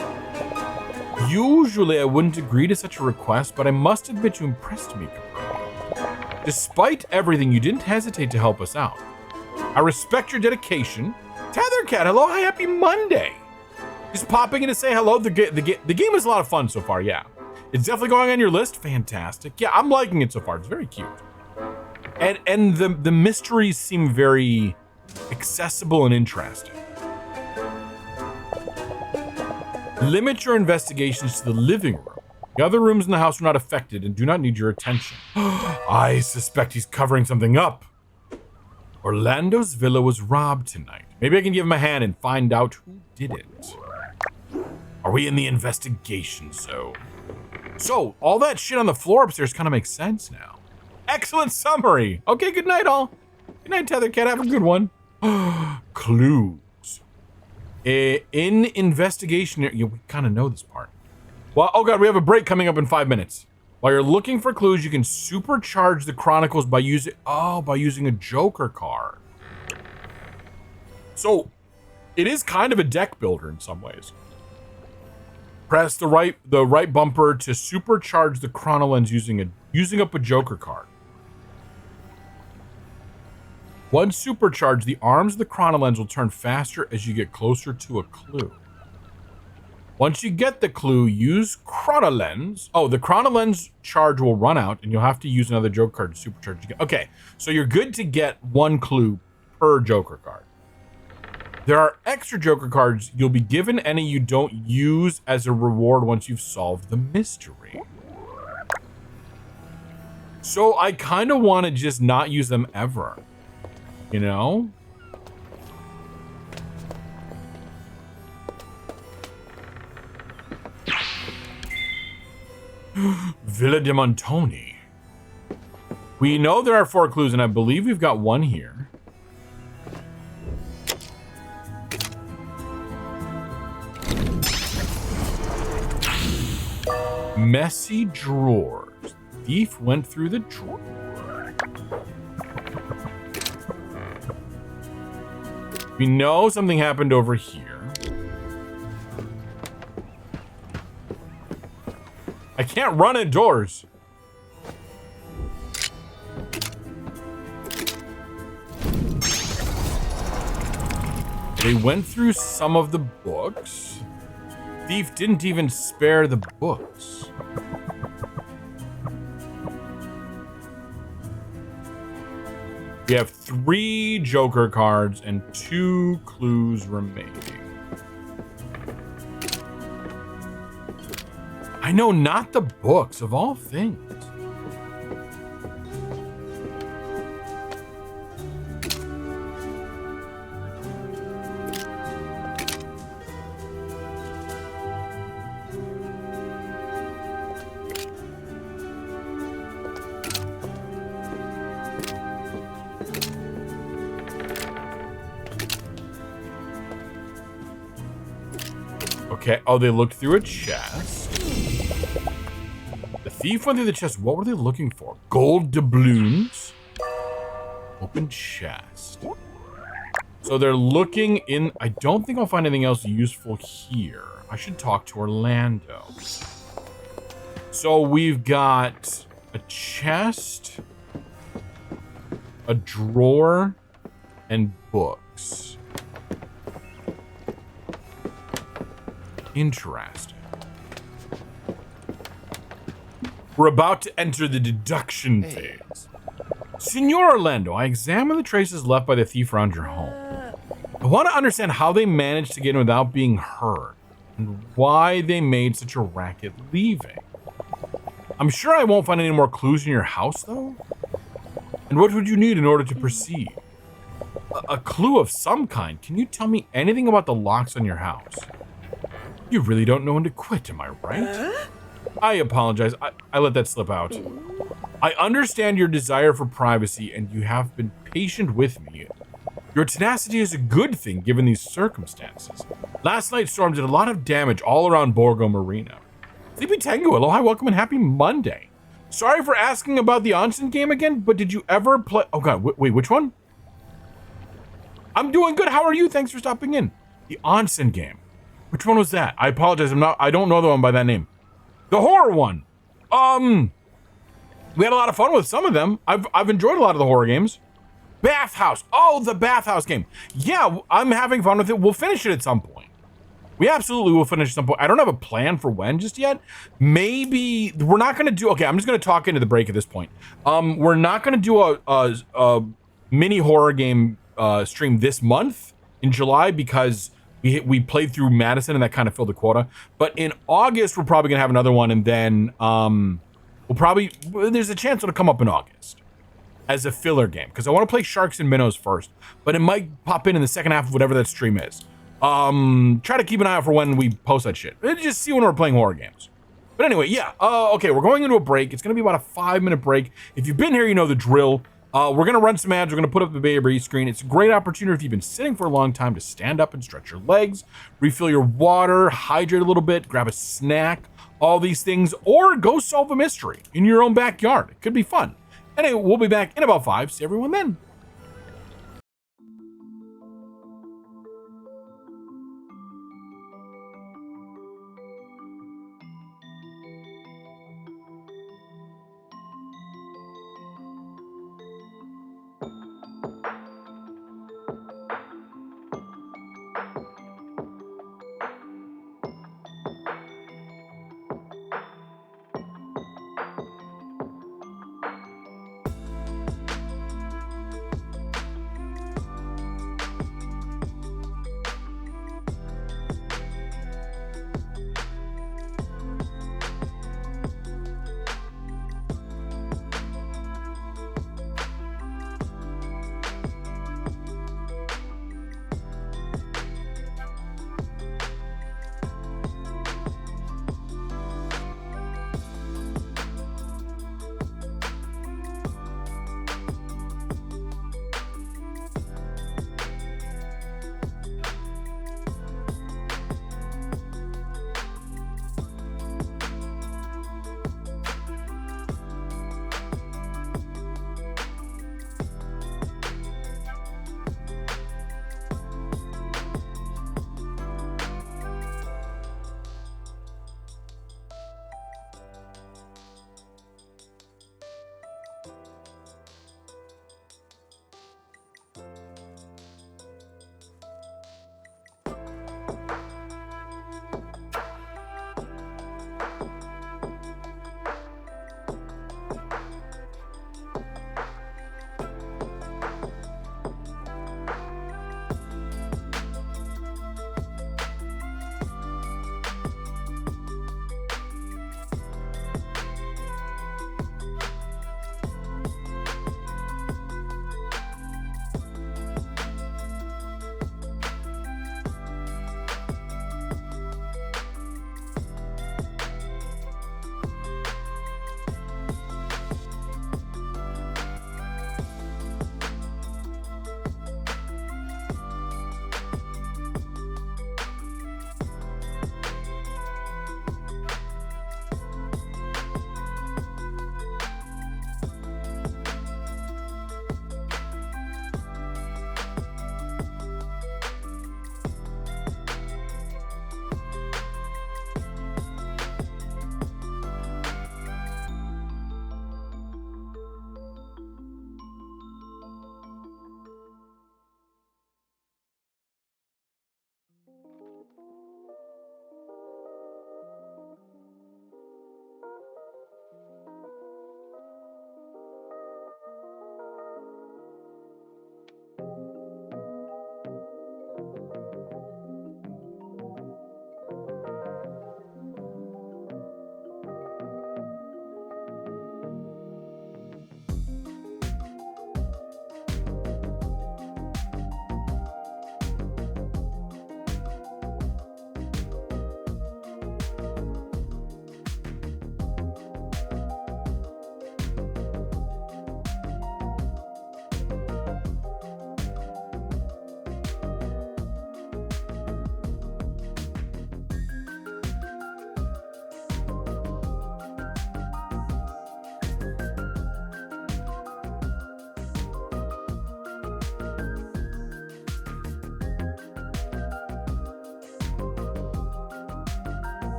Usually I wouldn't agree to such a request, but I must admit you impressed me, Capri. Despite everything, you didn't hesitate to help us out. I respect your dedication. Tethercat, hello, happy Monday. Just popping in to say hello. The game is a lot of fun so far, yeah. It's definitely going on your list. Fantastic. Yeah, I'm liking it so far. It's very cute. And the mysteries seem very accessible and interesting. Limit your investigations to the living room. The other rooms in the house are not affected and do not need your attention. I suspect he's covering something up. Orlando's villa was robbed tonight. Maybe I can give him a hand and find out who did it. Are we in the investigation zone? So, all that shit on the floor upstairs kind of makes sense now. Excellent summary. Okay, good night, all. Good night, Tethercat. Have a good one. Clues. In investigation, we kind of know this part. Well, oh god, we have a break coming up in 5 minutes. While you're looking for clues, you can supercharge the chronicles by using a Joker card. So, it is kind of a deck builder in some ways. Press the right bumper to supercharge the chrono lens using up a Joker card. Once supercharged, the arms of the chrono lens will turn faster as you get closer to a clue. Once you get the clue, use chrono lens. Oh, the chrono lens charge will run out, and you'll have to use another Joker card to supercharge again. Okay, so you're good to get one clue per Joker card. There are extra Joker cards you'll be given any you don't use as a reward once you've solved the mystery. So I kind of want to just not use them ever. You know? Villa de Montoni. We know there are 4 clues, and I believe we've got one here. Messy drawers. Thief went through the drawer. We know something happened over here. I can't run indoors. They went through some of the books. Thief didn't even spare the books. We have 3 Joker cards and 2 clues remaining. I know, not the books, of all things. Okay. Oh, they looked through a chest. The thief went through the chest. What were they looking for? Gold doubloons. Open chest. So they're looking in. I don't think I'll find anything else useful here. I should talk to Orlando. So we've got a chest, a drawer, and books. Interesting. We're about to enter the deduction phase. Signor Orlando, I examined the traces left by the thief around your home. I want to understand how they managed to get in without being heard, and why they made such a racket leaving. I'm sure I won't find any more clues in your house, though. And what would you need in order to proceed? A clue of some kind. Can you tell me anything about the locks on your house? You really don't know when to quit, am I right? I apologize. I let that slip out. I understand your desire for privacy, and you have been patient with me. Your tenacity is a good thing given these circumstances. Last night's storm did a lot of damage all around Borgo Marino. Sleepy Tengu, aloha, welcome, and happy Monday. Sorry for asking about the onsen game again, but did you ever play... Oh god, wait, which one? I'm doing good. How are you? Thanks for stopping in. The onsen game. Which one was that? I apologize. I don't know the one by that name. The horror one. We had a lot of fun with some of them. I've enjoyed a lot of the horror games. Bathhouse. Oh, the Bathhouse game. Yeah, I'm having fun with it. We'll finish it at some point. We absolutely will finish at some point. I don't have a plan for when just yet. Maybe we're not going to do... Okay, I'm just going to talk into the break at this point. We're not going to do a mini horror game stream this month in July because we played through Madison and that kind of filled the quota. But in August, we're probably going to have another one, and then we'll probably... There's a chance it'll come up in August as a filler game because I want to play Sharks and Minnows first, but it might pop in the second half of whatever that stream is. Try to keep an eye out for when we post that shit. Just see when we're playing horror games. But anyway, yeah. Okay, we're going into a break. It's going to be about a 5-minute break. If you've been here, you know the drill. We're going to run some ads. We're going to put up the baby screen. It's a great opportunity if you've been sitting for a long time to stand up and stretch your legs, refill your water, hydrate a little bit, grab a snack, all these things, or go solve a mystery in your own backyard. It could be fun. Anyway, we'll be back in about 5. See everyone then.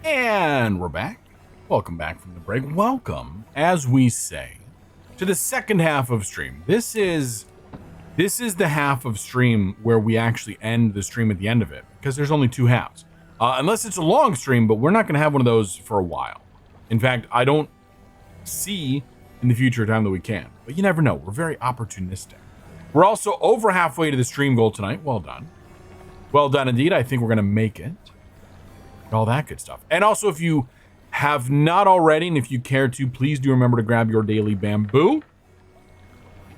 And we're back. Welcome back from the break. Welcome, as we say, to the second half of stream. This is the half of stream where we actually end the stream at the end of it, because there's only two halves. Unless it's a long stream, but we're not going to have one of those for a while. In fact, I don't see in the future a time that we can. But you never know. We're very opportunistic. We're also over halfway to the stream goal tonight. Well done. Well done indeed. I think we're going to make it. All that good stuff. And also, if you have not already, and if you care to, please do remember to grab your daily bamboo.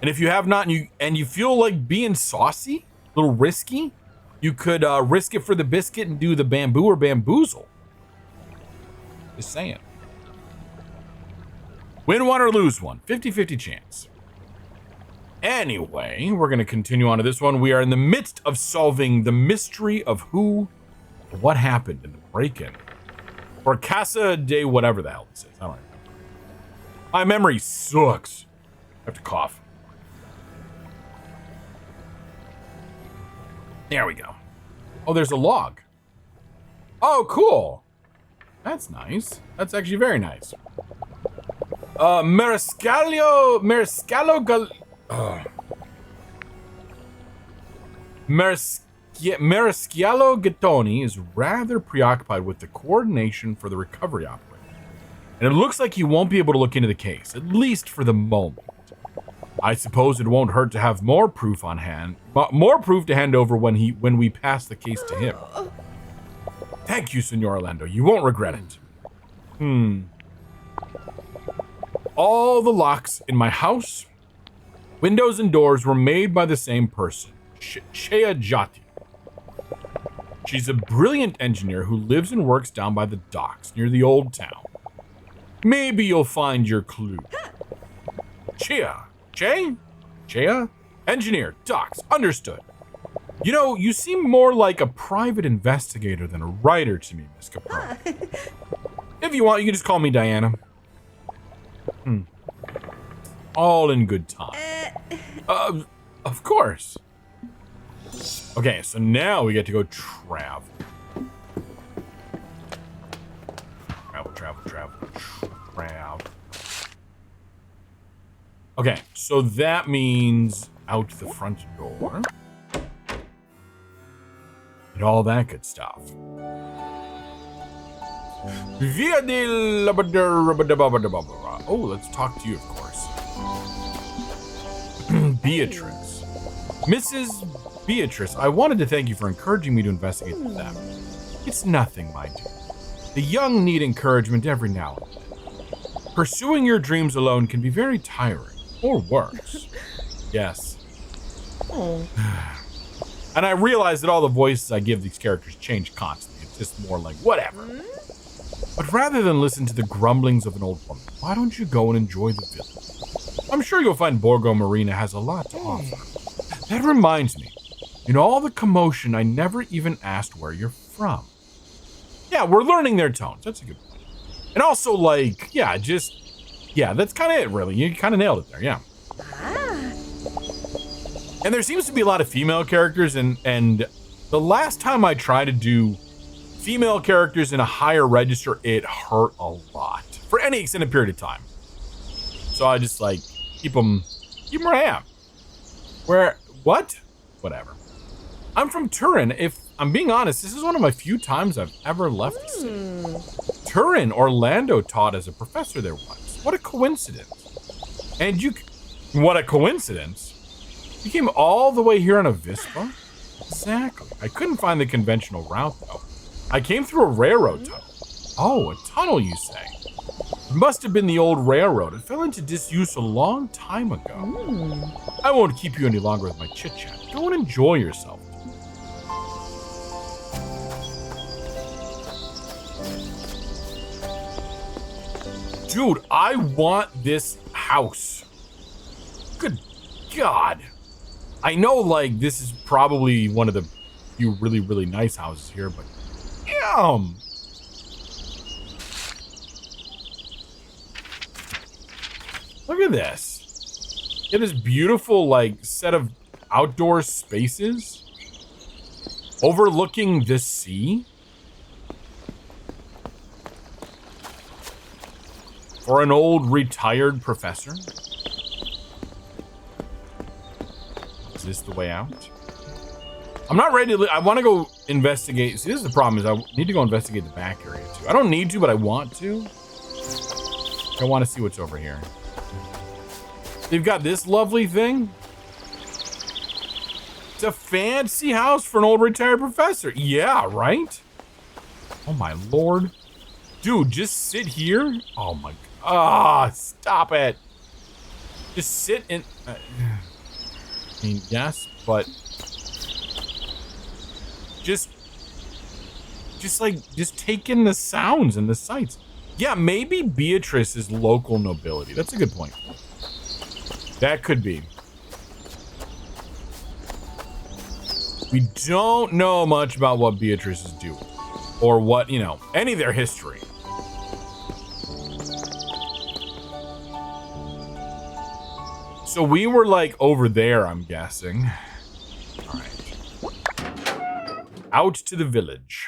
And if you have not, and you feel like being saucy, a little risky, you could risk it for the biscuit and do the bamboo or bamboozle. Just saying. Win one or lose one. 50-50 chance. Anyway, we're going to continue on to this one. We are in the midst of solving the mystery of what happened in the break-in. Or Casa de whatever the hell this is. I don't know. My memory sucks. I have to cough. There we go. Oh, there's a log. Oh, cool. That's nice. That's actually very nice. Mariscallo Gattoni is rather preoccupied with the coordination for the recovery operation. And it looks like he won't be able to look into the case, at least for the moment. I suppose it won't hurt to have more proof on hand, more proof to hand over when we pass the case to him. Thank you, Senor Orlando. You won't regret it. All the locks in my house, windows and doors were made by the same person, Shea Jati. She's a brilliant engineer who lives and works down by the docks near the old town. Maybe you'll find your clue. Chea? Engineer, docks, understood. You know, you seem more like a private investigator than a writer to me, Miss Capone. If you want, you can just call me Diana. All in good time. Of course. Okay, so now we get to go travel. Travel. Okay, so that means out the front door. And all that good stuff. Via de Oh, let's talk to you, of course. Beatrice. Mrs. Beatrice, I wanted to thank you for encouraging me to investigate the theft. It's nothing, my dear. The young need encouragement every now and then. Pursuing your dreams alone can be very tiring, or worse. Yes. Oh. And I realize that all the voices I give these characters change constantly. It's just more like, whatever. But rather than listen to the grumblings of an old woman, why don't you go and enjoy the village? I'm sure you'll find Borgo Marina has a lot to offer. That reminds me, in all the commotion, I never even asked where you're from. Yeah, we're learning their tones. That's a good point. And also, like, that's kind of it, really. You kind of nailed it there, yeah. And there seems to be a lot of female characters, and the last time I tried to do female characters in a higher register, it hurt a lot for any extended period of time. So I just like keep them where I am. Whatever. I'm from Turin. If I'm being honest, this is one of my few times I've ever left the city. Turin, Orlando taught as a professor there once. What a coincidence. What a coincidence. You came all the way here on a Vespa? Exactly. I couldn't find the conventional route, though. I came through a railroad tunnel. Oh, a tunnel, you say? It must have been the old railroad. It fell into disuse a long time ago. I won't keep you any longer with my chit-chat. Go and enjoy yourself. Dude, I want this house. Good God. I know, like, this is probably one of the few really, really nice houses here, but damn. Look at this. It is beautiful, like, set of outdoor spaces overlooking the sea. For an old retired professor? Is this the way out? I'm not ready to... I want to go investigate. See, this is the problem, is I need to go investigate the back area, too. I don't need to, but I want to. I want to see what's over here. They've got this lovely thing. It's a fancy house for an old retired professor. Yeah, right? Oh, my Lord. Dude, just sit here? Oh, my... Ah, stop it. Just sit in... I mean, yes, but... Just take in the sounds and the sights. Yeah, maybe Beatrice is local nobility. That's a good point. That could be. We don't know much about what Beatrice is doing. Or what, you know, any of their history. So we were like over there, I'm guessing. All right. Out to the village.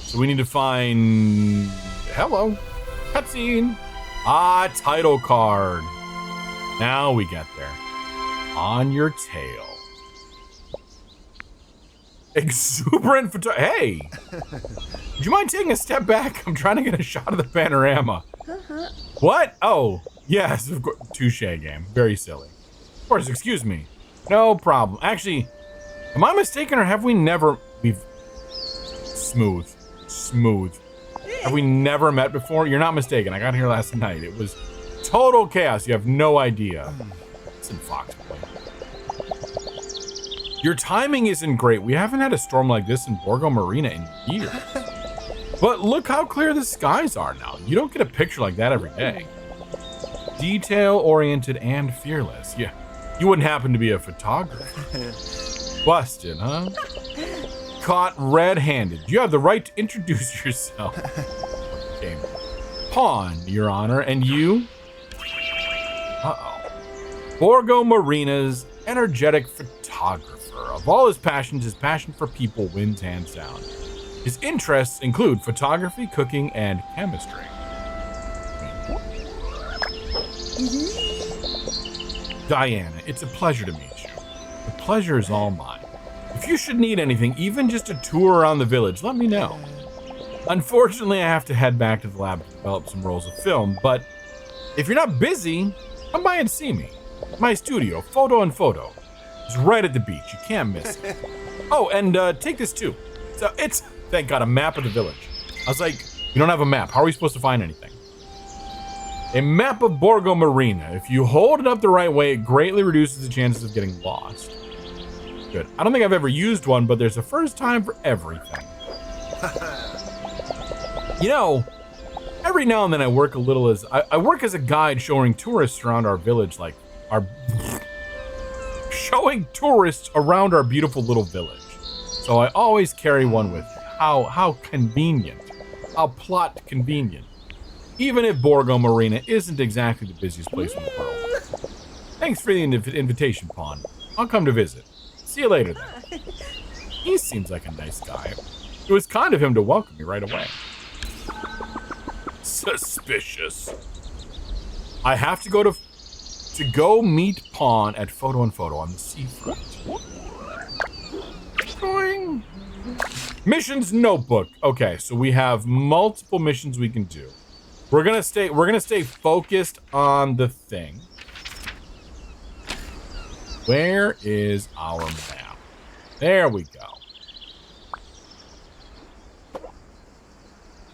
So we need to find... Hello. Cutscene. Ah, title card. Now we get there. On your tail. Exuberant photo... Hey! Would you mind taking a step back? I'm trying to get a shot of the panorama. What? Oh, yes, of course. Touche game. Very silly. Of course, excuse me. No problem. Actually, am I mistaken or have we never... We've... Smooth. Have we never met before? You're not mistaken. I got here last night. It was total chaos. You have no idea. It's in Fox Play. Your timing isn't great. We haven't had a storm like this in Borgo Marina in years. But look how clear the skies are now. You don't get a picture like that every day. Detail-oriented and fearless. Yeah, you wouldn't happen to be a photographer. Busted, huh? Caught red-handed. You have the right to introduce yourself. Okay. Pawn, Your Honor, and you? Uh-oh. Borgo Marina's energetic photographer. Of all his passions, his passion for people wins hands down. His interests include photography, cooking, and chemistry. Diana, it's a pleasure to meet you. The pleasure is all mine. If you should need anything, even just a tour around the village, let me know. Unfortunately, I have to head back to the lab to develop some rolls of film, but if you're not busy, come by and see me. My studio, Photo and Photo. It's right at the beach. You can't miss it. Oh, and take this too. So it's, thank God, a map of the village. I was like, we don't have a map. How are we supposed to find anything? A map of Borgo Marina. If you hold it up the right way, it greatly reduces the chances of getting lost. Good. I don't think I've ever used one, but there's a first time for everything. You know, every now and then I work a little as... I work as a guide showing tourists around our village, like our... showing tourists around our beautiful little village. So I always carry one with me. How convenient. How plot convenient. Even if Borgo Marina isn't exactly the busiest place in the world. Thanks for the invitation, Pawn. I'll come to visit. See you later, then. He seems like a nice guy. It was kind of him to welcome me right away. Suspicious. I have to go meet Pawn at Photo and Photo on the seafront. Going. Missions notebook. Okay, so we have multiple missions we can do. We're gonna stay focused on the thing. Where is our map? There we go.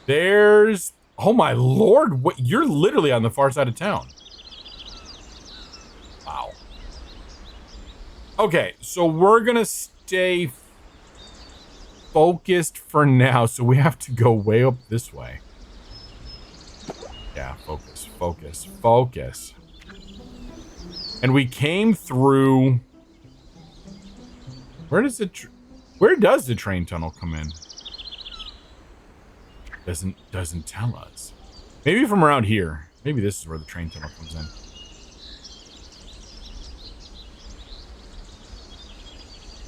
There's... Oh my Lord, what? You're literally on the far side of town. Wow. Okay, so we're gonna stay focused for now, so we have to go way up this way. Yeah, focus. And we came through... Where does the train tunnel come in? Doesn't tell us. Maybe from around here. Maybe this is where the train tunnel comes in.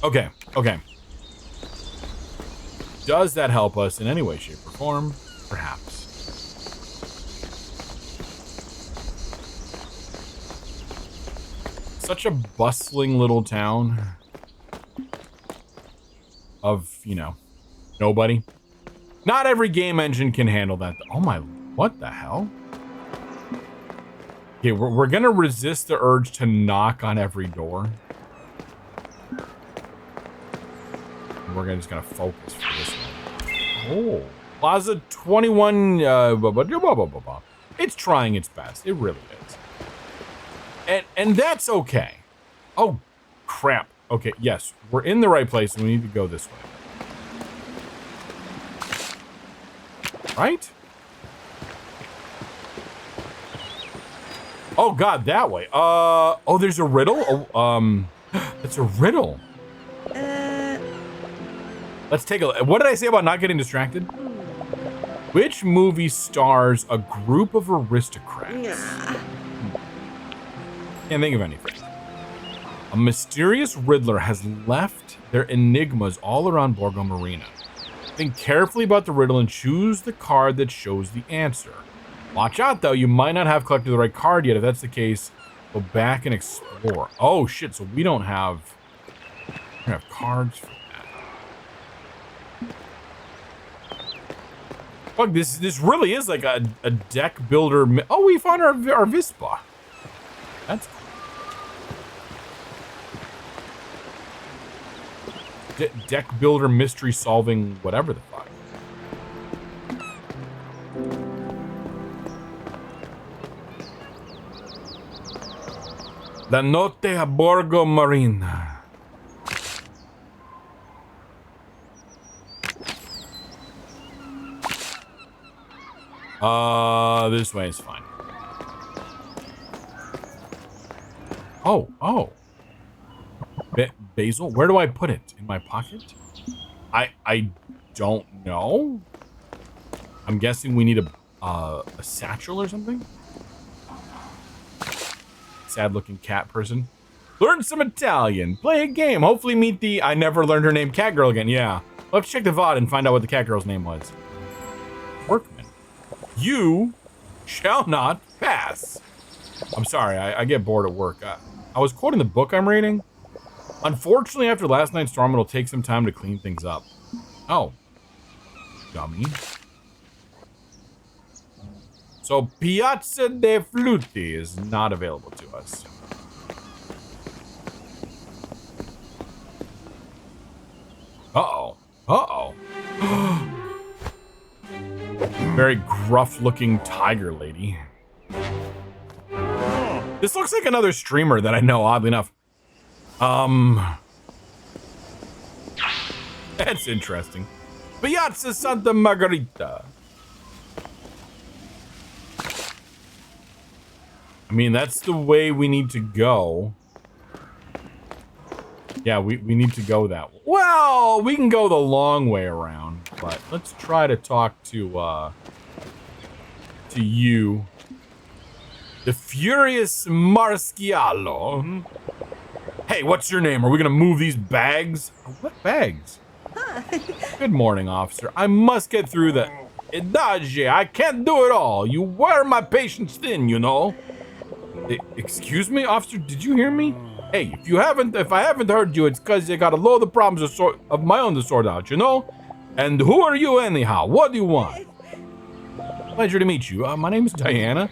Okay. Does that help us in any way, shape, or form? Perhaps. Such a bustling little town of, you know, nobody. Not every game engine can handle that. Oh my, what the hell? Okay, we're gonna resist the urge to knock on every door. We're just gonna focus for this one. Oh, Plaza 21. It's trying its best. It really is. And that's okay. Oh, crap. Okay, yes, we're in the right place, and we need to go this way. Right? Oh God, that way. Oh, there's a riddle. Oh, it's a riddle. Let's take a look. What did I say about not getting distracted? Which movie stars a group of aristocrats? Can't think of anything. A mysterious Riddler has left their enigmas all around Borgo Marina. Think carefully about the riddle and choose the card that shows the answer. Watch out, though. You might not have collected the right card yet. If that's the case, go back and explore. Oh, shit. So we don't have cards for that. Fuck, this really is like a deck builder. Oh, we found our Vispa. That's cool. Deck builder mystery solving whatever the fuck. La notte a Borgo Marina. This way is fine. Oh. Basil? Where do I put it? In my pocket? I don't know. I'm guessing we need a satchel or something? Sad-looking cat person. Learn some Italian. Play a game. Hopefully meet the I never learned her name cat girl again. Yeah. We'll have to check the VOD and find out what the cat girl's name was. Workman. You shall not pass. I'm sorry. I get bored at work. I was quoting the book I'm reading. Unfortunately, after last night's storm, it'll take some time to clean things up. Oh. Dummy. So, Piazza dei Flutti is not available to us. Uh-oh. Uh-oh. Very gruff-looking tiger lady. This looks like another streamer that I know, oddly enough. That's interesting. Piazza Santa Margherita. I mean, that's the way we need to go. Yeah, we need to go that way. Well, we can go the long way around, but let's try to talk to you. The Furious Marschiallo. Hey, what's your name? Are we gonna move these bags? What bags? Good morning, officer. I must get through the Idage. I can't do it all. You wear my patience thin, you know. Excuse me, officer, did you hear me? Hey, if I haven't heard you, it's because I got a load of problems of my own to sort out, you know? And who are you anyhow? What do you want? Pleasure to meet you. My name is Diana.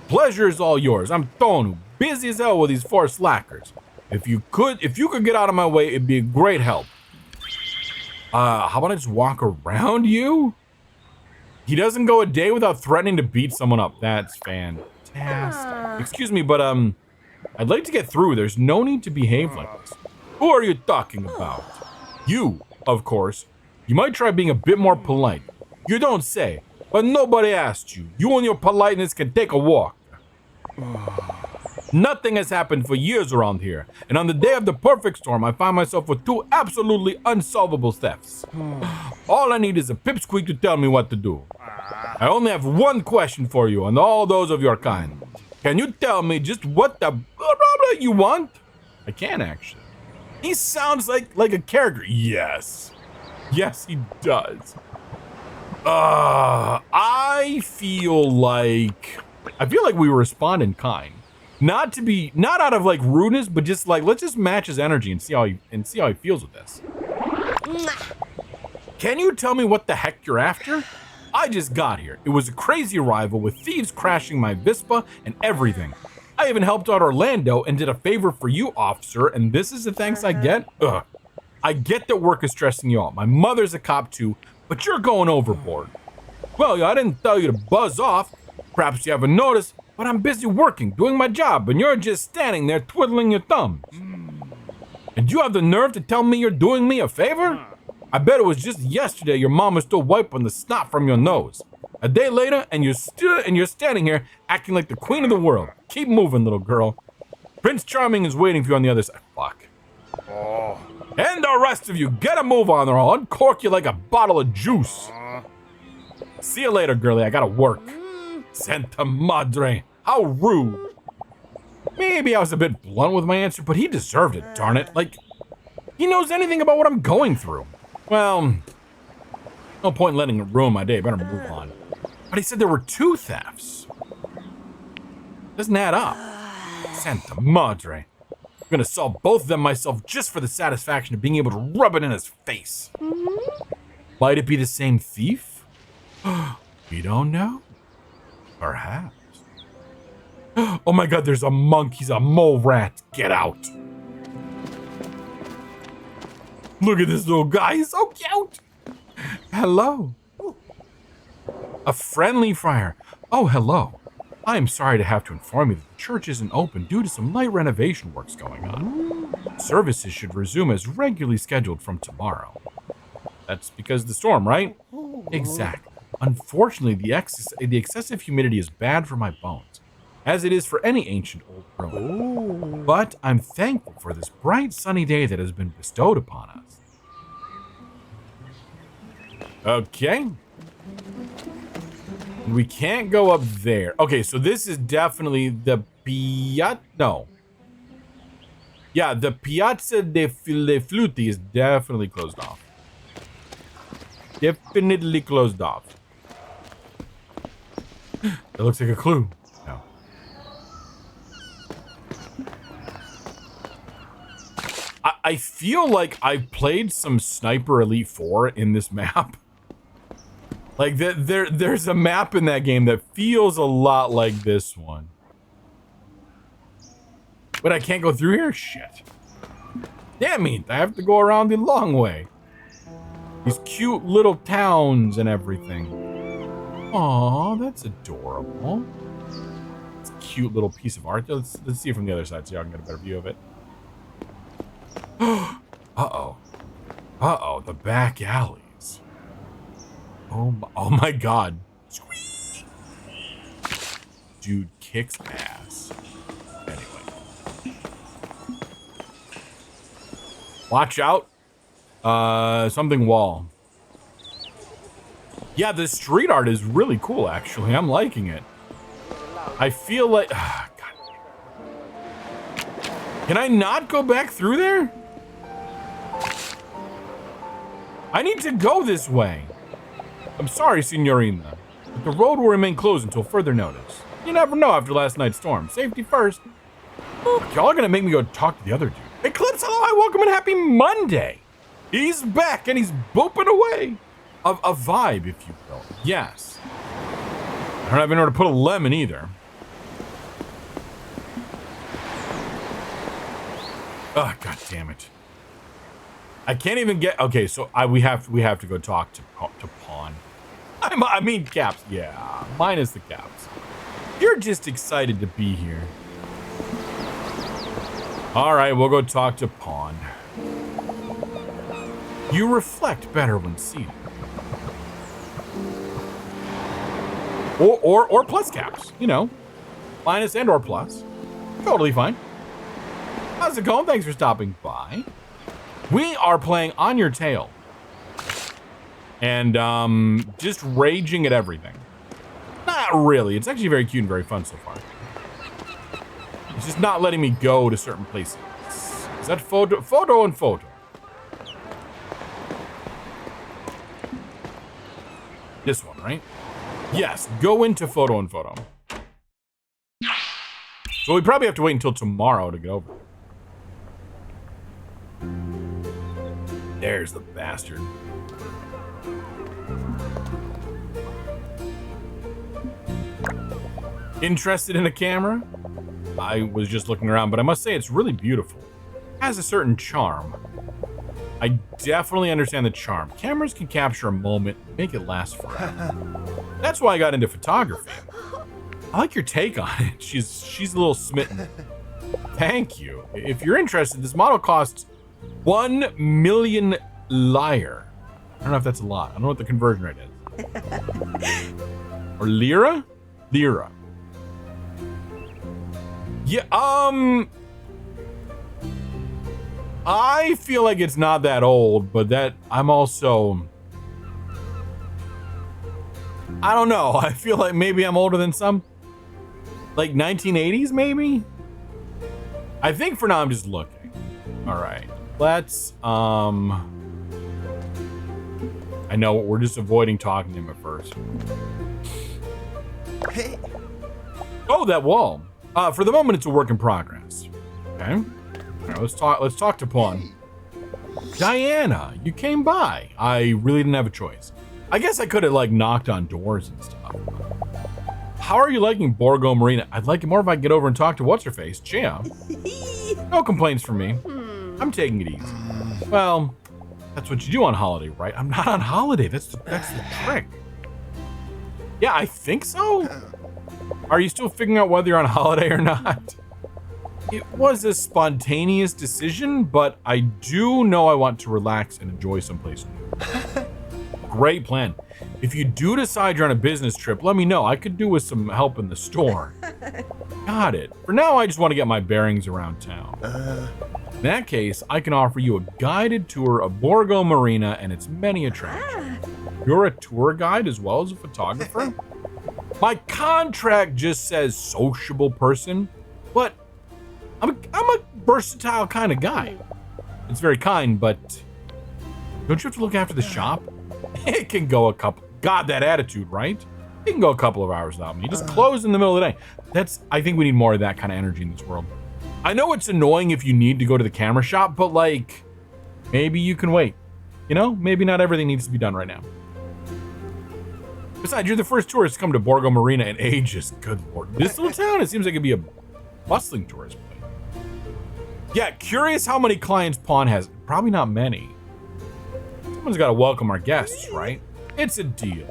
Pleasure is all yours. I'm Tonu, busy as hell with these four slackers. If you could get out of my way, it'd be a great help. How about I just walk around you? He doesn't go a day without threatening to beat someone up. That's fantastic. Excuse me, but I'd like to get through. There's no need to behave like this. Who are you talking about? You, of course. You might try being a bit more polite. You don't say, but nobody asked you. You and your politeness can take a walk. Nothing has happened for years around here, and on the day of the perfect storm, I find myself with two absolutely unsolvable thefts. All I need is a pipsqueak to tell me what to do. I only have one question for you and all those of your kind. Can you tell me just what the blah, blah, blah you want? I can, actually. He sounds like a character. Yes. Yes, he does. I feel like we respond in kind. Not out of like rudeness, but just like let's just match his energy and see how he feels with this. Can you tell me what the heck you're after? I just got here. It was a crazy arrival with thieves crashing my Vespa and everything. I even helped out Orlando and did a favor for you, officer, and this is the thanks I get? Ugh. I get that work is stressing you out. My mother's a cop too, but you're going overboard. Well, I didn't tell you to buzz off. Perhaps you haven't noticed, but I'm busy working, doing my job, and you're just standing there twiddling your thumbs. And you have the nerve to tell me you're doing me a favor? I bet it was just yesterday your mom was still wiping the snot from your nose. A day later, and you're standing here acting like the queen of the world. Keep moving, little girl. Prince Charming is waiting for you on the other side. Fuck. Oh. And the rest of you, get a move on or I'll uncork you like a bottle of juice. See you later, girlie. I gotta work. Santa Madre. How rude. Maybe I was a bit blunt with my answer, but he deserved it, darn it. Like, he knows anything about what I'm going through. Well, no point in letting it ruin my day. Better move on. But he said there were 2 thefts. Doesn't add up. Santa Madre. I'm gonna solve both of them myself just for the satisfaction of being able to rub it in his face. Might it be the same thief? We don't know. Perhaps. Oh my god, there's a monk. He's a mole rat. Get out. Look at this little guy. He's so cute. Hello. A friendly friar. Oh, hello. I am sorry to have to inform you that the church isn't open due to some light renovation works going on. Services should resume as regularly scheduled from tomorrow. That's because of the storm, right? Exactly. Unfortunately, the excessive humidity is bad for my bones, as it is for any ancient old ruin. But I'm thankful for this bright sunny day that has been bestowed upon us. Okay. We can't go up there. Okay, so this is definitely the Piazza. No. Yeah, the Piazza de Fluti is definitely closed off. Definitely closed off. It looks like a clue. No. I feel like I've played some Sniper Elite 4 in this map. Like, there's a map in that game that feels a lot like this one. But I can't go through here? Shit. Damn it, I have to go around the long way. These cute little towns and everything. Aw, that's adorable. It's a cute little piece of art. Let's see it from the other side so y'all can get a better view of it. Uh-oh. Uh-oh, the back alleys. Oh my god. Dude kicks ass. Anyway. Watch out. Something wall. Yeah, the street art is really cool, actually. I'm liking it. I feel like... God. Can I not go back through there? I need to go this way. I'm sorry, Signorina, but the road will remain closed until further notice. You never know after last night's storm. Safety first. Y'all are gonna make me go talk to the other dude. Eclipse, hello, hi, welcome, and happy Monday. He's back, and he's booping away. A vibe, if you will. Yes. I don't have anywhere to put a lemon either. Oh, god damn it. I can't even get... Okay, so we have to go talk to Pawn. I mean Caps. Yeah, minus the Caps. You're just excited to be here. All right, we'll go talk to Pawn. You reflect better when seated. Or plus Caps, you know. Minus and or plus. Totally fine. How's it going? Thanks for stopping by. We are playing On Your Tail. And just raging at everything. Not really. It's actually very cute and very fun so far. It's just not letting me go to certain places. Is that photo and photo? This one, right? Yes, go into photo and photo. So we probably have to wait until tomorrow to get over. There's the bastard. Interested in a camera? I was just looking around, but I must say it's really beautiful. It has a certain charm. I definitely understand the charm. Cameras can capture a moment, make it last forever. That's why I got into photography. I like your take on it. She's a little smitten. Thank you. If you're interested, this model costs 1 million lyre. I don't know if that's a lot. I don't know what the conversion rate is. Or lira? Lira. Yeah, I feel like it's not that old, but that I'm also, I don't know. I feel like maybe I'm older than some. Like 1980s, maybe? I think for now I'm just looking. All right. Let's, I know we're just avoiding talking to him at first. Hey. Oh, that wall. For the moment, it's a work in progress. Okay. All right, let's talk to Pawn. Diana, you came by. I really didn't have a choice. I guess I could have like knocked on doors and stuff. How are you liking Borgo Marina? I'd like it more if I could get over and talk to what's her face, Gia. No complaints from me. I'm taking it easy. Well, that's what you do on holiday, right? I'm not on holiday. That's the trick. Yeah, I think so. Are you still figuring out whether you're on holiday or not? It was a spontaneous decision, but I do know I want to relax and enjoy someplace new. Great plan. If you do decide you're on a business trip, let me know. I could do with some help in the store. Got it. For now, I just want to get my bearings around town. In that case, I can offer you a guided tour of Borgo Marina and its many attractions. You're a tour guide as well as a photographer? My contract just says sociable person, but I'm a versatile kind of guy. It's very kind, but don't you have to look after the shop? It can go a couple. God, that attitude, right? It can go a couple of hours without me. Just close in the middle of the day. I think we need more of that kind of energy in this world. I know it's annoying if you need to go to the camera shop, but like, maybe you can wait. You know, maybe not everything needs to be done right now. Besides, you're the first tourist to come to Borgo Marina in ages. Good lord. This little town, it seems like it'd be a bustling tourist place. Yeah, curious how many clients Pawn has. Probably not many. Someone's got to welcome our guests, right? It's a deal.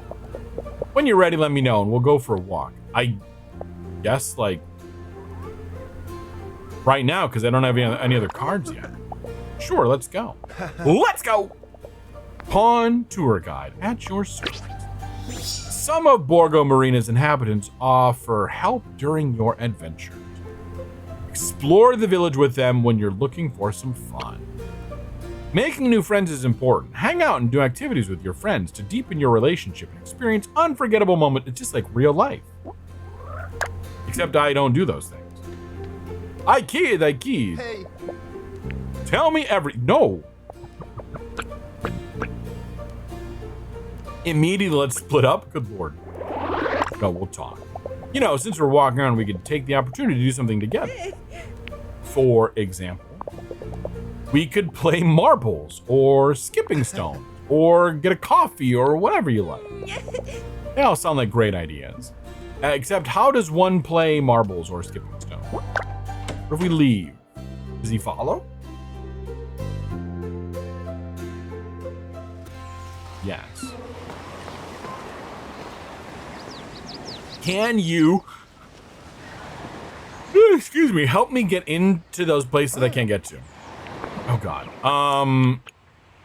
When you're ready, let me know and we'll go for a walk. I guess, like, right now, because I don't have any other cards yet. Sure, let's go. Let's go! Pawn Tour Guide at your service. Some of Borgo Marina's inhabitants offer help during your adventures. Explore the village with them when you're looking for some fun. Making new friends is important. Hang out and do activities with your friends to deepen your relationship and experience unforgettable moments. It's just like real life. Except I don't do those things. I kid. Hey. Tell me no. Immediately, let's split up. Good lord. No, we'll talk. You know, since we're walking around, we could take the opportunity to do something together. For example, we could play marbles or skipping stones or get a coffee or whatever you like. They all sound like great ideas. Except, how does one play marbles or skipping stones? Or if we leave, does he follow? Yes. Can you, excuse me, help me get into those places that I can't get to? Oh God.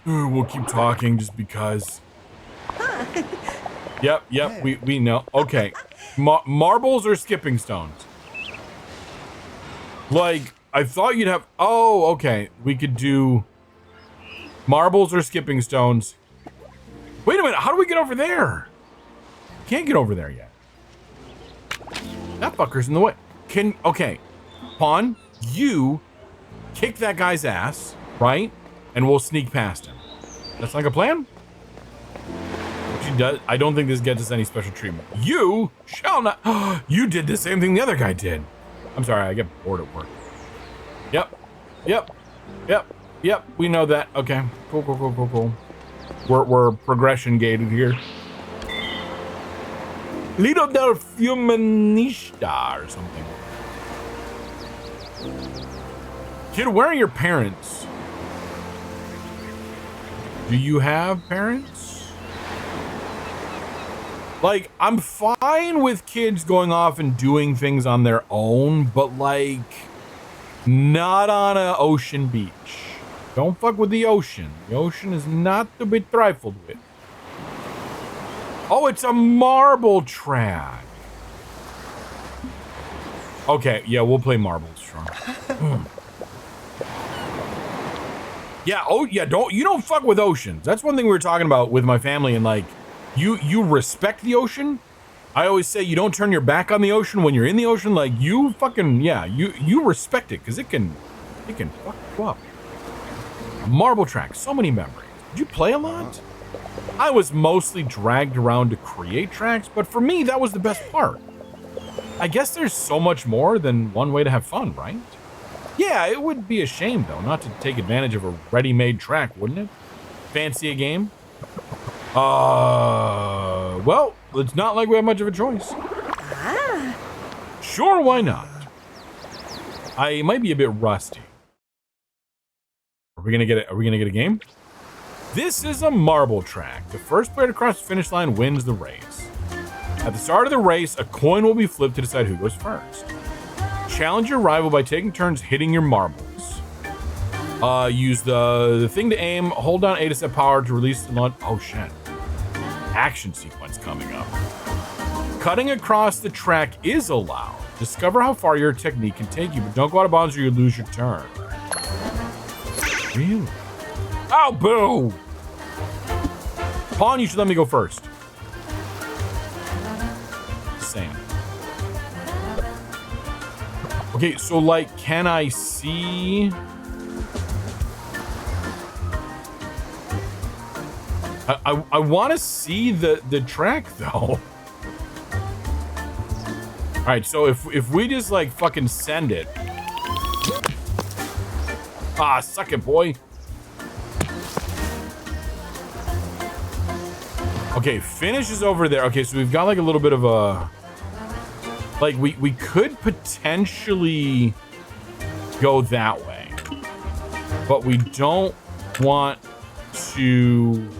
We'll keep talking just because. Yep. We know. Okay. Marbles or skipping stones? Like, I thought you'd have. Oh, okay. We could do marbles or skipping stones. Wait a minute. How do we get over there? Can't get over there yet. That fucker's in the way. Okay. Pawn, you kick that guy's ass, right? And we'll sneak past him. That's like a plan? actually does. I don't think this gets us any special treatment. You shall not. You did the same thing the other guy did. I'm sorry, I get bored at work. Yep. We know that. Okay. Cool. We're progression gated here. Lido del Fumanista or something. Kid, where are your parents? Do you have parents? Like, I'm fine with kids going off and doing things on their own, but like, not on an ocean beach. Don't fuck with the ocean. The ocean is not to be trifled with. Oh, it's a marble track. Okay, yeah, we'll play marbles, sure. Yeah, you don't fuck with oceans. That's one thing we were talking about with my family, and like, you respect the ocean. I always say you don't turn your back on the ocean when you're in the ocean. Like, you fucking, yeah, you respect it, because it can fuck you up. A marble track, so many memories. Did you play a lot? I was mostly dragged around to create tracks, but for me, that was the best part. I guess there's so much more than one way to have fun, right? Yeah, it would be a shame, though, not to take advantage of a ready-made track, wouldn't it? Fancy a game? Well, it's not like we have much of a choice. Sure, why not? I might be a bit rusty. Are we gonna get a game? This is a marble track. The first player to cross the finish line wins the race. At the start of the race, a coin will be flipped to decide who goes first. Challenge your rival by taking turns hitting your marbles. Use the thing to aim. Hold down A to set power to release the launch. Oh shit. Action sequence coming up. Cutting across the track is allowed. Discover how far your technique can take you, but don't go out of bounds or you lose your turn. Really? Oh, boo! Pawn, you should let me go first. Same. Okay, so like, can I see? I want to see the track though. All right, so if we just like fucking send it. Ah, suck it, boy. Okay, finish is over there. Okay, so we've got like a little bit of a... Like, we could potentially go that way. But we don't want to...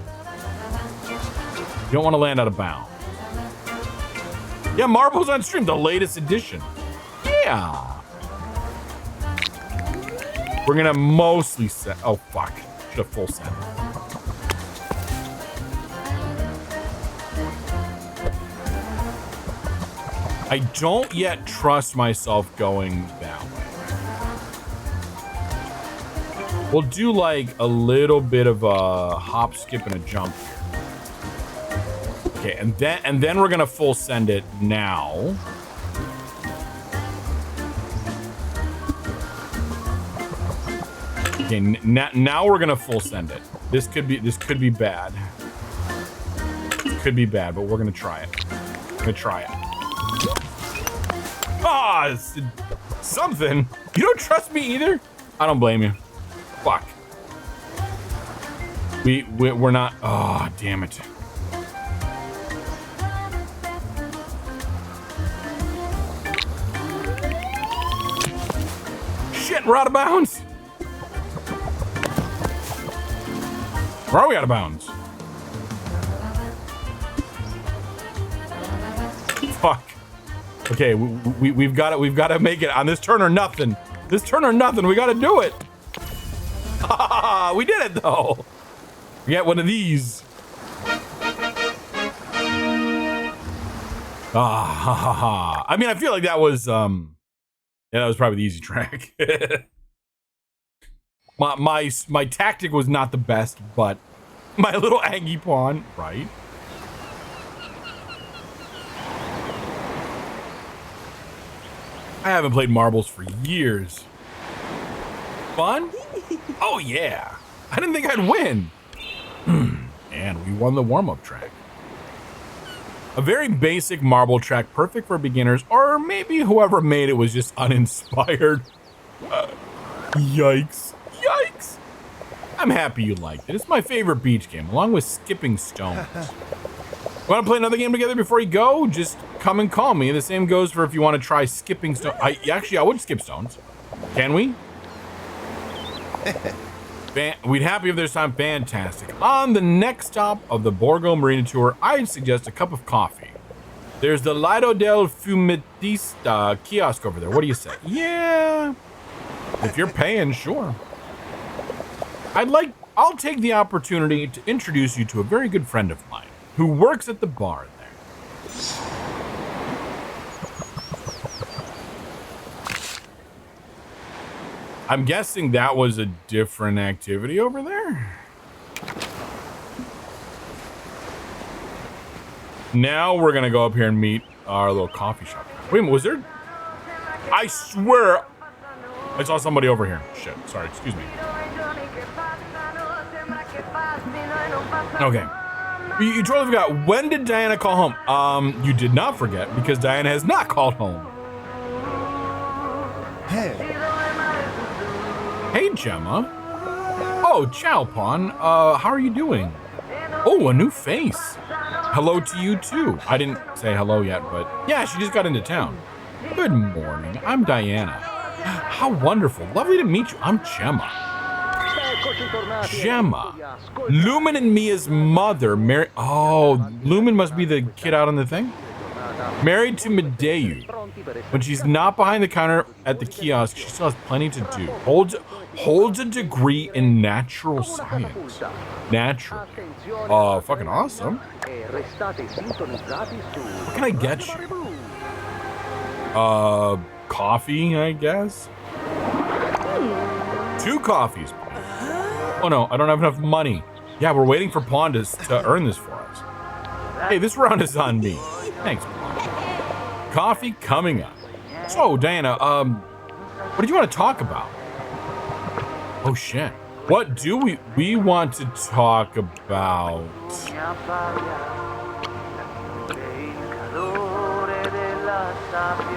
We don't want to land out of bounds. Yeah, Marbles on stream, the latest edition. Yeah. We're gonna mostly set... Oh, fuck. Should have full set. I don't yet trust myself going that way. We'll do like a little bit of a hop, skip, and a jump here. Okay, and then we're gonna full send it now. Okay, now we're gonna full send it. This could be bad. Could be bad, but we're gonna try it. Ah, something. You don't trust me either? I don't blame you. Fuck. We're not. Oh, damn it. Shit, we're out of bounds. Where are we out of bounds? Fuck. Okay, we've got to make it on this turn or nothing. This turn or nothing. We got to do it. We did it though. We got one of these. I mean, I feel like that was yeah, that was probably the easy track. my tactic was not the best, but my little Aggie pawn, right? I haven't played marbles for years. Fun? Oh yeah. I didn't think I'd win. And we won the warm-up track. A very basic marble track, perfect for beginners, or maybe whoever made it was just uninspired. Yikes. Yikes. I'm happy you liked it. It's my favorite beach game, along with skipping stones. Want to play another game together before you go? Just come and call me. The same goes for if you want to try skipping stones. I would skip stones. Can we? We'd happy if there's time. Fantastic. On the next stop of the Borgo Marina tour, I'd suggest a cup of coffee. There's the Lido del Fumetista kiosk over there. What do you say? Yeah. If you're paying, sure. I'll take the opportunity to introduce you to a very good friend of mine who works at the bar there. I'm guessing that was a different activity over there. Now we're gonna go up here and meet our little coffee shop. Wait a minute, was there? I swear I saw somebody over here. Shit, sorry, excuse me. Okay. You totally forgot. When did Diana call home? You did not forget because Diana has not called home. Hey. Hey, Gemma. Oh, ciao, Pawn. How are you doing? Oh, a new face. Hello to you, too. I didn't say hello yet, but yeah, she just got into town. Good morning. I'm Diana. How wonderful. Lovely to meet you. I'm Gemma. Gemma. Lumen and Mia's mother, Mary. Oh, Lumen must be the kid out on the thing? Married to Medeu. When she's not behind the counter at the kiosk, she still has plenty to do. Holds a degree in natural science. Natural. Fucking awesome. What can I get you? Coffee, I guess? 2 coffees, please. Oh no, I don't have enough money. Yeah, we're waiting for Pawn to earn this for us. Hey, this round is on me. Thanks, Pawn. Coffee coming up. So, Diana, what did you want to talk about? Oh shit. What do we want to talk about?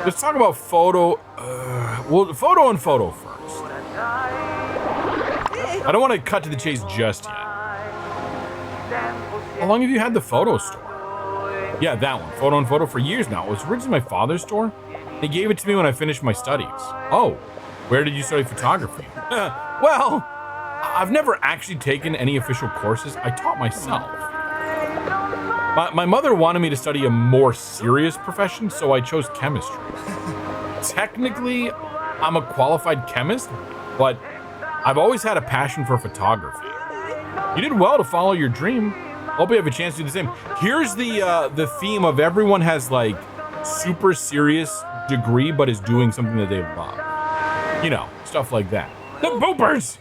Let's talk about photo. Photo and photo first. I don't want to cut to the chase just yet. How long have you had the photo store? Yeah, that one. Photo and photo for years now. It was originally my father's store. They gave it to me when I finished my studies. Oh, where did you study photography? Well, I've never actually taken any official courses. I taught myself. My mother wanted me to study a more serious profession, so I chose chemistry. Technically, I'm a qualified chemist, but I've always had a passion for photography. You did well to follow your dream. Hope you have a chance to do the same. Here's the theme of everyone has like super serious degree, but is doing something that they love. You know, stuff like that. The boopers!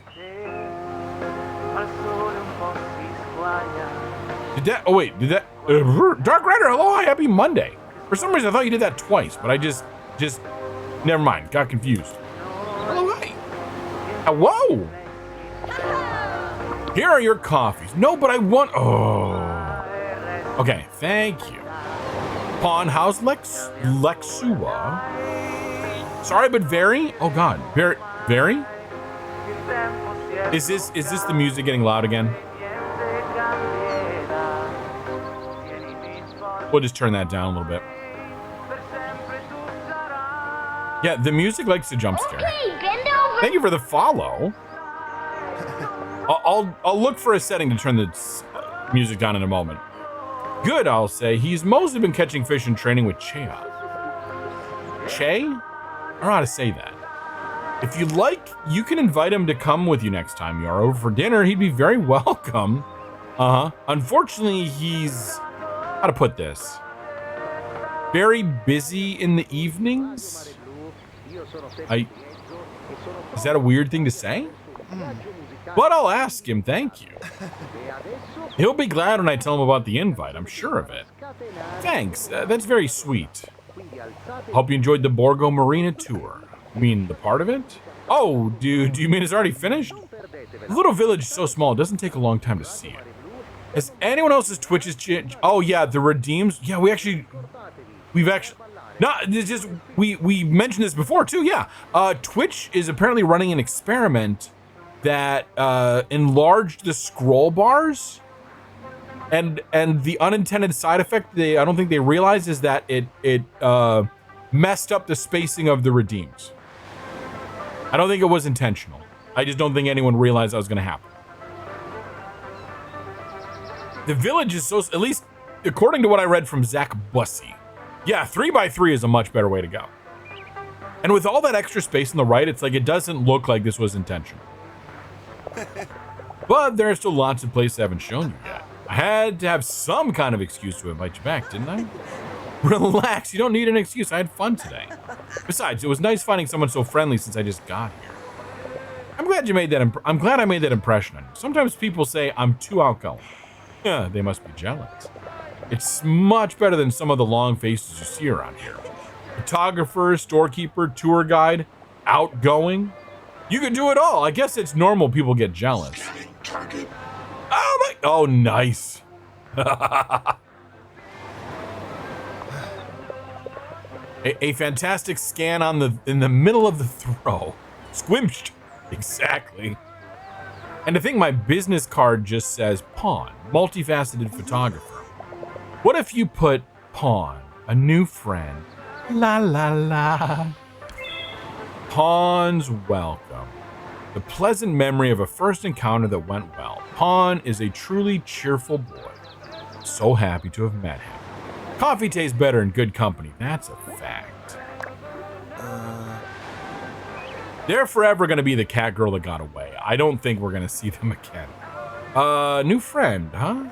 Did that Dark Rider, hello, hi, happy Monday. For some reason I thought you did that twice, but I just never mind, got confused. Hello, hi. Whoa! Here are your coffees. No, but I want, okay, thank you. Pawn, how's Lexua? Sorry, but very, oh god, very? Is this the music getting loud again? We'll just turn that down a little bit. Yeah, the music likes to jump scare. Thank you for the follow. I'll look for a setting to turn the music down in a moment. Good, I'll say. He's mostly been catching fish and training with Chea. Che? I don't know how to say that. If you like, you can invite him to come with you next time you are over for dinner. He'd be very welcome. Unfortunately, he's... how to put this? Very busy in the evenings? Is that a weird thing to say? But I'll ask him, thank you. He'll be glad when I tell him about the invite, I'm sure of it. Thanks, that's very sweet. Hope you enjoyed the Borgo Marina tour. You mean the part of it? Oh, do you mean it's already finished? The little village is so small, it doesn't take a long time to see it. Has anyone else's Twitches changed? Oh yeah, the redeems. Yeah, we've actually, not, it's just, we mentioned this before too, yeah. Twitch is apparently running an experiment that enlarged the scroll bars, and the unintended side effect I don't think they realized is that it messed up the spacing of the redeems. I don't think it was intentional. I just don't think anyone realized that was gonna happen. The village is so, at least according to what I read from Zach Bussey, yeah, 3x3 is a much better way to go. And with all that extra space on the right, it's like it doesn't look like this was intentional. But there are still lots of places I haven't shown you yet. I had to have some kind of excuse to invite you back, didn't I? Relax, you don't need an excuse. I had fun today. Besides, it was nice finding someone so friendly since I just got here. I'm glad you made that. I'm glad I made that impression on you. Sometimes people say I'm too outgoing. Yeah, they must be jealous. It's much better than some of the long faces you see around here. Photographer, storekeeper, tour guide, outgoing. You can do it all. I guess it's normal people get jealous. Oh, nice. a fantastic scan in the middle of the throw. Squimshed. Exactly. And I think my business card just says pawn, multifaceted photographer. What if you put pawn, a new friend, la la la. Pawn's welcome. The pleasant memory of a first encounter that went well. Pawn is a truly cheerful boy. So happy to have met him. Coffee tastes better in good company. That's a fact. They're forever going to be the cat girl that got away. I don't think we're going to see them again. New friend, huh?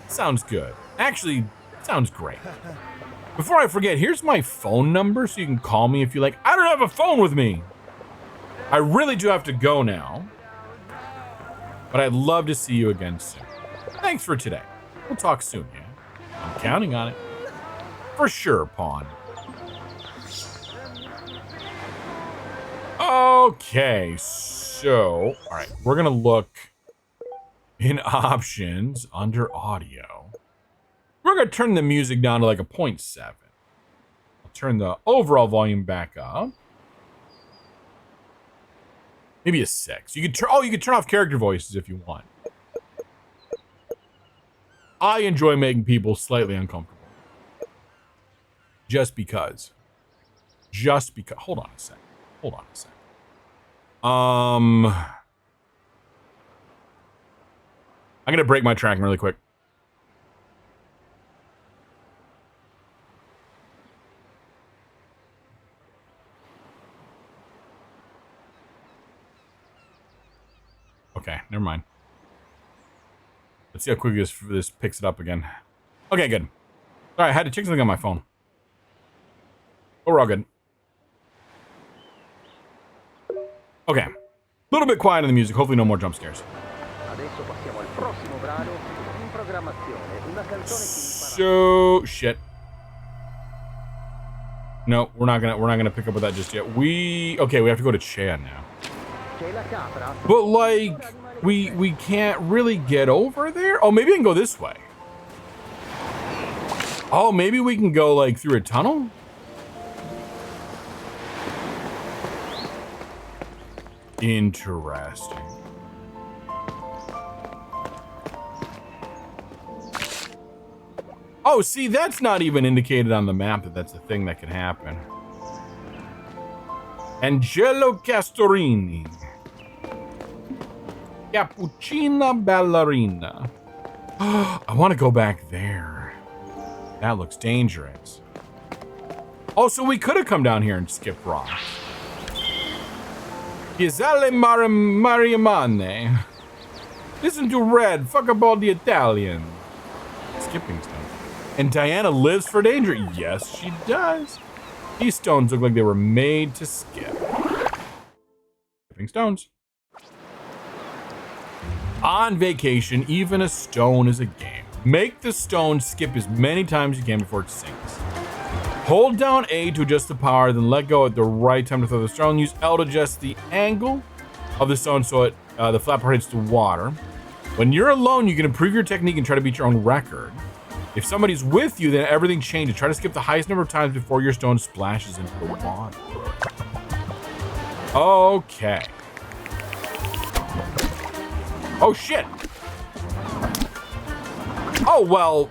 Sounds good. Actually, sounds great. Before I forget, here's my phone number so you can call me if you like. I don't have a phone with me. I really do have to go now. But I'd love to see you again soon. Thanks for today. We'll talk soon, yeah? I'm counting on it. For sure, Pawn. Okay, so, all right, we're gonna look in options under audio. We're gonna turn the music down to like a 0.7. I'll turn the overall volume back up. Maybe a 6. You could turn off character voices if you want. I enjoy making people slightly uncomfortable. Just because. Hold on a second. I'm gonna break my tracking really quick. Okay, never mind. Let's see how quickly this picks it up again. Okay, good. Sorry, I had to check something on my phone. But we're all good. Okay. A little bit quiet in the music. Hopefully no more jump scares. So shit. No, we're not gonna pick up with that just yet. We have to go to Chan now. But like we can't really get over there. Oh, maybe I can go this way. Oh, maybe we can go like through a tunnel? Interesting. Oh, see, that's not even indicated on the map that that's a thing that can happen. Angelo Castorini. Cappuccina ballerina. I want to go back there. That looks dangerous. Oh, so we could have come down here and skipped rocks. Piazzale Mariamane. Listen to Red. Fuck up all the Italians. Skipping stones. And Diana lives for danger. Yes, she does. These stones look like they were made to skip. Skipping stones. On vacation, even a stone is a game. Make the stone skip as many times as you can before it sinks. Hold down A to adjust the power, then let go at the right time to throw the stone. Use L to adjust the angle of the stone so the flat part hits the water. When you're alone, you can improve your technique and try to beat your own record. If somebody's with you, then everything changes. Try to skip the highest number of times before your stone splashes into the water. Okay. Oh, shit. Oh, well.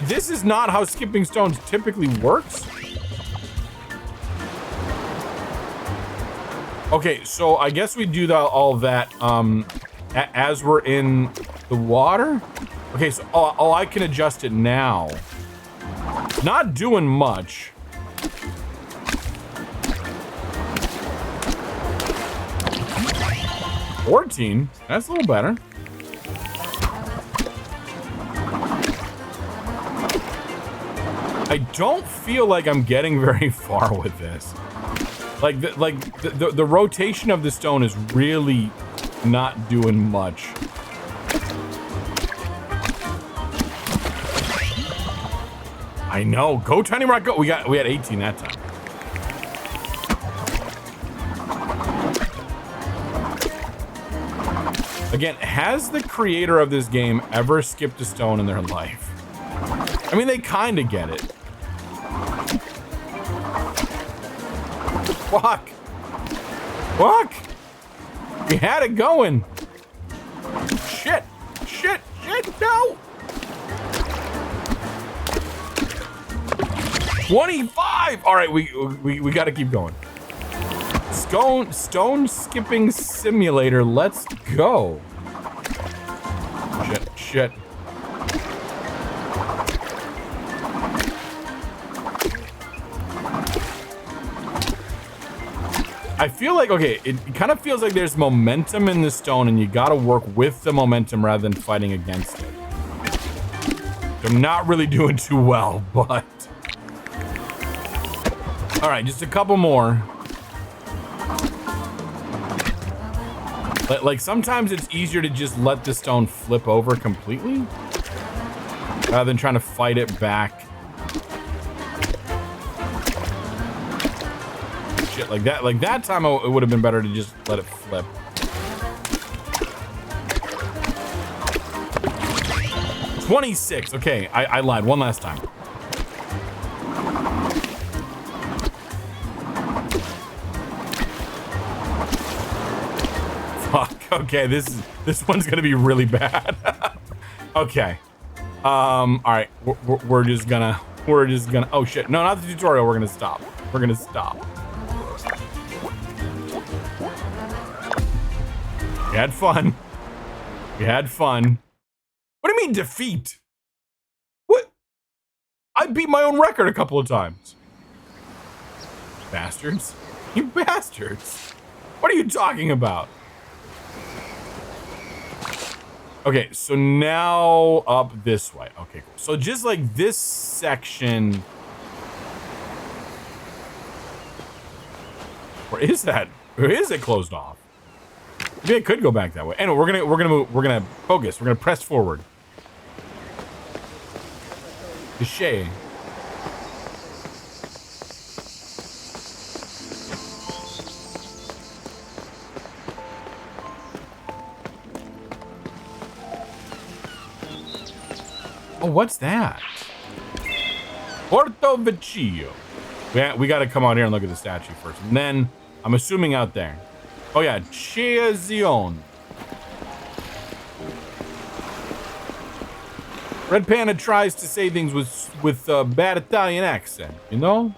This is not how skipping stones typically works. Okay, so I guess we do all that as we're in the water. Okay, so I can adjust it now. Not doing much. $14. That's a little better. I don't feel like I'm getting very far with this. Like the rotation of the stone is really not doing much. I know. Go Tiny Rock, go. We had 18 that time. Again, has the creator of this game ever skipped a stone in their life? I mean, they kind of get it. Fuck. Fuck. We had it going. Shit. Shit. Shit. No. 25. All right, we got to keep going. Stone skipping simulator. Let's go. Shit. Shit. I feel like, okay, it kind of feels like there's momentum in the stone and you gotta work with the momentum rather than fighting against it. I'm not really doing too well, but... All right, just a couple more. Like sometimes it's easier to just let the stone flip over completely rather than trying to fight it back. Shit, like that time it would have been better to just let it flip. $26. Okay, I lied one last time. Fuck. Okay, this one's gonna be really bad. Okay. All right. We're just gonna. Oh shit! No, not the tutorial. We're gonna stop. We're gonna stop. We had fun. We had fun. What do you mean defeat? What? I beat my own record a couple of times. Bastards. You bastards. What are you talking about? Okay, so now up this way. Okay, cool. So just like this section. Where is that? Where is it closed off? Maybe I could go back that way. Anyway, we're gonna focus. We're gonna press forward. Cliche. Oh, what's that? Porto Vecchio. We got to come out here and look at the statue first, and then I'm assuming out there. Oh yeah, Chiazione. Red Panda tries to say things with a bad Italian accent, you know?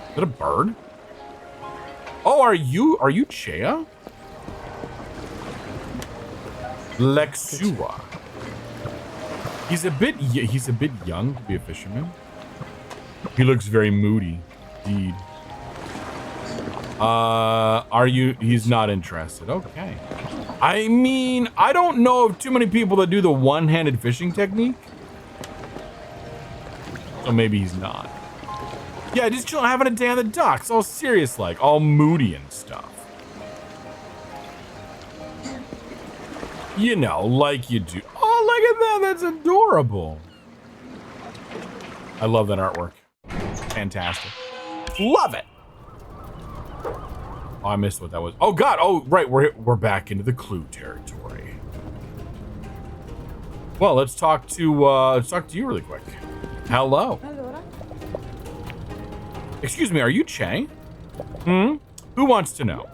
Is that a bird? Oh, are you Chea? Lexua. He's a bit young to be a fisherman. He looks very moody, indeed. He's not interested. Okay. I mean, I don't know of too many people that do the one-handed fishing technique. So maybe he's not. Yeah, just chilling, having a day on the docks, all serious like, all moody and stuff. You know, like you do. Oh, look at that, that's adorable. I love that artwork. fantastic. Love it. Oh, I missed what that was. Oh God. Oh, right. We're back into the clue territory. Well, let's talk to you really quick. Hello. Excuse me. Are you Che? Who wants to know?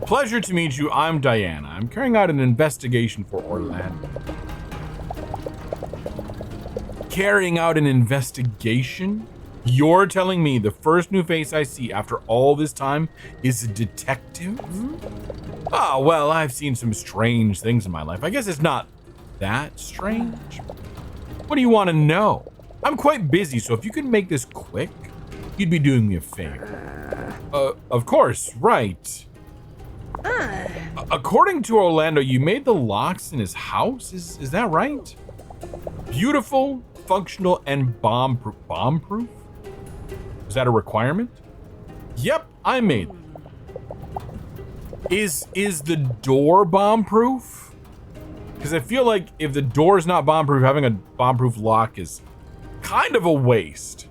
Pleasure to meet you. I'm Diana. I'm carrying out an investigation for Orlando. Carrying out an investigation? You're telling me the first new face I see after all this time is a detective? Oh, well, I've seen some strange things in my life. I guess it's not that strange. What do you want to know? I'm quite busy, so if you could make this quick, you'd be doing me a favor. Of course, right. According to Orlando, you made the locks in his house? Is that right? Beautiful, functional, and bomb-proof. Bomb-proof? Is that a requirement? Yep, I made them. Is the door bomb-proof? Because I feel like if the door is not bomb-proof, having a bomb-proof lock is kind of a waste.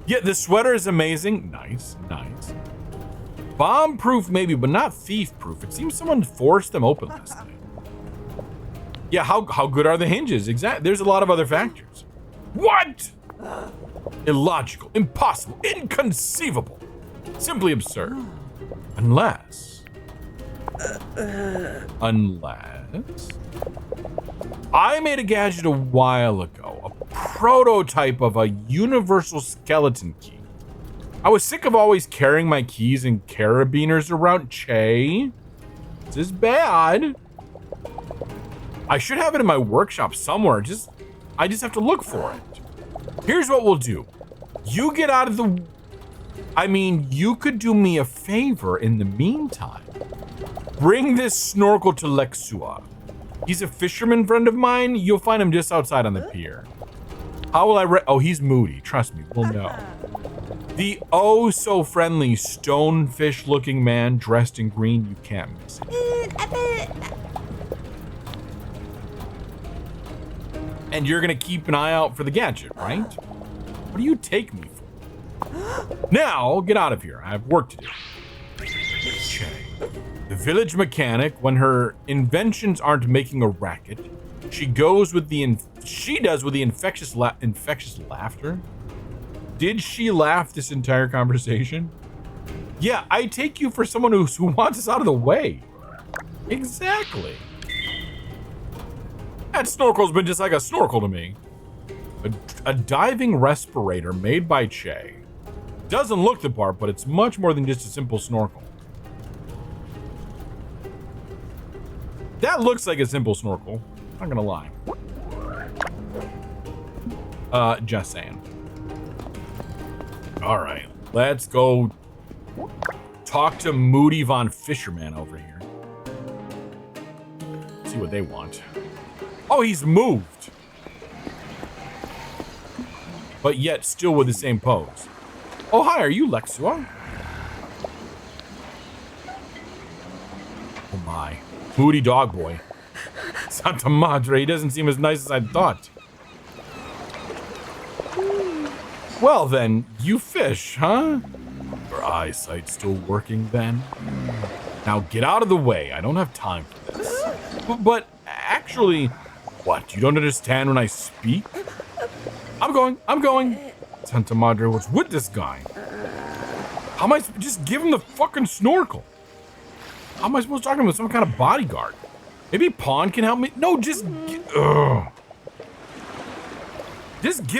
Yeah, the sweater is amazing. Nice, nice. Bomb-proof maybe, but not thief-proof. It seems someone forced them open last night. Yeah, how good are the hinges? Exactly. There's a lot of other factors. What? Illogical, impossible, inconceivable. Simply absurd. Unless... I made a gadget a while ago, a prototype of a universal skeleton key. I was sick of always carrying my keys and carabiners around. Che, this is bad. I should have it in my workshop somewhere. I just have to look for it. Here's what we'll do. You get out of the... I mean, you could do me a favor in the meantime. Bring this snorkel to Lexua. He's a fisherman friend of mine. You'll find him just outside on the pier. How will I oh, he's moody. Trust me, we'll know. The oh-so-friendly stonefish-looking man dressed in green, you can't miss him. And you're gonna keep an eye out for the gadget, right? What do you take me for? Now, get out of here. I have work to do. Che, the village mechanic, when her inventions aren't making a racket, she does with the infectious laughter. Did she laugh this entire conversation? Yeah, I take you for someone who wants us out of the way. Exactly. That snorkel's been just like a snorkel to me. A diving respirator made by Che. Doesn't look the part, but it's much more than just a simple snorkel. That looks like a simple snorkel. Not gonna lie. Just saying. All right, let's go talk to Moody Von Fisherman over here. See what they want. Oh, he's moved. But yet still with the same pose. Oh, hi, are you Lexua? Oh my. Moody dog boy. Santa Madre, he doesn't seem as nice as I thought. Well then, you fish, huh? Your eyesight still working then? Now get out of the way, I don't have time for this. But actually, what, you don't understand when I speak? I'm going. Santa Madre, what's with this guy? How am I, just give him the fucking snorkel. How am I supposed to talk to him with some kind of bodyguard? Maybe Pawn can help me? No, just give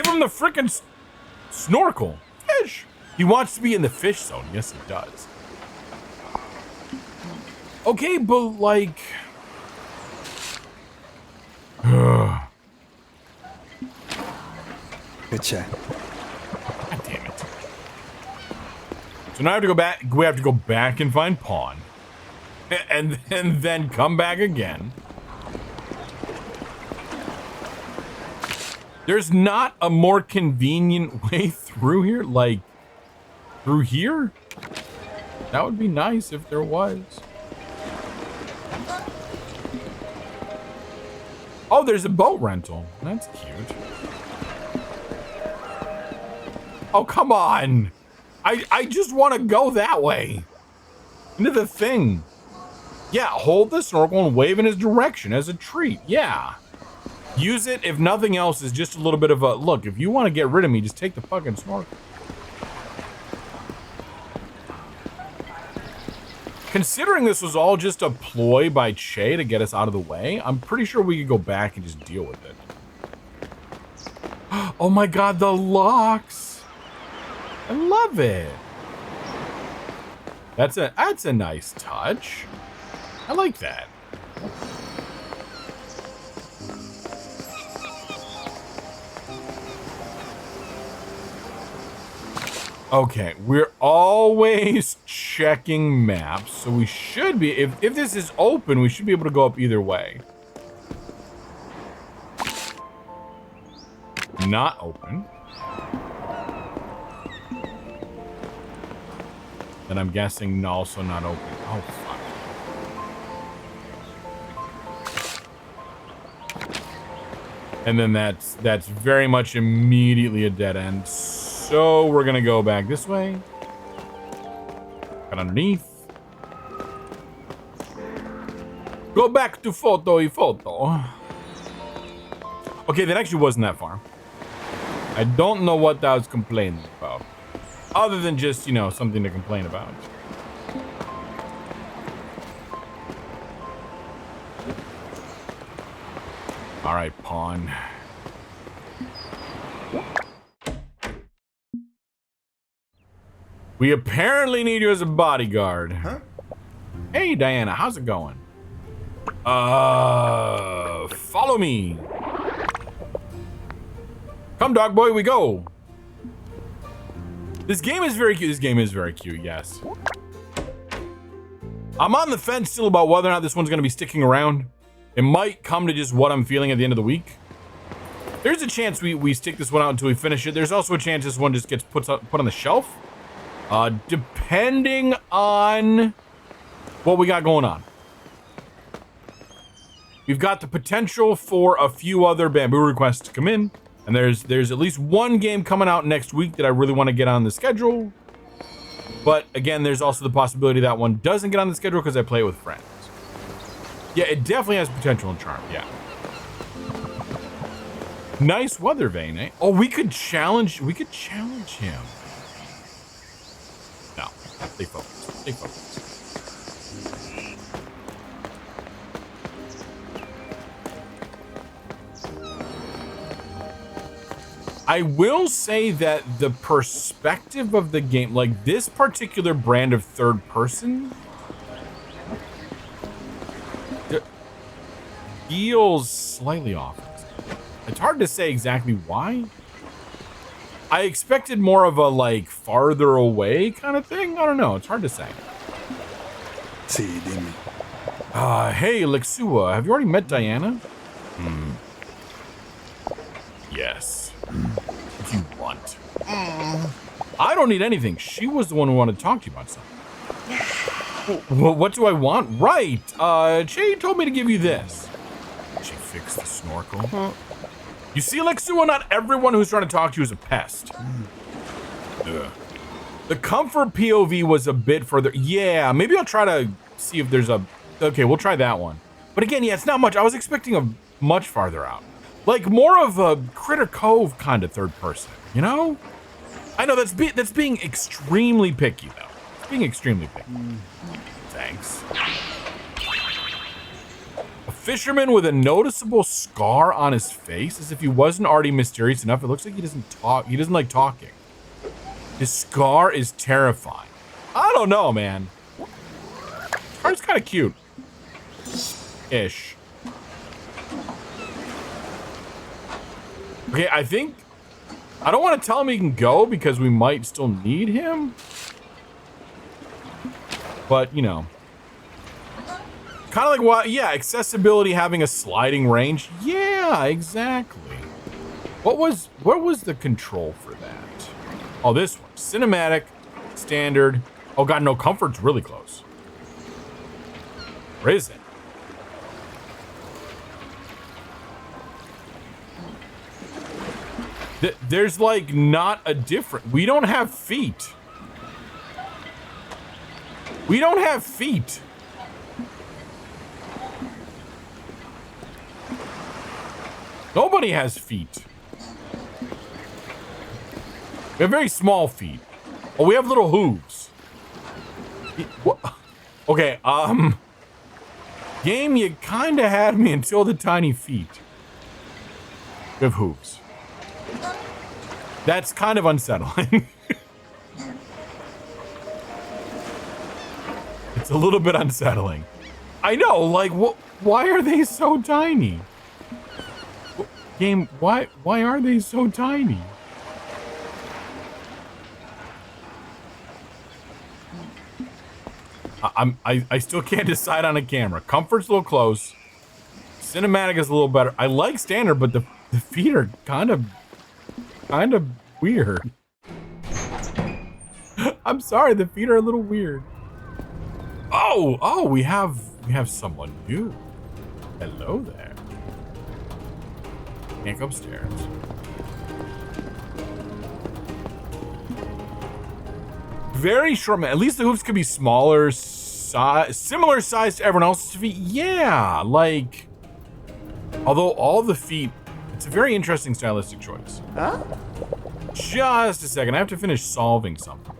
him the frickin' snorkel. Fish. He wants to be in the fish zone. Yes, he does. Okay, but like... Good chat. God damn it. So now I have to go back. We have to go back and find Pawn. And then come back again. There's not a more convenient way through here? Like, through here? That would be nice if there was. Oh, there's a boat rental. That's cute. Oh, come on. I just want to go that way. Into the thing. Yeah, hold the snorkel and wave in his direction as a treat. Yeah. Use it, if nothing else, is just a little bit of a, look, if you want to get rid of me, just take the fucking snorkel. Considering this was all just a ploy by Che to get us out of the way, I'm pretty sure we could go back and just deal with it. Oh my god, the locks. I love it. That's a nice touch. I like that. Okay, we're always checking maps, so we should be, if this is open, we should be able to go up either way. Not open. Then I'm guessing also not open. Oh, fuck. And then that's very much immediately a dead end. So we're gonna go back this way. Got underneath. Go back to photo. Okay, that actually wasn't that far. I don't know what I was complaining about. Other than just, you know, something to complain about. All right, pawn. We apparently need you as a bodyguard. Huh? Hey, Diana, how's it going? Follow me. Come, dog boy, we go. This game is very cute. This game is very cute, yes. I'm on the fence still about whether or not this one's going to be sticking around. It might come to just what I'm feeling at the end of the week. There's a chance we stick this one out until we finish it. There's also a chance this one just gets put on the shelf. Depending on what we got going on. We've got the potential for a few other bamboo requests to come in. And there's at least one game coming out next week that I really want to get on the schedule. But again, there's also the possibility that one doesn't get on the schedule because I play it with friends. Yeah, it definitely has potential and charm, yeah. Nice weather vane, eh? Oh, we could challenge him. No, stay focused, stay focused. I will say that the perspective of the game, like this particular brand of third person, feels slightly off. It's hard to say exactly why. I expected more of a like farther away kind of thing. I don't know. It's hard to say. See, Demi. Hey, Lexua, have you already met Diana? Yes. If you want. I don't need anything. She was the one who wanted to talk to you about something. Well, what do I want? Right. Che told me to give you this. She fixed the snorkel. You see, Lexua, not everyone who's trying to talk to you is a pest. The comfort POV was a bit further. Yeah, maybe I'll try to see if there's a... Okay, we'll try that one. But again, yeah, it's not much. I was expecting a much farther out. Like more of a Critter Cove kind of third person, you know? I know that's being extremely picky, though. It's being extremely picky. Thanks. A fisherman with a noticeable scar on his face, as if he wasn't already mysterious enough. It looks like he doesn't talk. He doesn't like talking. His scar is terrifying. I don't know, man. Scar's kind of cute. Ish. Okay, I don't want to tell him he can go because we might still need him. But, you know. Kind of like what, yeah, accessibility having a sliding range. Yeah, exactly. What was the control for that? Oh, this one. Cinematic, standard. Oh god, no, comfort's really close. Where is it? There's like not a different. We don't have feet. We don't have feet. Nobody has feet. We have very small feet. Oh, we have little hooves. Okay, game, you kind of had me until the tiny feet. We have hooves. That's kind of unsettling. It's a little bit unsettling. I know, like, why are they so tiny? Game, why are they so tiny? I still can't decide on a camera. Comfort's a little close. Cinematic is a little better. I like standard, but the feet are kind of weird. I'm sorry, the feet are a little weird. Oh, we have someone new. Hello there. Can't go upstairs. Very short, man. At least the hooves could be smaller, similar size to everyone else's feet. Yeah, like, although all the feet, it's a very interesting stylistic choice. Huh? Just a second, I have to finish solving something.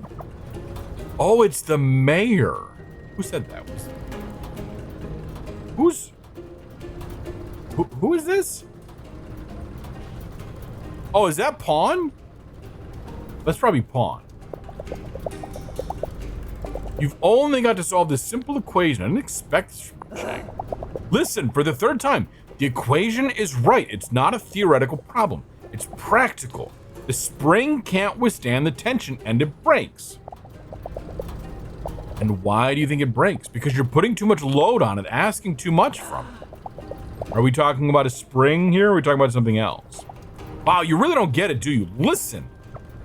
Oh, it's the mayor. Who said that was? Who is this? Oh, is that Pawn? That's probably Pawn. You've only got to solve this simple equation. I didn't expect this from Chang. Listen, for the third time, the equation is right. It's not a theoretical problem. It's practical. The spring can't withstand the tension and it breaks. And why do you think it breaks? Because you're putting too much load on it, asking too much from it. Are we talking about a spring here, or are we talking about something else? Wow, you really don't get it, do you? Listen,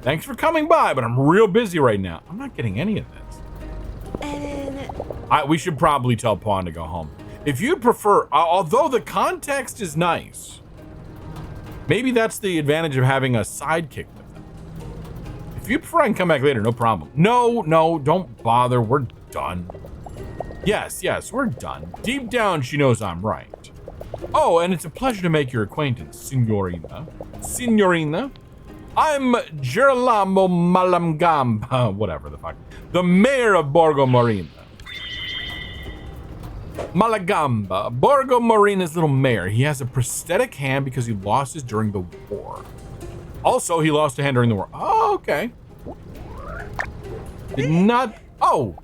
thanks for coming by, but I'm real busy right now. I'm not getting any of this. We should probably tell Pawn to go home. If you'd prefer, although the context is nice, maybe that's the advantage of having a sidekick with them. If you prefer, I can come back later, no problem. No, don't bother, we're done. Yes, Yes, we're done. Deep down, she knows I'm right. Oh, and it's a pleasure to make your acquaintance, Signorina. Signorina. I'm Girolamo Malangamba, whatever the fuck. The mayor of Borgo Marina. Malagamba, Borgo Marina's little mayor. He has a prosthetic hand because he lost his during the war. Also, he lost a hand during the war. Oh, okay. Did not. Oh.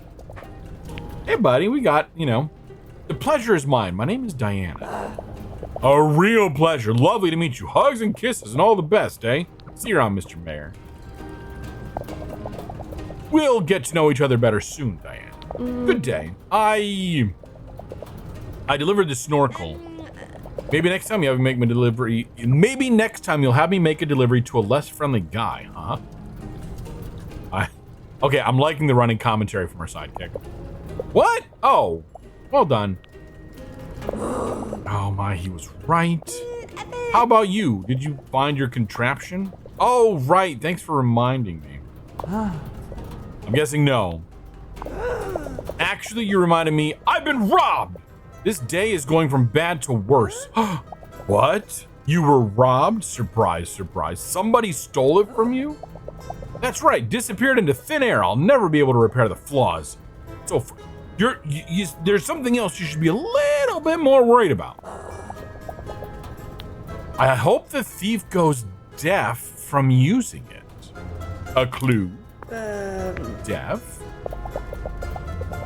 Hey, buddy, we got, the pleasure is mine. My name is Diana. A real pleasure. Lovely to meet you. Hugs and kisses and all the best, eh? See you around, Mr. Mayor. We'll get to know each other better soon, Diana. Good day. I delivered the snorkel. Maybe next time you have me make my delivery. Maybe next time you'll have me make a delivery to a less friendly guy, huh? Okay, I'm liking the running commentary from our sidekick. What? Oh, well done. Oh my, he was right. How about you? Did you find your contraption? Oh, right. Thanks for reminding me. I'm guessing no. Actually, you reminded me. I've been robbed. This day is going from bad to worse. What? You were robbed? Surprise, surprise. Somebody stole it from you? That's right. Disappeared into thin air. I'll never be able to repair the flaws. So, there's something else you should be a little bit more worried about. I hope the thief goes deaf from using it. A clue? Deaf?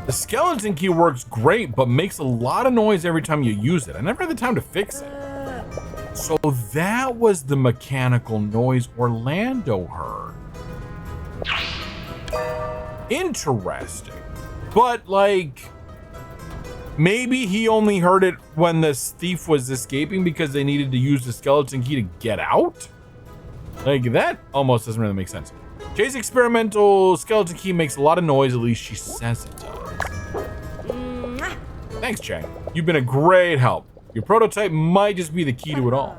The skeleton key works great, but makes a lot of noise every time you use it. I never had the time to fix it. So that was the mechanical noise Orlando heard. Interesting. But, like, maybe he only heard it when this thief was escaping because they needed to use the skeleton key to get out? Like, that almost doesn't really make sense. Jay's experimental skeleton key makes a lot of noise, at least she says it does. Thanks, Jay. You've been a great help. Your prototype might just be the key to it all.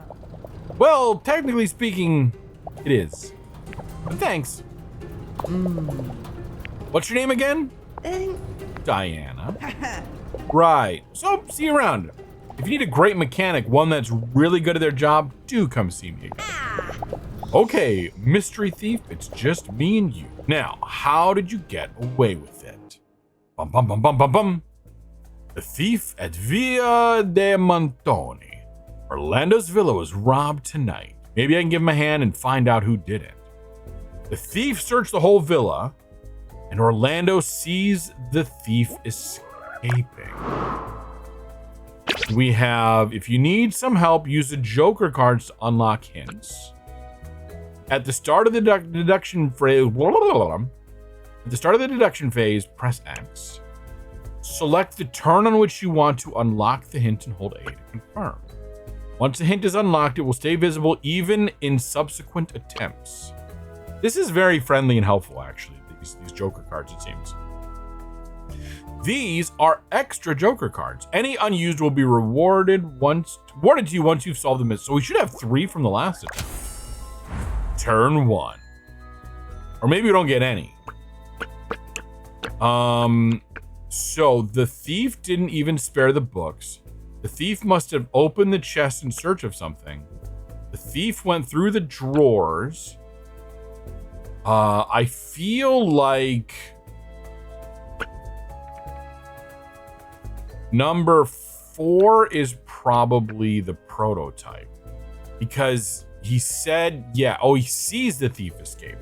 Well, technically speaking, It is. But thanks. What's your name again? Diana. Right. So, see you around. If you need a great mechanic, one that's really good at their job, do come see me again. Okay, mystery thief, it's just me and you. Now, how did you get away with it? Bum bum bum bum bum bum. The thief at Via de Montoni. Orlando's villa was robbed tonight. Maybe I can give him a hand and find out who did it. The thief searched the whole villa, and Orlando sees the thief escaping. We have, if you need some help, use the Joker cards to unlock hints. At the start of the deduction phase, press X. Select the turn on which you want to unlock the hint and hold A to confirm. Once the hint is unlocked, it will stay visible even in subsequent attempts. This is very friendly and helpful, actually, these Joker cards, it seems. These are extra Joker cards. Any unused will be rewarded to you once you've solved the mystery. So we should have 3 from the last attempt. Turn 1. Or maybe we don't get any. So the thief didn't even spare the books. The thief must have opened the chest in search of something. The thief went through the drawers. I feel like number 4 is probably the prototype, because he said, yeah, oh, he sees the thief escape.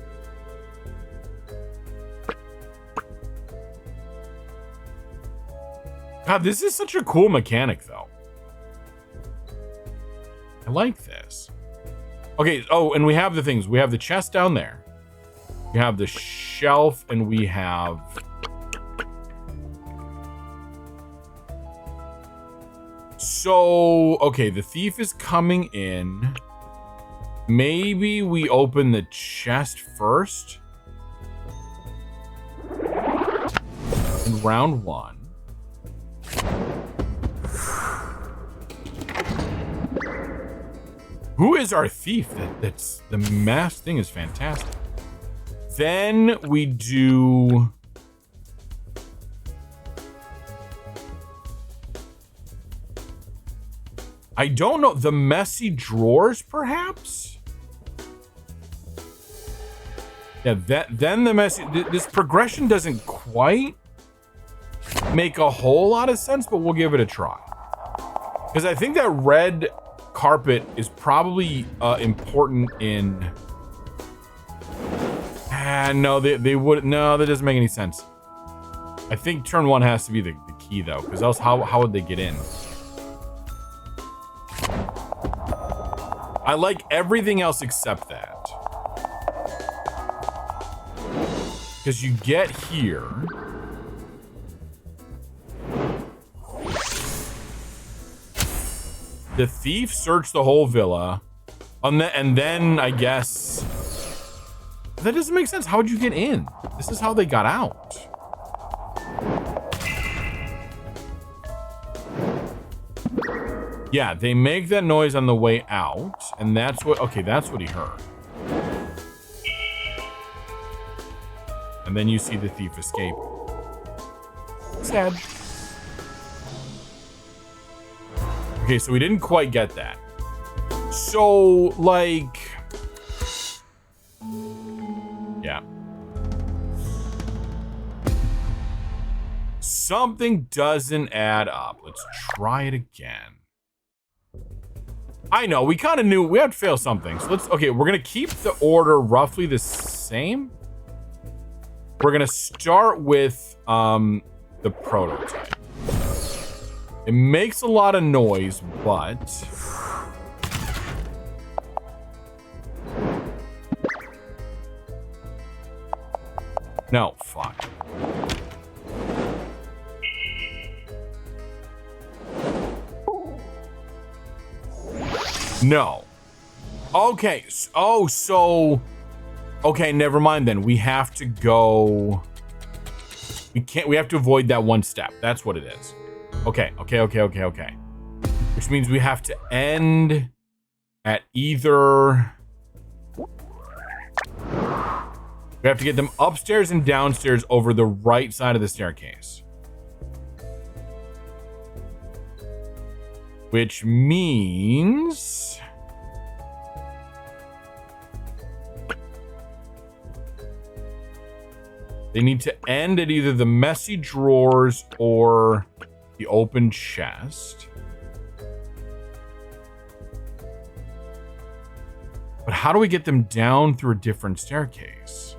God, this is such a cool mechanic, though. I like this. Okay, oh, and we have the things. We have the chest down there. We have the shelf, and we have... So, okay, the thief is coming in. Maybe we open the chest first. In round 1. Who is our thief? That's the mask thing is fantastic. Then we do... I don't know. The messy drawers, perhaps? Yeah, then the messy... This progression doesn't quite make a whole lot of sense, but we'll give it a try. Because I think that red carpet is probably important in... no, they would... No, that doesn't make any sense. I think turn 1 has to be the key, though, because else how would they get in? I like everything else except that. Because you get here. The thief searched the whole villa. And then, I guess... That doesn't make sense. How would you get in? This is how they got out. Yeah, they make that noise on the way out, and that's what... Okay, that's what he heard. And then you see the thief escape. Sad. Okay, so we didn't quite get that. So, like... Yeah. Something doesn't add up. Let's try it again. I know, we kind of knew we had to fail something. So let's, okay, we're going to keep the order roughly the same. We're going to start with the prototype. It makes a lot of noise, but... No, fuck. No. Okay. Oh, so... Okay, never mind then. We have to go... We have to avoid that one step. That's what it is. Okay. Which means we have to end at either... We have to get them upstairs and downstairs over the right side of the staircase. Which means... they need to end at either the messy drawers or the open chest. But how do we get them down through a different staircase?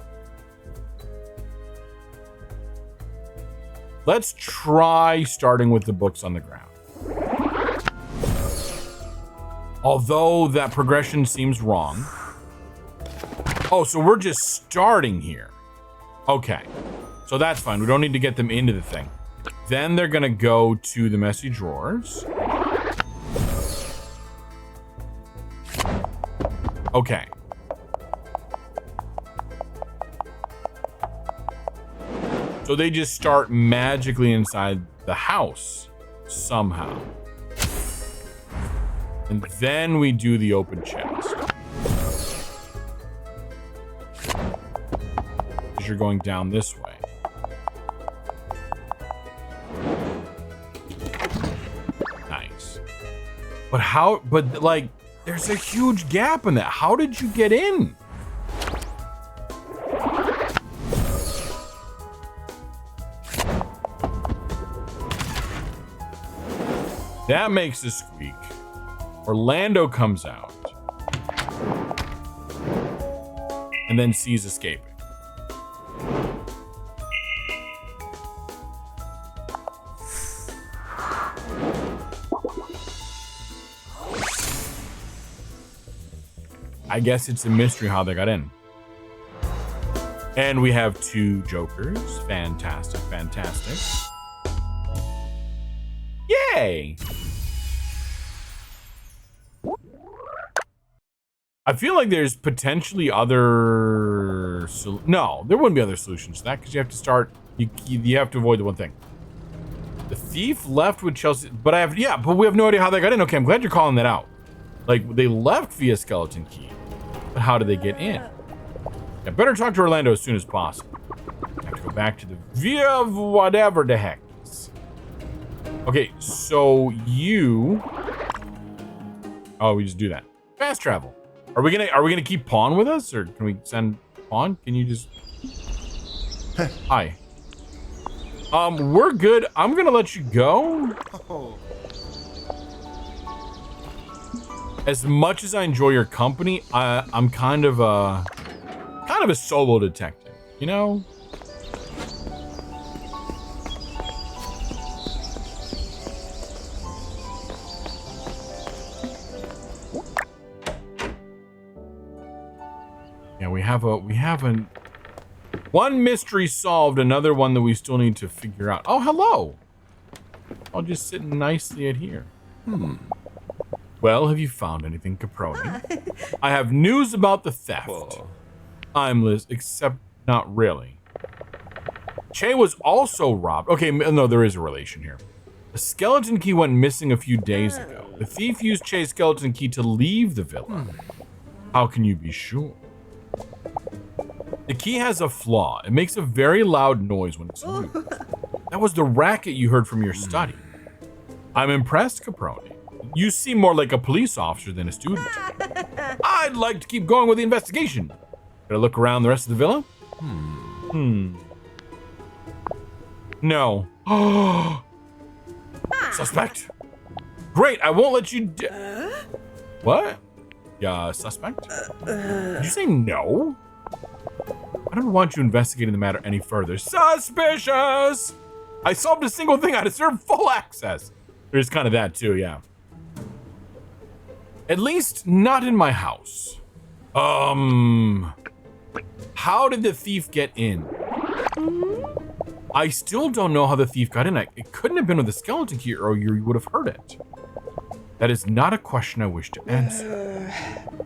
Let's try starting with the books on the ground. Although that progression seems wrong. Oh, so we're just starting here. Okay, so that's fine. We don't need to get them into the thing. Then they're gonna go to the messy drawers. Okay. So they just start magically inside the house somehow. And then we do the open chest. Because you're going down this way. Nice. But how, but like, there's a huge gap in that. How did you get in? That makes a squeak. Orlando comes out. And then sees escaping. I guess it's a mystery how they got in. And we have two jokers. Fantastic, fantastic. Yay! I feel like there's potentially other... No, there wouldn't be other solutions to that because you have to start... You have to avoid the one thing. The thief left with Chelsea... But but we have no idea how they got in. Okay, I'm glad you're calling that out. Like, they left via skeleton key. But how did they get in? I better talk to Orlando as soon as possible. I have to go back to the via whatever the heck is. Okay, so you... Oh, we just do that. Fast travel. Are we gonna keep Pawn with us, or can we send Pawn? Can you just... Hi. We're good. I'm gonna let you go. As much as I enjoy your company, I'm kind of a solo detective, you know? Yeah, we have one mystery solved, another one that we still need to figure out. Oh, hello. I'll just sit nicely at here. Well, have you found anything, Caproni? I have news about the theft. Whoa. I'm Liz, except not really. Che was also robbed. Okay, no, there is a relation here. A skeleton key went missing a few days ago. The thief used Che's skeleton key to leave the villa. How can you be sure? The key has a flaw. It makes a very loud noise when it's used. That was the racket you heard from your study. I'm impressed, Caproni. You seem more like a police officer than a student. I'd like to keep going with the investigation. Gotta look around the rest of the villa? No. Suspect. Great, I won't let you What? Yeah, suspect? Did you say no? I don't want you investigating the matter any further. Suspicious! I solved a single thing. I deserve full access. There's kind of that too, yeah. At least not in my house. How did the thief get in? I still don't know how the thief got in. It couldn't have been with the skeleton key or you would have heard it. That is not a question I wish to answer.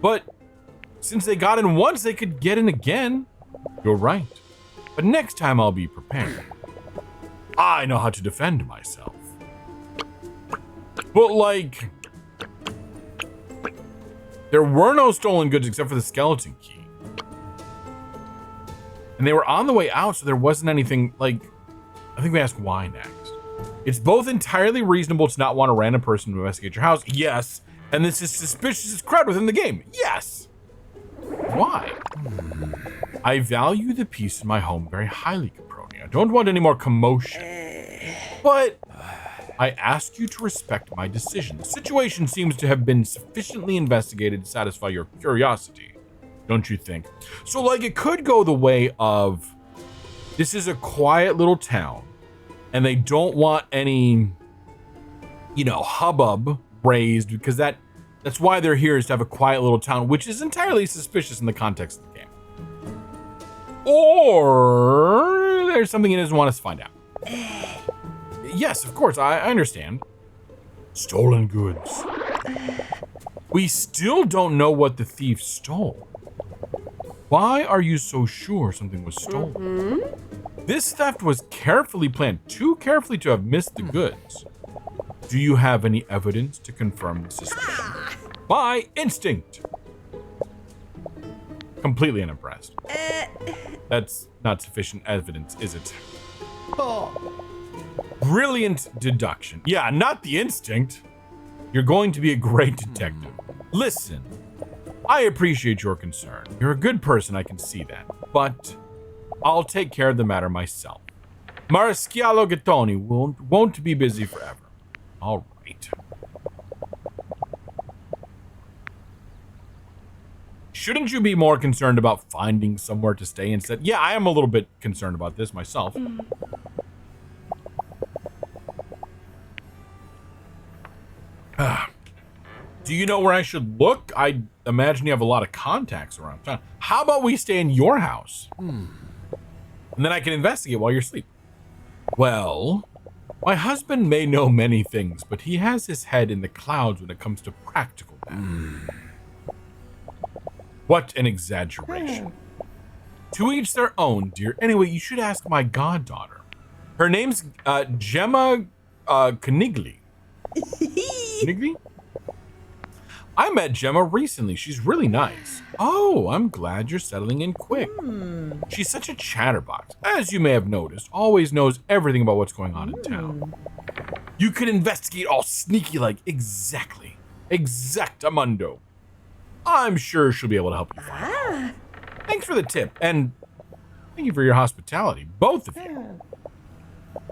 But since they got in once, they could get in again. You're right. But next time I'll be prepared. I know how to defend myself. But like, there were no stolen goods except for the skeleton key. And they were on the way out, so there wasn't anything like. I think we asked why next. It's both entirely reasonable to not want a random person to investigate your house. Yes. And this is suspicious as crowd within the game. Yes. Why? I value the peace in my home very highly, Caproni. I don't want any more commotion. But I ask you to respect my decision. The situation seems to have been sufficiently investigated to satisfy your curiosity, don't you think? So, like, it could go the way of, this is a quiet little town, and they don't want any, hubbub raised, because that's why they're here, is to have a quiet little town, which is entirely suspicious in the context of the game. Or there's something he doesn't want us to find out. Yes, of course, I understand. Stolen goods. We still don't know what the thief stole. Why are you so sure something was stolen? This theft was carefully planned, too carefully to have missed the goods. Do you have any evidence to confirm the suspicion? By instinct. Completely unimpressed. That's not sufficient evidence, is it? Brilliant deduction. Yeah, not the instinct. You're going to be a great detective. Listen, I appreciate your concern. You're a good person, I can see that. But I'll take care of the matter myself. Maresciallo Gattoni won't be busy forever. All right. Shouldn't you be more concerned about finding somewhere to stay instead? Yeah, I am a little bit concerned about this myself. Do you know where I should look? I imagine you have a lot of contacts around town. How about we stay in your house? And then I can investigate while you're asleep. Well, my husband may know many things, but he has his head in the clouds when it comes to practical matters. What an exaggeration. To each their own, dear. Anyway, you should ask my goddaughter. Her name's Gemma Conigli. Conigli? I met Gemma recently. She's really nice. Oh, I'm glad you're settling in quick. She's such a chatterbox. As you may have noticed, always knows everything about what's going on in town. You could investigate all sneaky like exactly. Exactamundo. I'm sure she'll be able to help you find out. Thanks for the tip, and thank you for your hospitality, both of you.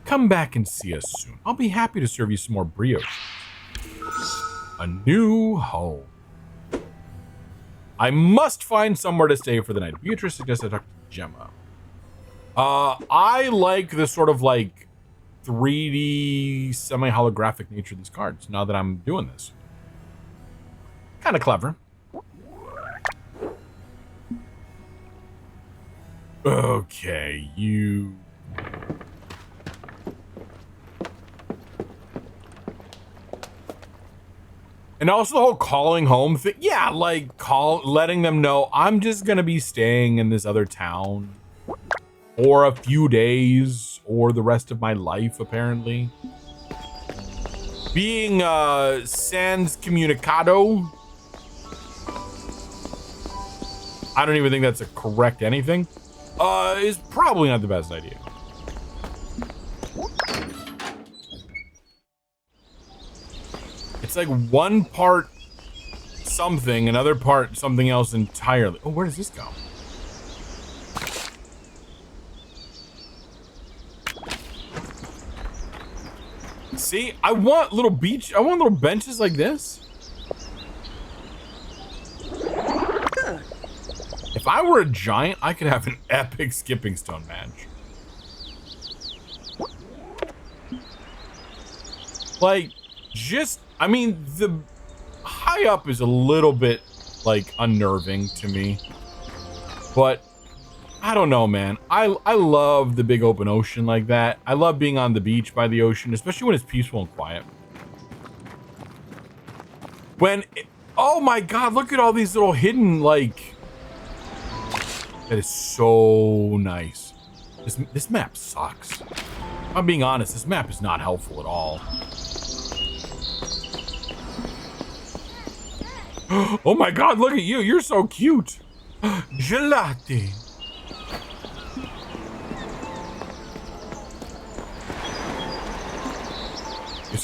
Come back and see us soon. I'll be happy to serve you some more brioche. A new home. I must find somewhere to stay for the night. Beatrice suggests I talk to Gemma. I like the sort of like 3D semi-holographic nature of these cards now that I'm doing this. Kind of clever. Okay, you... And also the whole calling home thing. Yeah, like letting them know I'm just going to be staying in this other town for a few days or the rest of my life, apparently. Being sans comunicado. I don't even think that's a correct anything. Is probably not the best idea. It's like one part something, another part something else entirely. Oh, where does this go? See, I want little benches like this. If I were a giant, I could have an epic skipping stone match. Like, I mean, the high up is a little bit, like, unnerving to me. But, I don't know, man. I love the big open ocean like that. I love being on the beach by the ocean, especially when it's peaceful and quiet. Oh my god, look at all these little hidden, like... That is so nice. This map sucks. If I'm being honest, this map is not helpful at all. Oh my god, look at you. You're so cute. Gelati.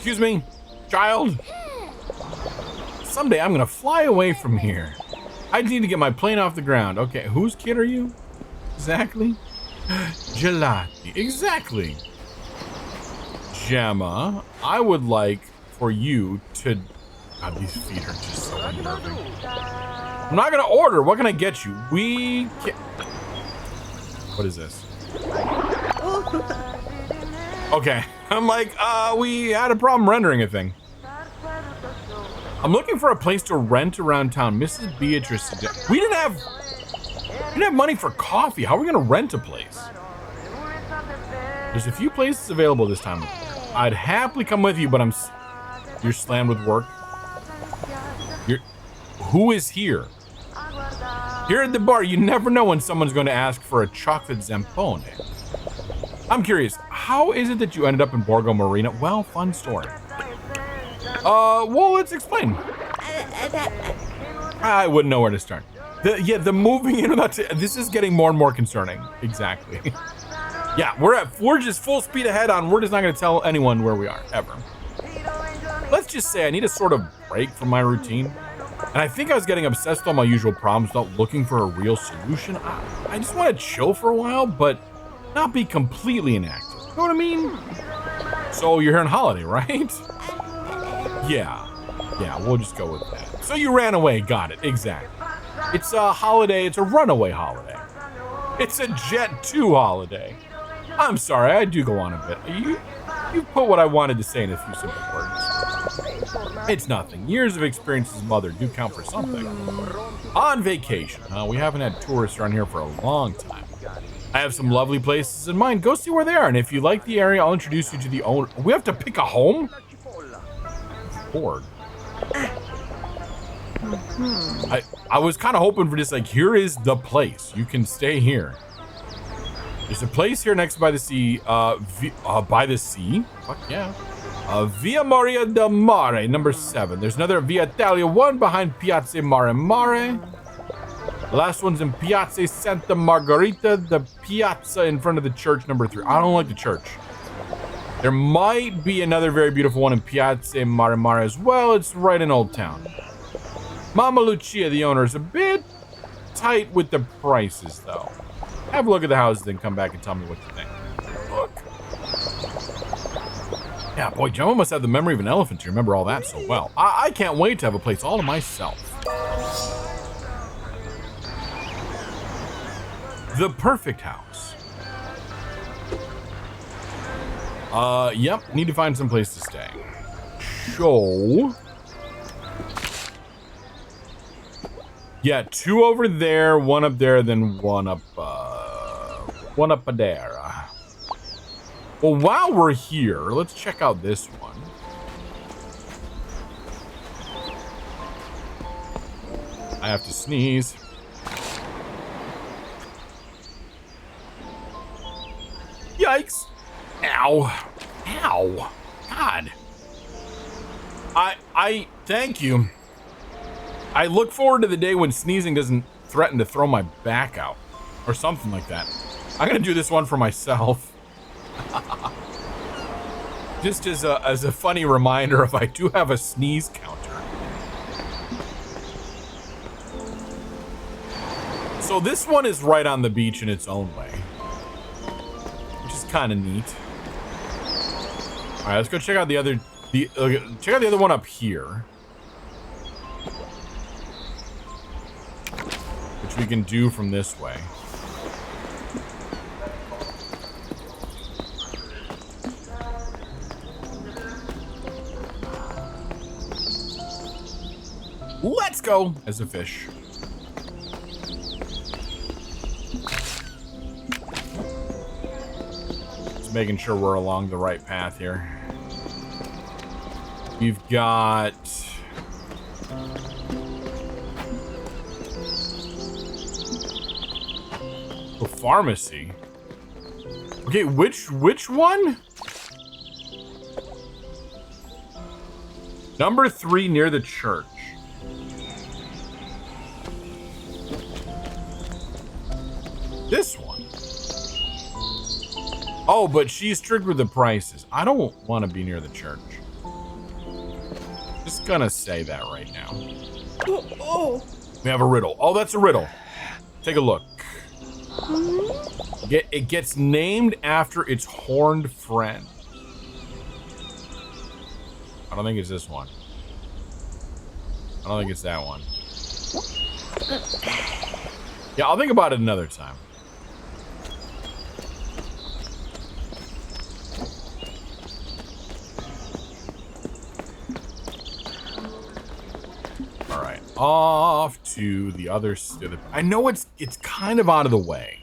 Excuse me, child. Someday I'm gonna fly away from here. I need to get my plane off the ground. Okay, whose kid are you? Exactly. Gelati. Exactly. Gemma, I would like for you to... God, these feet are just so unnerving. I'm not gonna order. What can I get you? We can... What is this? Okay. I'm like, we had a problem rendering a thing. I'm looking for a place to rent around town. Mrs. Beatrice, we didn't have money for coffee. How are we gonna rent a place? There's a few places available this time. I'd happily come with you, but you're slammed with work. Who is here? Here at the bar, you never know when someone's going to ask for a chocolate zampone. I'm curious, how is it that you ended up in Borgo Marina? Well, fun story. Well, let's explain. I wouldn't know where to start. The moving in about to, this is getting more and more concerning. Exactly. Yeah, we're just full speed ahead on. We're just not going to tell anyone where we are ever. Let's just say I need a sort of break from my routine. And I think I was getting obsessed with all my usual problems without looking for a real solution. I just want to chill for a while, but not be completely inactive. You know what I mean? So you're here on holiday, right? Yeah, we'll just go with that. So you ran away, got it, exactly. It's a holiday, it's a runaway holiday. It's a Jet 2 holiday. I'm sorry, I do go on a bit. You put what I wanted to say in a few simple words. It's nothing. Years of experience as a mother do count for something. On vacation, we haven't had tourists around here for a long time. I have some lovely places in mind. Go see where they are, and if you like the area, I'll introduce you to the owner. We have to pick a home? Bored. I was kind of hoping for just like, here is the place. You can stay here. There's a place here next by the sea. By the sea? Fuck yeah. Via Maria del Mare, number 7. There's another Via Italia 1 behind Piazza Mare Mare. The last one's in Piazza Santa Margherita, the piazza in front of the church, number 3. I don't like the church. There might be another very beautiful one in Piazza Mare Mare as well. It's right in Old Town. Mama Lucia, the owner, is a bit tight with the prices, though. Have a look at the houses, then come back and tell me what you think. Look. Yeah, boy, Gemma must have the memory of an elephant to remember all that so well. I can't wait to have a place all to myself. The perfect house. Yep, need to find some place to stay. So... yeah, 2 over there, 1 up there, then 1 up there. Well, while we're here, let's check out this one. I have to sneeze. Yikes. Ow. Ow. God. I thank you. I look forward to the day when sneezing doesn't threaten to throw my back out. Or something like that. I'm gonna do this one for myself. Just as a funny reminder if I do have a sneeze counter. So this one is right on the beach in its own way. Which is kind of neat. Alright, let's go check out the other check out the other one up here. Which we can do from this way. Let's go as a fish. Just making sure we're along the right path here. We've got... a pharmacy. Okay, which one? Number 3 near the church. This one. Oh, but she's strict with the prices. I don't want to be near the church. just gonna say that right now. Oh. We have a riddle. Oh, that's a riddle. Take a look. It gets named after its horned friend. I don't think it's this one. I don't think it's that one. Yeah, I'll think about it another time. All right, off to the other. I know it's kind of out of the way.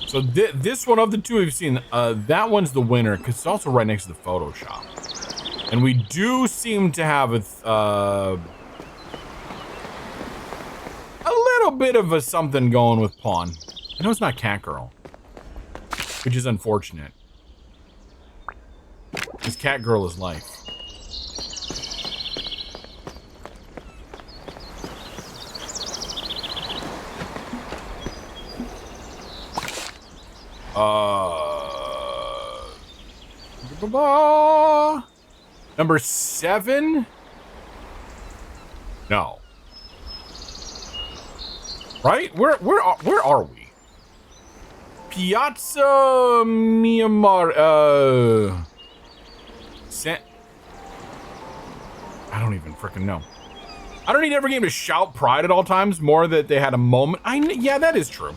So this one of the two we've seen, that one's the winner because it's also right next to the photo shop. And we do seem to have a little bit of a something going with Pawn. I know it's not Cat Girl, which is unfortunate. Because Cat Girl is life. Number 7? No. Right? Where are we? Piazza Myanmar. I don't even freaking know. I don't need every game to shout pride at all times. More that they had a moment. Yeah, that is true.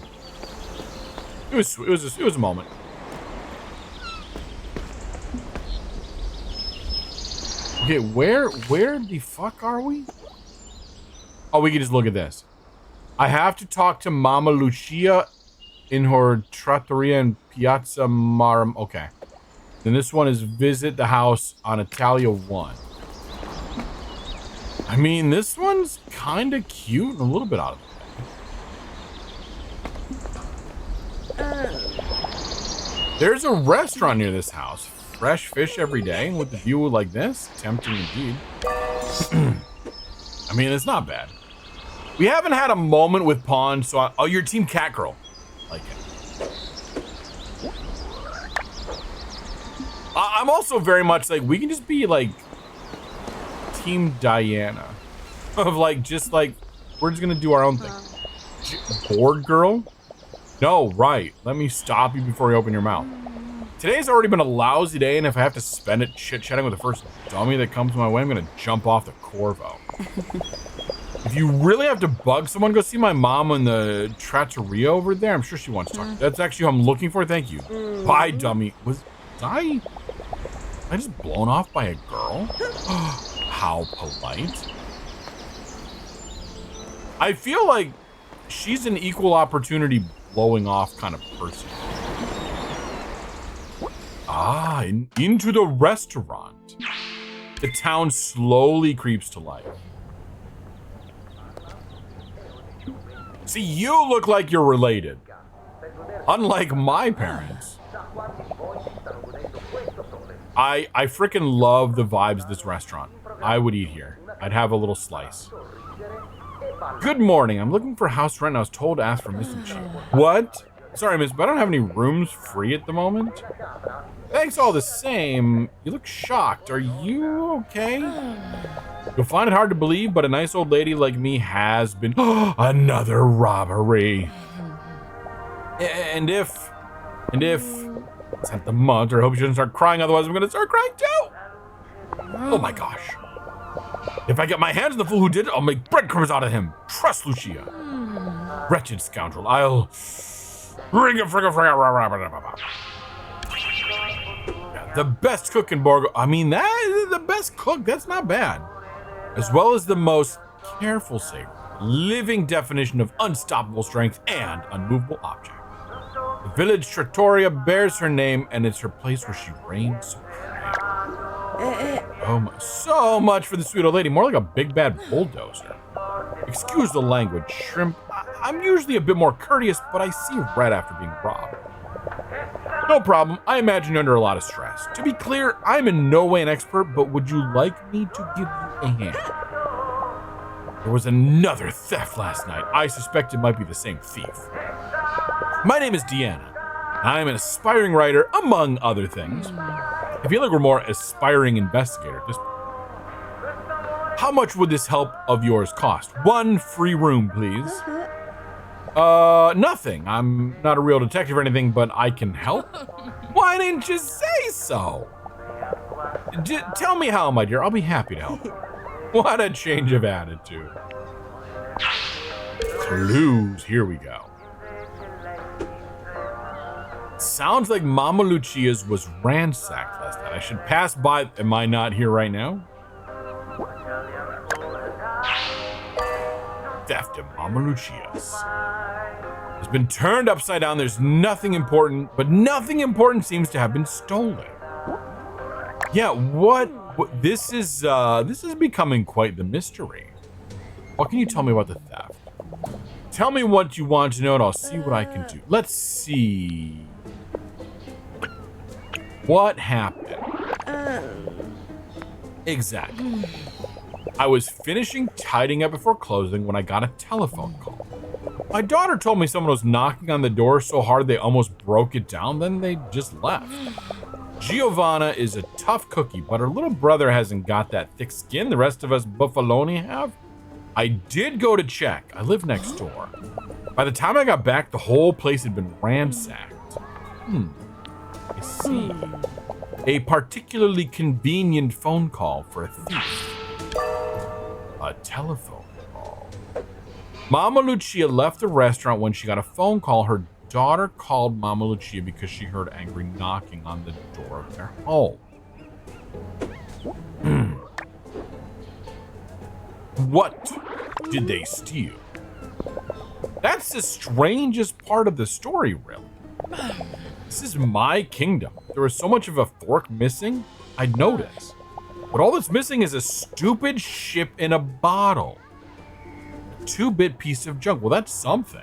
It was a moment. Okay, where the fuck are we? Oh, we can just look at this. I have to talk to Mama Lucia in her trattoria in Piazza Marum. Okay. Then this one is visit the house on Italia 1. I mean, this one's kind of cute and a little bit out of the way. There's a restaurant near this house. Fresh fish every day with a view like this. Tempting indeed. I mean, it's not bad. We haven't had a moment with Pawn, so oh, you're Team Cat Girl. Like it. I'm also very much like, we can just be like Team Diana. Of like, just like, we're just gonna do our own thing. Bored girl? No, right. Let me stop you before you open your mouth. Today's already been a lousy day, and if I have to spend it chit-chatting with the first dummy that comes my way, I'm gonna jump off the Corvo. If you really have to bug someone, go see my mom in the trattoria over there. I'm sure she wants to talk. That's actually who I'm looking for. Thank you. Bye, dummy. Was I just blown off by a girl? How polite. I feel like she's an equal opportunity blowing off kind of person. Ah, into the restaurant. The town slowly creeps to life. See, you look like you're related. Unlike my parents. I freaking love the vibes of this restaurant. I would eat here. I'd have a little slice. Good morning. I'm looking for house rent. I was told to ask for Miss Chi. What? Sorry, miss, but I don't have any rooms free at the moment. Thanks all the same. You look shocked. Are you okay? You'll find it hard to believe, but a nice old lady like me has been... Another robbery. And if... Sent the mud, or I hope you shouldn't start crying, otherwise I'm gonna start crying too! Oh my gosh. If I get my hands on the fool who did it, I'll make breadcrumbs out of him. Trust Lucia. Wretched scoundrel. I'll... The best cook in Borgo. I mean, that is the best cook. That's not bad. As well as the most careful saver. Living definition of unstoppable strength and unmovable object. The village trattoria bears her name, and it's her place where she reigns supreme. Oh, so much for the sweet old lady. More like a big bad bulldozer. Excuse the language, shrimp. I'm usually a bit more courteous, but I see red after being robbed. No problem. I imagine you're under a lot of stress. To be clear, I'm in no way an expert, but would you like me to give you a hand? There was another theft last night. I suspect it might be the same thief. My name is Deanna. I'm an aspiring writer, among other things. I feel like we're more aspiring investigator at this point. How much would this help of yours cost? 1 free room, please. Nothing. I'm not a real detective or anything, but I can help. Why didn't you say so? Tell me how, my dear. I'll be happy to help. What a change of attitude. Clues. Here we go. Sounds like Mama Lucia's was ransacked last night. I should pass by. Am I not here right now? Theft of Mama Lucia's has been turned upside down. There's nothing important, but nothing important seems to have been stolen. Yeah, what this is becoming quite the mystery. What can you tell me about the theft? Tell me what you want to know and I'll see what I can do. Let's see. What happened? Exactly. I was finishing tidying up before closing when I got a telephone call. My daughter told me someone was knocking on the door so hard they almost broke it down, then they just left. Giovanna is a tough cookie, but her little brother hasn't got that thick skin the rest of us buffaloni have. I did go to check. I live next door. By the time I got back, the whole place had been ransacked. I see. A particularly convenient phone call for a thief. A telephone call. Mama Lucia left the restaurant when she got a phone call. Her daughter called Mama Lucia because she heard angry knocking on the door of their home. What did they steal? That's the strangest part of the story, really. This is my kingdom. There was so much of a fork missing, I'd notice. But all that's missing is a stupid ship in a bottle. A 2-bit piece of junk. Well, that's something.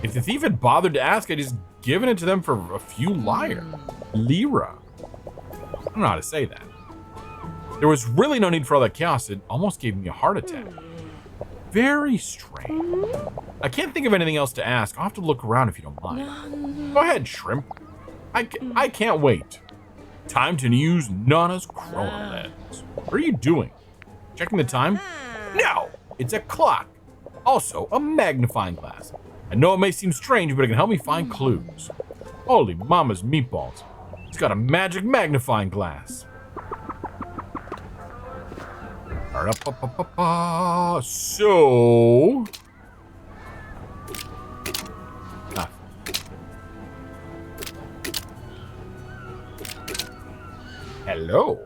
If the thief had bothered to ask, I'd just given it to them for a few lira. I don't know how to say that. There was really no need for all that chaos. It almost gave me a heart attack. Very strange. I can't think of anything else to ask. I'll have to look around if you don't mind. Go ahead, Shrimp. I can't wait. Time to use Nana's chrono lens. What are you doing? Checking the time? No, it's a clock. Also, a magnifying glass. I know it may seem strange, but it can help me find clues. Holy mama's meatballs. It's got a magic magnifying glass. So... Hello.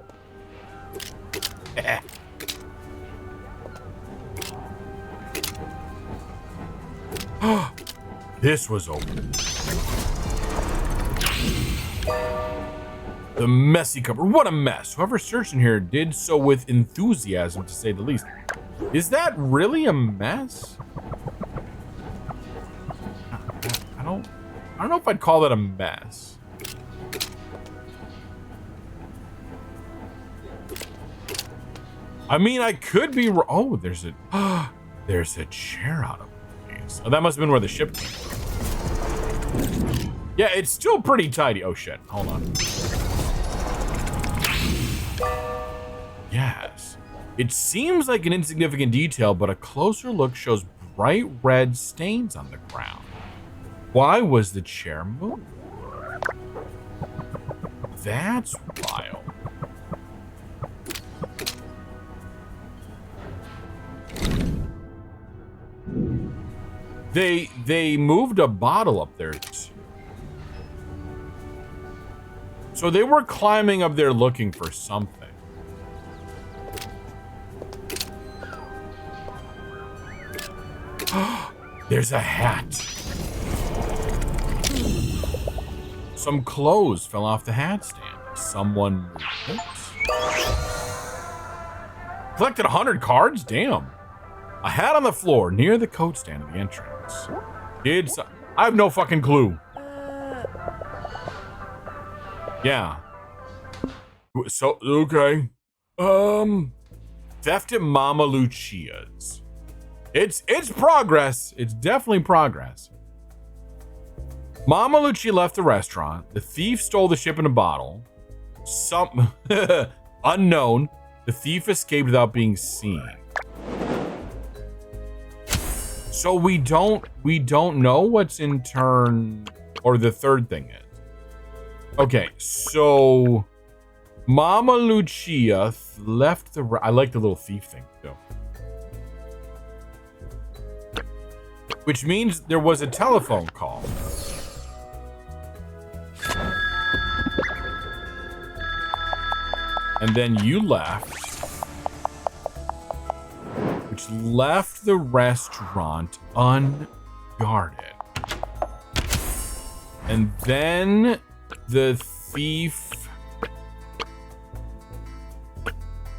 This was open. The messy cupboard. What a mess. Whoever searched in here did so with enthusiasm, to say the least. Is that really a mess? I don't know if I'd call that a mess. I mean, I could be wrong. Oh, there's a chair out of place. Oh, that must have been where the ship came from. Yeah, it's still pretty tidy. Oh shit, hold on. Yes. It seems like an insignificant detail, but a closer look shows bright red stains on the ground. Why was the chair moved? That's wild. They moved a bottle up there. So they were climbing up there looking for something. There's a hat. Some clothes fell off the hat stand. Someone moved it. Collected 100 cards? Damn. A hat on the floor near the coat stand at the entrance. I have no fucking clue. Yeah. So, okay. Theft at Mama Lucia's. It's progress. It's definitely progress. Mama Lucia left the restaurant. The thief stole the ship in a bottle. Some unknown. The thief escaped without being seen. So we don't know what's in turn, or the third thing is. Okay, so Mama Lucia left the. I like the little thief thing too. Which means there was a telephone call. And then you left. Which left the restaurant unguarded. And then the thief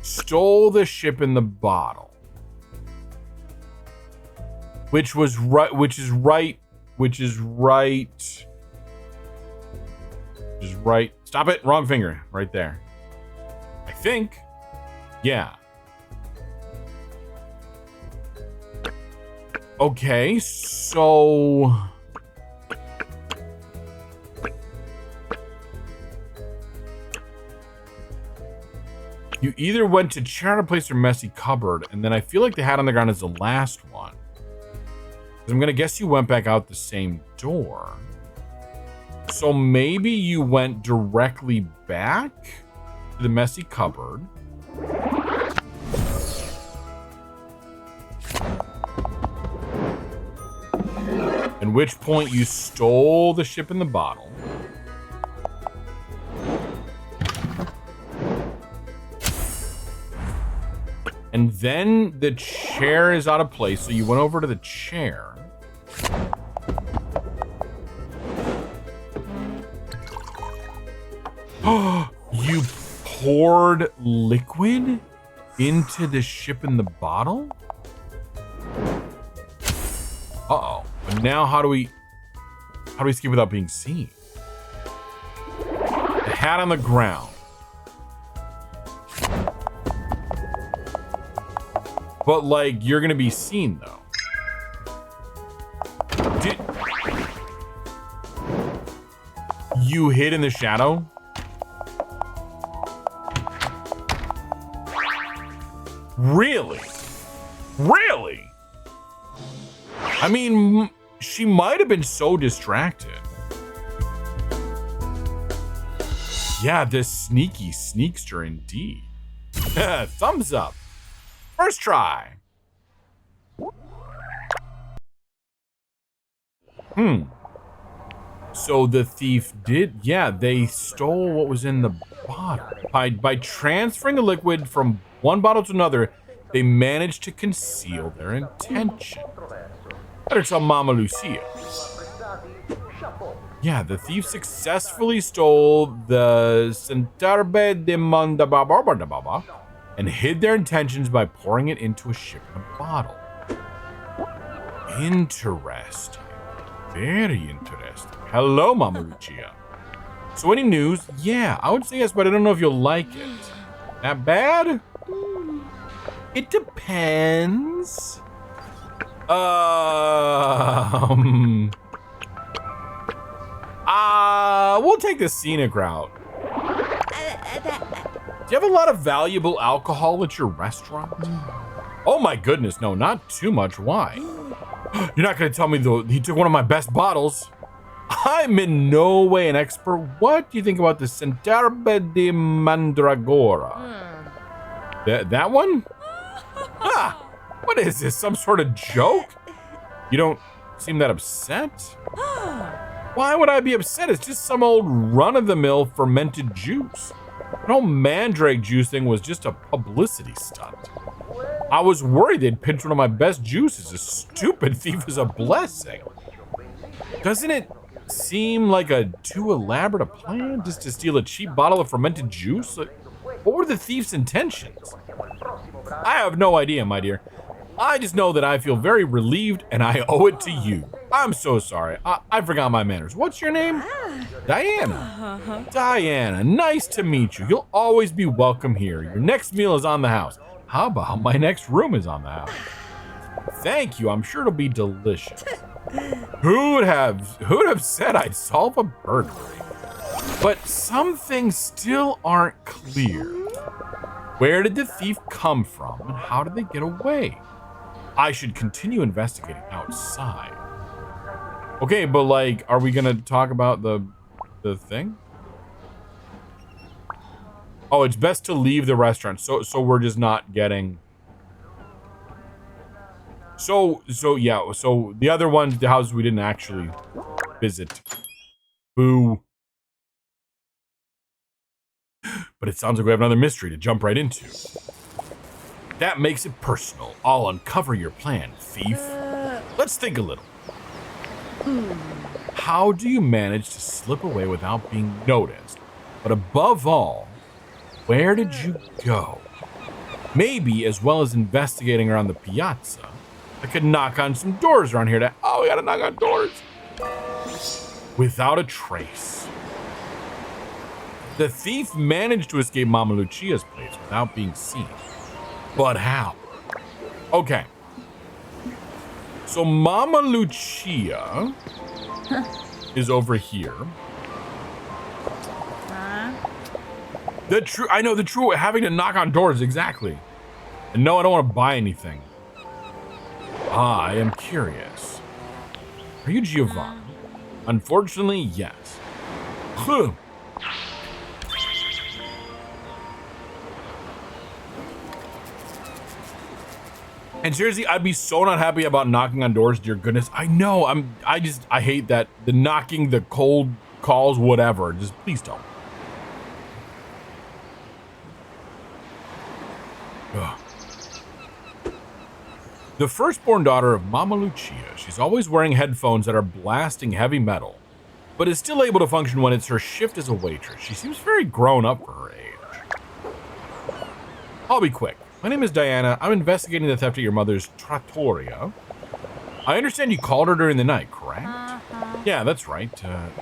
stole the ship in the bottle. Which is right. Stop it. Wrong finger. Right there. I think. Yeah. Okay, so you either went to charter place or messy cupboard, and then I feel like the hat on the ground is the last one. I'm gonna guess you went back out the same door. So maybe you went directly back to the messy cupboard. At which point you stole the ship in the bottle. And then the chair is out of place, so you went over to the chair. You poured liquid into the ship in the bottle? Uh-oh. But now how do we escape without being seen? The hat on the ground. But like, you're gonna be seen though. You hid in the shadow? Really? Really? I mean, she might have been so distracted. Yeah, this sneaky sneakster indeed. Thumbs up. First try. So the thief did, yeah, they stole what was in the bottle. By transferring the liquid from one bottle to another, they managed to conceal their intention. Better tell Mama Lucia. Yeah, the thief successfully stole the Centarbe de Mandababa and hid their intentions by pouring it into a ship in a bottle. Interesting. Very interesting. Hello, Mama Lucia. So any news? Yeah, I would say yes, but I don't know if you'll like it. That bad? It depends. We'll take the scenic route. Do you have a lot of valuable alcohol at your restaurant? Oh my goodness, no, not too much. Why? You're not gonna tell me he took one of my best bottles? I'm in no way an expert. What do you think about the Centarbe de Mandragora? That one? Ah, what is this, some sort of joke? You don't seem that upset? Why would I be upset? It's just some old run-of-the-mill fermented juice. That whole mandrake juice thing was just a publicity stunt. I was worried they'd pinch one of my best juices. A stupid thief is a blessing. Doesn't it seem like a too elaborate a plan just to steal a cheap bottle of fermented juice? What were the thief's intentions? I have no idea, my dear. I just know that I feel very relieved and I owe it to you. I'm so sorry. I forgot my manners. What's your name? Diana. Diana, nice to meet you. You'll always be welcome here. Your next meal is on the house. How about my next room is on the house? Thank you. I'm sure it'll be delicious. Who would have said I'd solve a burglary? But some things still aren't clear. Where did the thief come from and how did they get away? I should continue investigating outside. Okay, but like, are we gonna talk about the thing? Oh, it's best to leave the restaurant. So we're just not getting. So yeah. So the other ones, the houses we didn't actually visit. Boo. But it sounds like we have another mystery to jump right into. That makes it personal. I'll uncover your plan, thief. Let's think a little. How do you manage to slip away without being noticed? But above all, where did you go? Maybe, as well as investigating around the piazza, I could knock on some doors around here to... Oh, we gotta knock on doors. Without a trace. The thief managed to escape Mama Lucia's place without being seen. But how? Okay. So Mama Lucia is over here. I know the true having to knock on doors, exactly. And no, I don't want to buy anything. I am curious. Are you Giovanni? Unfortunately, yes. Huh. And seriously, I'd be so not happy about knocking on doors, dear goodness. I know, I hate that. The knocking, the cold calls, whatever. Just please don't. Ugh. The firstborn daughter of Mama Lucia, she's always wearing headphones that are blasting heavy metal, but is still able to function when it's her shift as a waitress. She seems very grown up for her age. I'll be quick. My name is Diana. I'm investigating the theft at your mother's trattoria. I understand you called her during the night, correct? Yeah, that's right.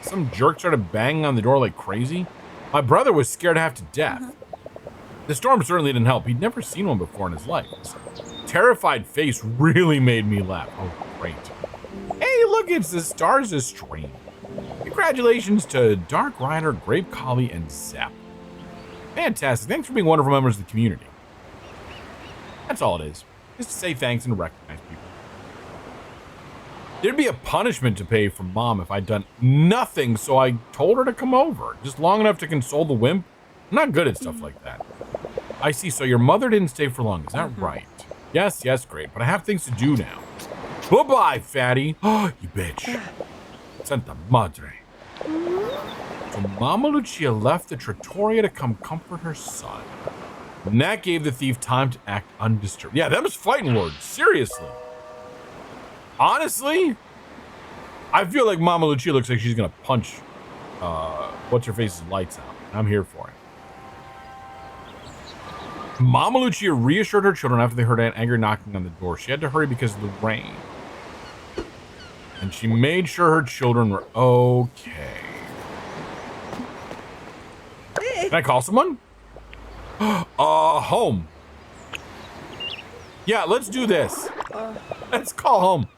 Some jerk started banging on the door like crazy. My brother was scared half to death. The storm certainly didn't help. He'd never seen one before in his life. His terrified face really made me laugh. Oh, great. Hey, look, it's the stars of stream. Congratulations to Dark Rider, Grape Collie, and Zap. Fantastic. Thanks for being wonderful members of the community. That's all it is. Just to say thanks and recognize people. There'd be a punishment to pay from Mom if I'd done nothing, so I told her to come over. Just long enough to console the wimp. I'm not good at stuff like that. I see, so your mother didn't stay for long, is that right? Yes, great, but I have things to do now. Bye-bye, fatty. Oh, you bitch. Santa Madre. So Mama Lucia left the trattoria to come comfort her son. And that gave the thief time to act undisturbed. Yeah, that was fighting words. Seriously. Honestly, I feel like Mama Lucia looks like she's going to punch what's-her-face's lights out. I'm here for it. Mama Lucia reassured her children after they heard an angry knocking on the door. She had to hurry because of the rain. And she made sure her children were okay. Can I call someone? Home. Yeah, let's do this. Let's call home.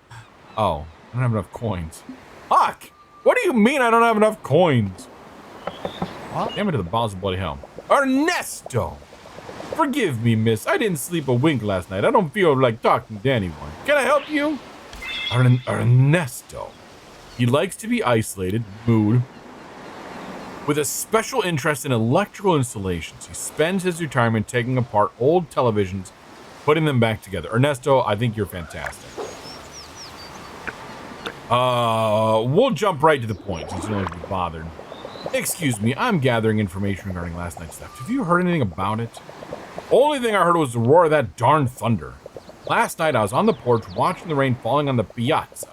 Oh, I don't have enough coins. Fuck! What do you mean I don't have enough coins? Damn it to the balls of bloody hell. Ernesto! Forgive me, miss. I didn't sleep a wink last night. I don't feel like talking to anyone. Can I help you? Ernesto. He likes to be isolated, mood, with a special interest in electrical installations. He spends his retirement taking apart old televisions, putting them back together. Ernesto, I think you're fantastic. We'll jump right to the point since you don't have to be bothered. Excuse me, I'm gathering information regarding last night's theft. Have you heard anything about it? Only thing I heard was the roar of that darn thunder. Last night I was on the porch watching the rain falling on the piazza.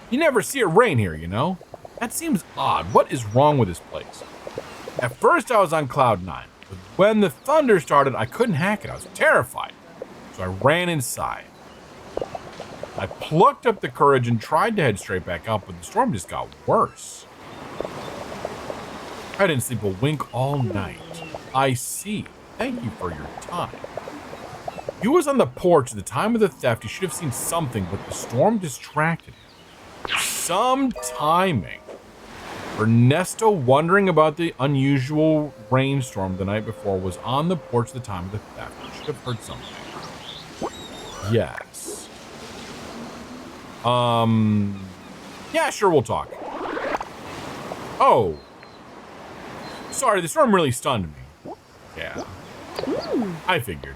You never see it rain here, you know? That seems odd. What is wrong with this place? At first I was on cloud 9, but when the thunder started, I couldn't hack it. I was terrified. So I ran inside. I plucked up the courage and tried to head straight back up, but the storm just got worse. I didn't sleep a wink all night. I see. Thank you for your time. He was on the porch at the time of the theft. He should have seen something, but the storm distracted him. some timing. Ernesto, wondering about the unusual rainstorm the night before, was on the porch at the time of the theft. You should have heard something. Yes. Yeah, sure, we'll talk. Oh. Sorry, the storm really stunned me. Yeah. I figured.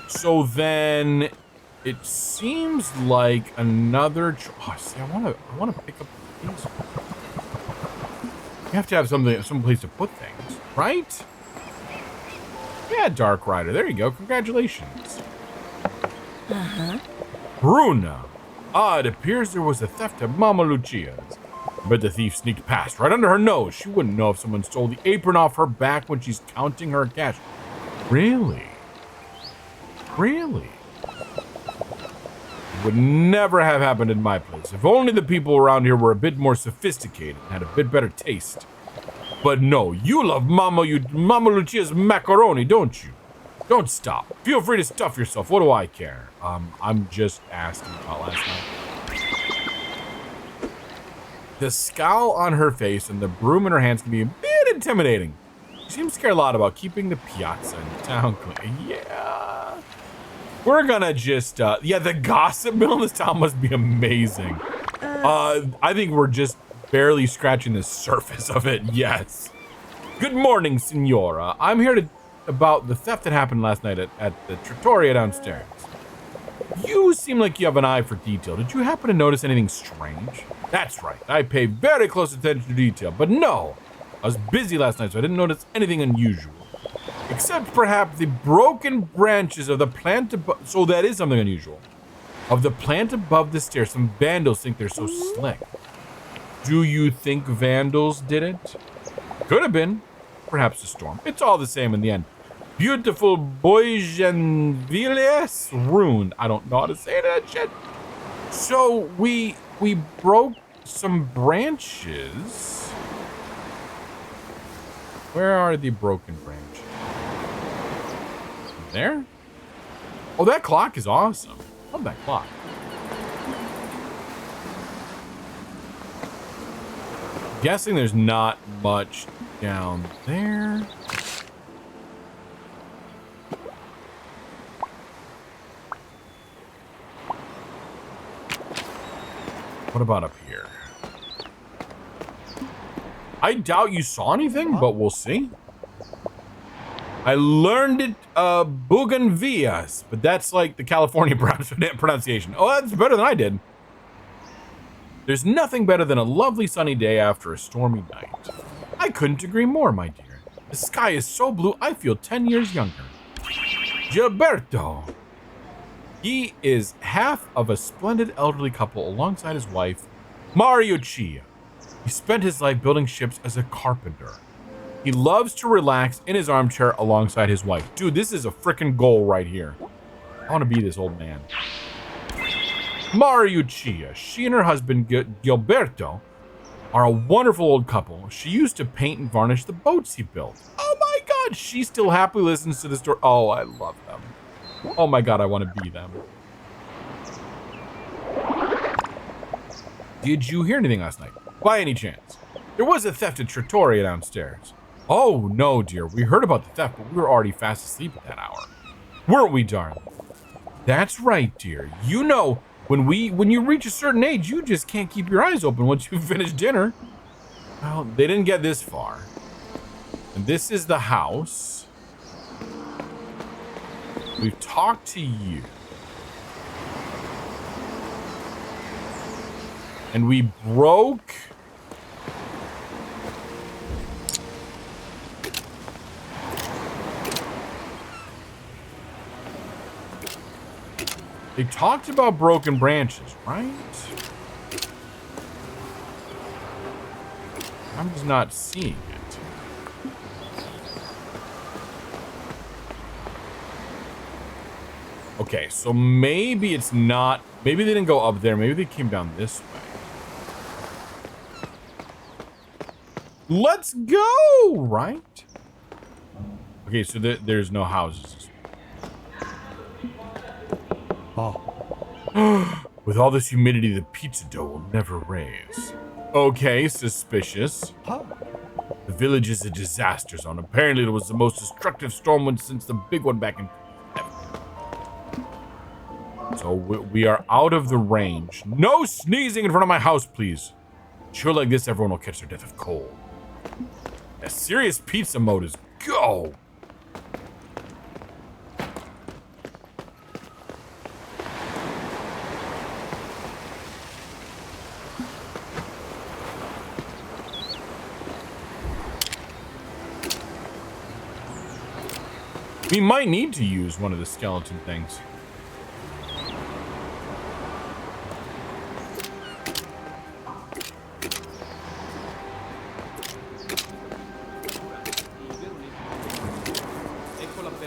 So then it seems like another oh, see, I want to pick up things. You have to have some place to put things, right? Yeah, Dark Rider. There you go. Congratulations. Bruna. Ah, it appears there was a theft at Mama Lucia's. But the thief sneaked past right under her nose. She wouldn't know if someone stole the apron off her back when she's counting her cash. Really? Really? Would never have happened in my place. If only the people around here were a bit more sophisticated and had a bit better taste. But no, you love Mama Lucia's macaroni, don't you? Don't stop. Feel free to stuff yourself. What do I care? I'm just asking about last night. The scowl on her face and the broom in her hands can be a bit intimidating. She seems to care a lot about keeping the piazza and town clean. Yeah. We're gonna just, yeah, the gossip mill in this town must be amazing. I think we're just barely scratching the surface of it, yes. Good morning, Signora. I'm here about the theft that happened last night at the trattoria downstairs. You seem like you have an eye for detail. Did you happen to notice anything strange? That's right. I pay very close attention to detail, but no. I was busy last night, so I didn't notice anything unusual. Except perhaps the broken branches of the plant above. So that is something unusual. Of the plant above the stairs, some vandals think they're so slick. Do you think vandals did it? Could have been. Perhaps a storm. It's all the same in the end. Beautiful Boigenvilles ruined. I don't know how to say that shit. So we broke some branches. Where are the broken branches? There? Oh, that clock is awesome. Love that clock. Guessing there's not much down there. What about up here? I doubt you saw anything, but we'll see. I learned it, Bougainvillas, but that's like the California pronunciation. Oh, that's better than I did. There's nothing better than a lovely sunny day after a stormy night. I couldn't agree more, my dear. The sky is so blue, I feel 10 years younger. Gilberto. He is half of a splendid elderly couple alongside his wife, Mariuccia. He spent his life building ships as a carpenter. He loves to relax in his armchair alongside his wife. Dude, this is a freaking goal right here. I want to be this old man. Mariuccia, she and her husband Gilberto are a wonderful old couple. She used to paint and varnish the boats he built. Oh my God, she still happily listens to the story. Oh, I love them. Oh my God, I want to be them. Did you hear anything last night? By any chance? There was a theft at Trattoria downstairs. Oh no, dear, we heard about the theft, but we were already fast asleep at that hour. Weren't we, darling? That's right, dear. You know, when you reach a certain age, you just can't keep your eyes open once you finish dinner. Well, they didn't get this far. And this is the house. We've talked to you. And we broke... They talked about broken branches, right? I'm just not seeing it. Okay, so maybe it's not... Maybe they didn't go up there. Maybe they came down this way. Let's go, right? Okay, so there's no houses. Oh. With all this humidity, the pizza dough will never raise. Okay, suspicious. Huh. The village is a disaster zone. Apparently, it was the most destructive storm one since the big one back in. So we are out of the range. No sneezing in front of my house, please. Chill like this, everyone will catch their death of cold. A serious pizza mode is go. We might need to use one of the skeleton things.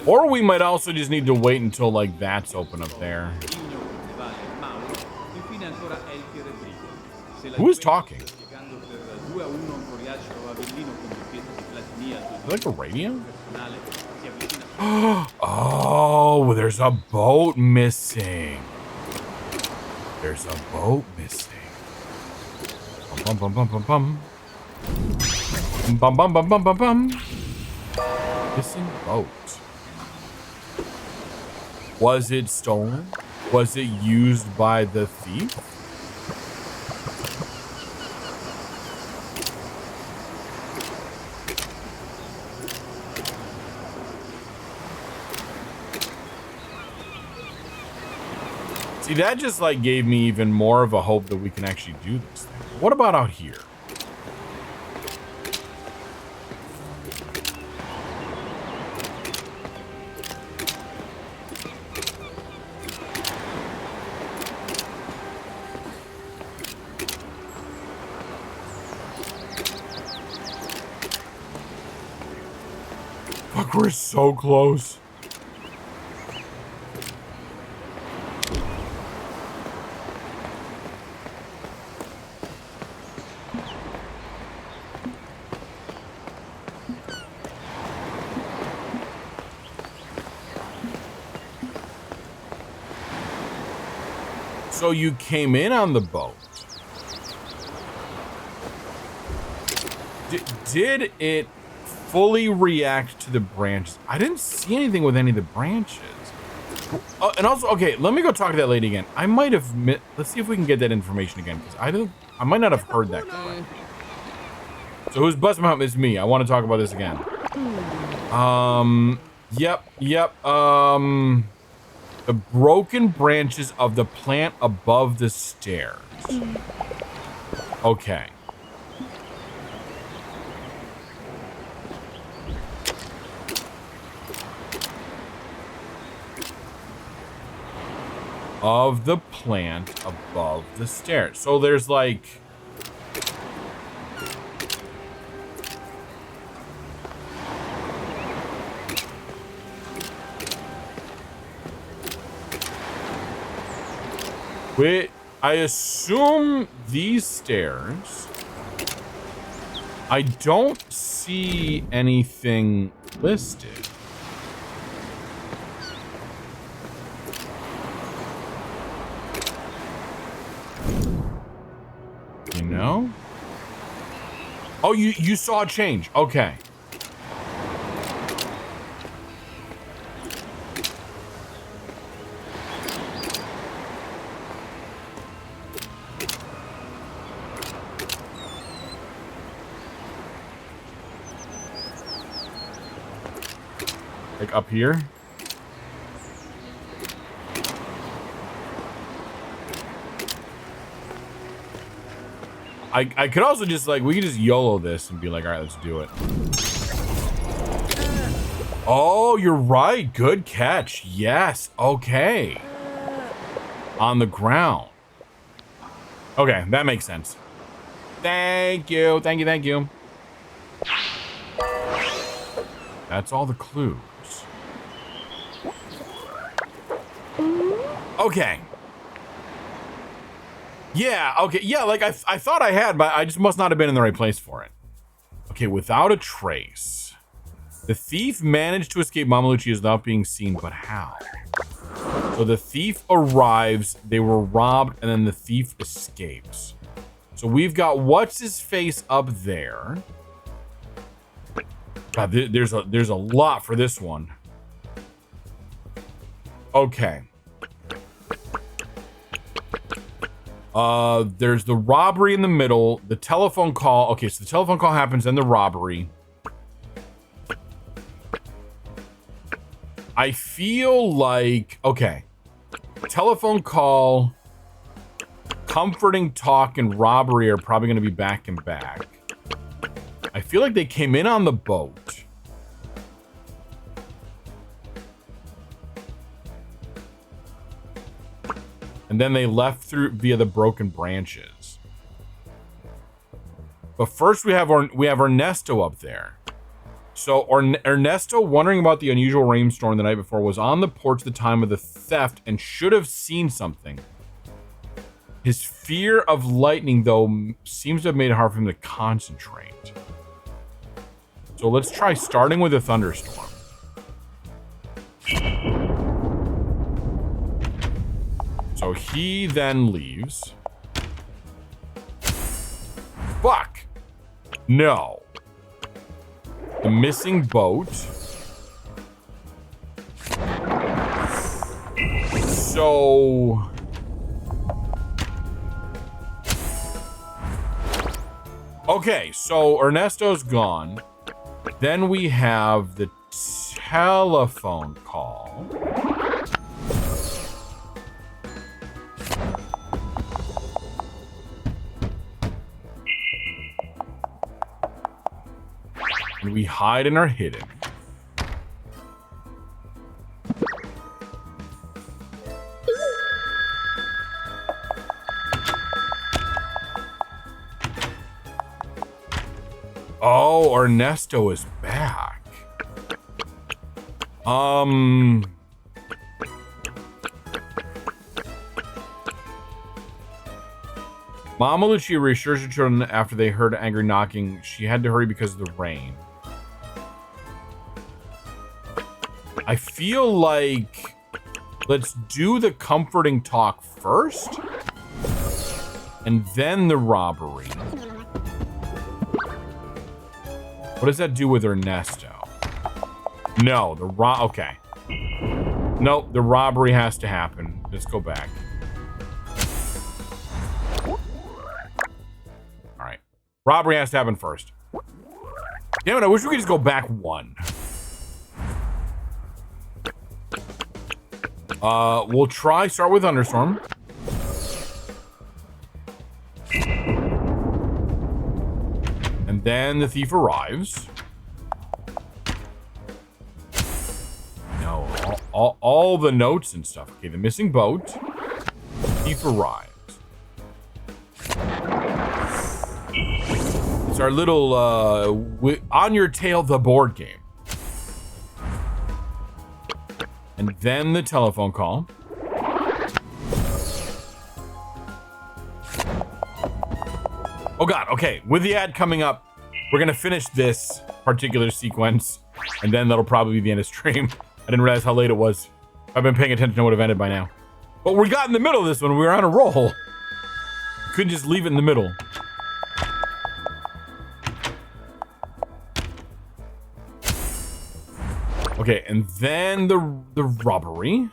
Or we might also just need to wait until like that's open up there. Who is talking? Is it like a radio? Oh, there's a boat missing. There's a boat missing. Bum bum bum bum bum. Bum bum bum bum bum bum. Missing boat. Was it stolen? Was it used by the thief? See, that just like gave me even more of a hope that we can actually do this thing. What about out here? Fuck, we're so close. So you came in on the boat. Did it fully react to the branches? I didn't see anything with any of the branches. And also, okay, let me go talk to that lady again. I might have let's see if we can get that information again, because I might not have heard that correctly. So who's busting my hump? It's me. I want to talk about this again. Yep. The broken branches of the plant above the stairs. Okay. Of the plant above the stairs. So there's like... Wait, I assume these stairs... I don't see anything listed. You know? Oh, you saw a change. Okay. Like up here. I could also just like, we could just YOLO this and be like, all right, let's do it. Oh, you're right. Good catch. Yes. Okay. On the ground. Okay, that makes sense. Thank you. Thank you. Thank you. That's all the clues. Okay. Yeah, okay. Yeah, like I thought I had, but I just must not have been in the right place for it. Okay, without a trace. The thief managed to escape Mama Lucia's without being seen, but how? So the thief arrives, they were robbed, and then the thief escapes. So we've got what's his face up there. God, there's a lot for this one. Okay. There's the robbery in the middle, the telephone call. Okay, so the telephone call happens, then the robbery. I feel like, okay, telephone call, comforting talk, and robbery are probably going to be back and back. I feel like they came in on the boat. And then they left through via the broken branches. But first we have Ernesto up there. So Ernesto, wondering about the unusual rainstorm the night before, was on the porch at the time of the theft and should have seen something. His fear of lightning, though, seems to have made it hard for him to concentrate. So let's try starting with a thunderstorm. So he then leaves. Fuck! No. The missing boat. So... okay, so Ernesto's gone. Then we have the telephone call. And we hide and are hidden. Oh, Ernesto is back. Mama Lucia reassures her children after they heard angry knocking. She had to hurry because of the rain. I feel like let's do the comforting talk first and then the robbery. What does that do with Ernesto? No, okay. No, the robbery has to happen. Let's go back. All right. Robbery has to happen first. Damn it, I wish we could just go back one. We'll start with thunderstorm. And then the thief arrives. No, all the notes and stuff. Okay, the missing boat. Thief arrives. It's our little, on your tail, the board game. And then the telephone call. Oh god, okay. With the ad coming up, we're gonna finish this particular sequence, and then that'll probably be the end of stream. I didn't realize how late it was. I've been paying attention, I would have ended by now. But we got in the middle of this one, we were on a roll. Couldn't just leave it in the middle. Okay, and then the robbery.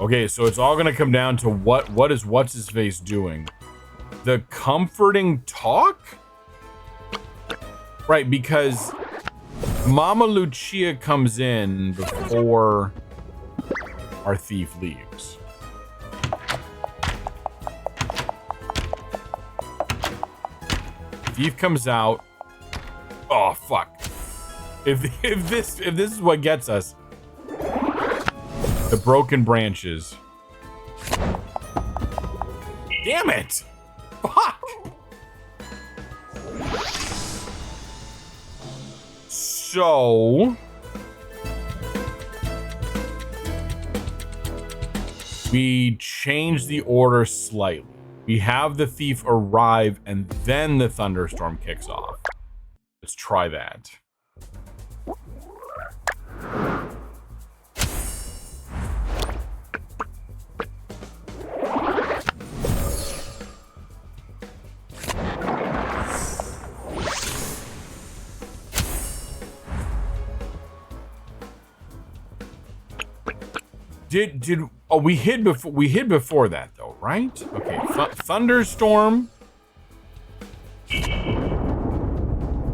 Okay, so it's all gonna come down to what is what's his face doing? The comforting talk? Right, because Mama Lucia comes in before our thief leaves. Thief comes out. Oh fuck. If this is what gets us. The broken branches. Damn it! Fuck! So we changed the order slightly. We have the thief arrive, and then the thunderstorm kicks off. Let's try that. We hid before that though, right? Okay, thunderstorm.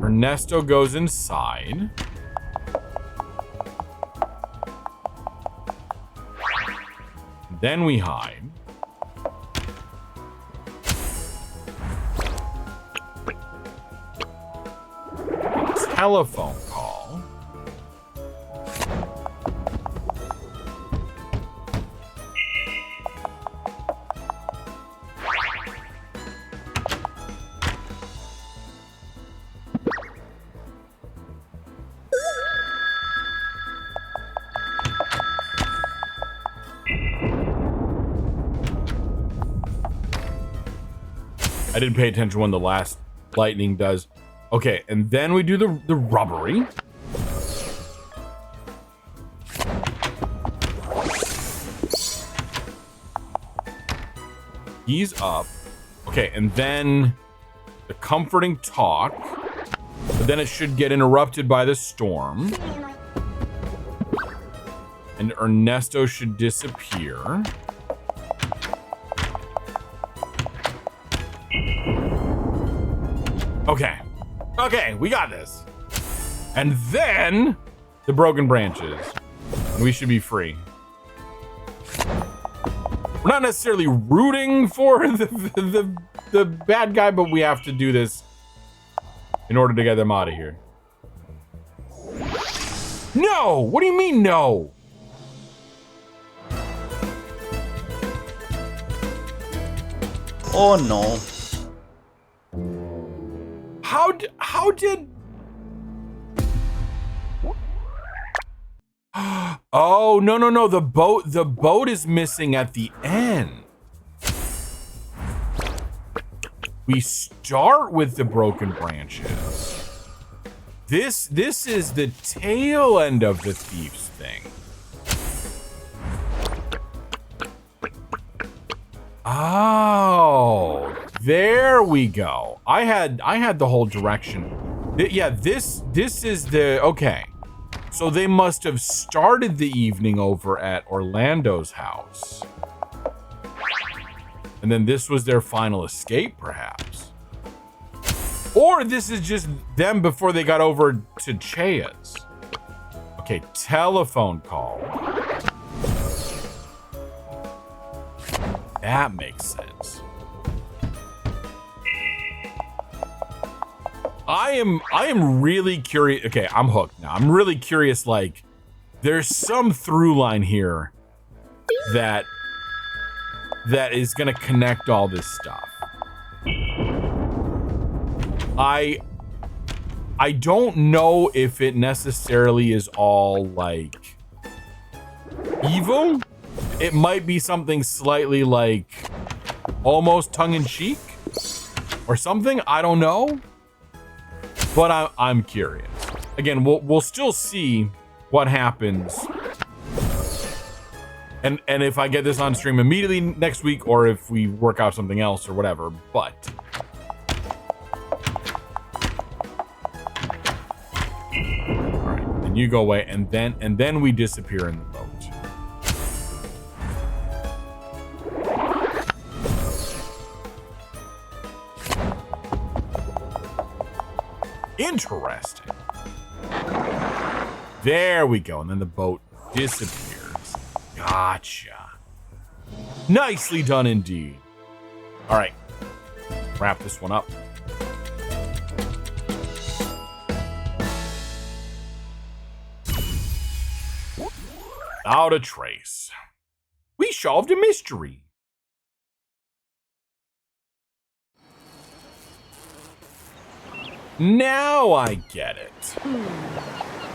Ernesto goes inside. Then we hide. Telephone call. I didn't pay attention when the last lightning does. Okay, and then we do the robbery. He's up. Okay, and then the comforting talk. But then it should get interrupted by the storm. And Ernesto should disappear. Okay. Okay, we got this. And then the broken branches. We should be free. We're not necessarily rooting for the bad guy, but we have to do this in order to get them out of here. No! What do you mean no? Oh no. How did Oh, no. The boat is missing at the end. We start with the broken branches. This is the tail end of the thief's thing. Oh, there we go. I had the whole direction. Yeah, this is the okay. So they must have started the evening over at Orlando's house. And then this was their final escape, perhaps. Or this is just them before they got over to Chea's. Okay, telephone call. That makes sense. I am really curious. Okay, I'm hooked now. I'm really curious. Like, there's some through line here that is gonna connect all this stuff. I don't know if it necessarily is all like evil. It might be something slightly like almost tongue-in-cheek or something. I don't know. But I'm curious. Again, we'll still see what happens. And if I get this on stream immediately next week, or if we work out something else or whatever. But all right, then you go away, and then we disappear in the boat. Interesting. There we go. And then the boat disappears. Gotcha. Nicely done indeed. All right. Wrap this one up. Without a trace. We solved a mystery. Now I get it.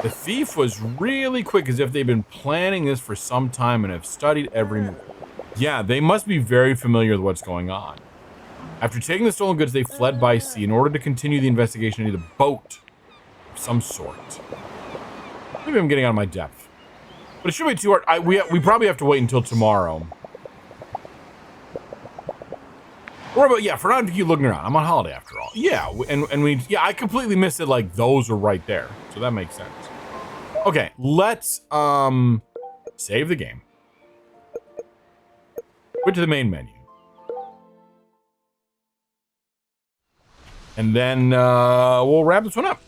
The thief was really quick, as if they've been planning this for some time and have studied every move. Yeah, they must be very familiar with what's going on. After taking the stolen goods, they fled by sea. In order to continue the investigation, I need a boat of some sort. Maybe I'm getting out of my depth. But it shouldn't be too hard. We probably have to wait until tomorrow. Or about, yeah, for now, keep looking around. I'm on holiday after all. Yeah, yeah, I completely missed it. Like, those are right there. So that makes sense. Okay, let's, save the game. Go to the main menu. And then, we'll wrap this one up.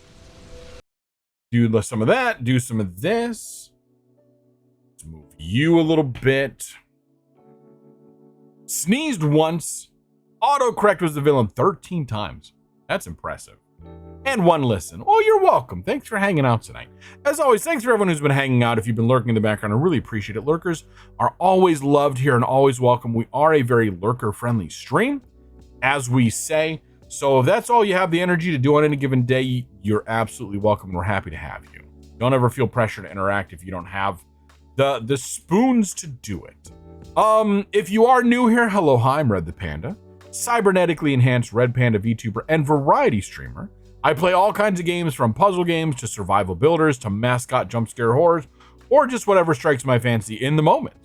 Do some of that, do some of this. Let's move you a little bit. Sneezed once. Autocorrect was the villain 13 times. That's impressive. And one listen. Oh, you're welcome. Thanks for hanging out tonight. As always, thanks for everyone who's been hanging out. If you've been lurking in the background, I really appreciate it. Lurkers are always loved here and always welcome. We are a very lurker-friendly stream, as we say. So if that's all you have the energy to do on any given day, you're absolutely welcome, and we're happy to have you. Don't ever feel pressure to interact if you don't have the spoons to do it. If you are new here, hello, hi, I'm Red the Panda, cybernetically enhanced Red Panda VTuber and variety streamer. I play all kinds of games, from puzzle games to survival builders to mascot jump scare horrors, or just whatever strikes my fancy in the moment.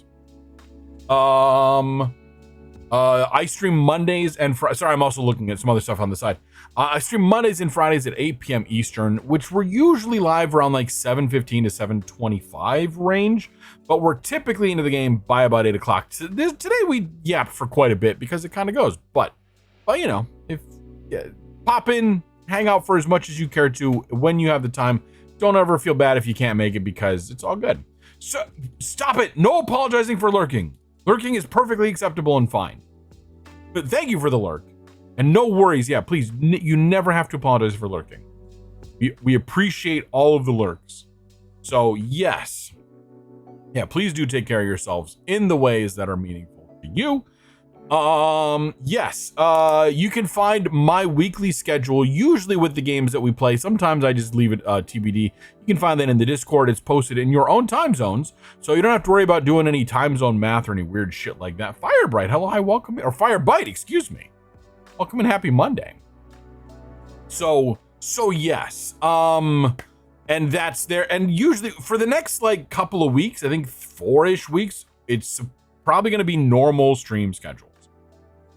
I stream Mondays and sorry, I'm also looking at some other stuff on the side. I stream Mondays and Fridays at 8 p.m. Eastern, which we're usually live around like 7:15 to 7:25 range, but we're typically into the game by about 8 o'clock. Today we yapped for quite a bit because it kind of goes, but you know, if pop in, hang out for as much as you care to when you have the time. Don't ever feel bad if you can't make it, because it's all good. So stop it. No apologizing for lurking. Lurking is perfectly acceptable and fine. But thank you for the lurk. And no worries. Yeah, please, you never have to apologize for lurking. We appreciate all of the lurks. So yes. Yeah, please do take care of yourselves in the ways that are meaningful to you. Yes, you can find my weekly schedule, usually with the games that we play. Sometimes I just leave it TBD. You can find that in the Discord. It's posted in your own time zones, so you don't have to worry about doing any time zone math or any weird shit like that. Firebright, hello, hi, welcome, or Firebite, excuse me. Welcome and happy Monday. So yes, and that's there. And usually for the next like couple of weeks, I think 4-ish weeks, it's probably going to be normal stream schedules.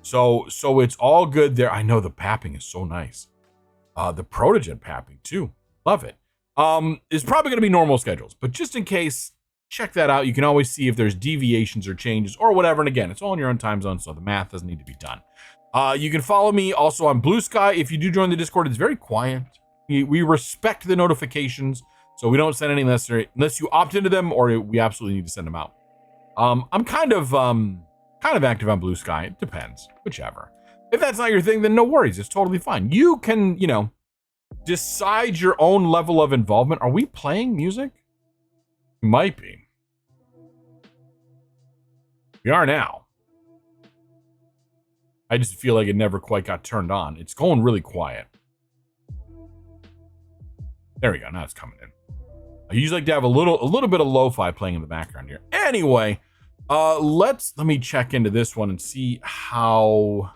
So it's all good there. I know the papping is so nice. The Protojet papping too. Love it. It's probably going to be normal schedules, but just in case, check that out. You can always see if there's deviations or changes or whatever. And again, it's all in your own time zone, so the math doesn't need to be done. You can follow me also on Blue Sky. If you do join the Discord, it's very quiet. We respect the notifications, so we don't send any unless you opt into them, or we absolutely need to send them out. I'm kind of active on Blue Sky. It depends, whichever. If that's not your thing, then no worries. It's totally fine. You can, decide your own level of involvement. Are we playing music? Might be. We are now. I just feel like it never quite got turned on. It's going really quiet. There we go. Now it's coming in. I usually like to have a little bit of lo-fi playing in the background here. Anyway, let me check into this one and see how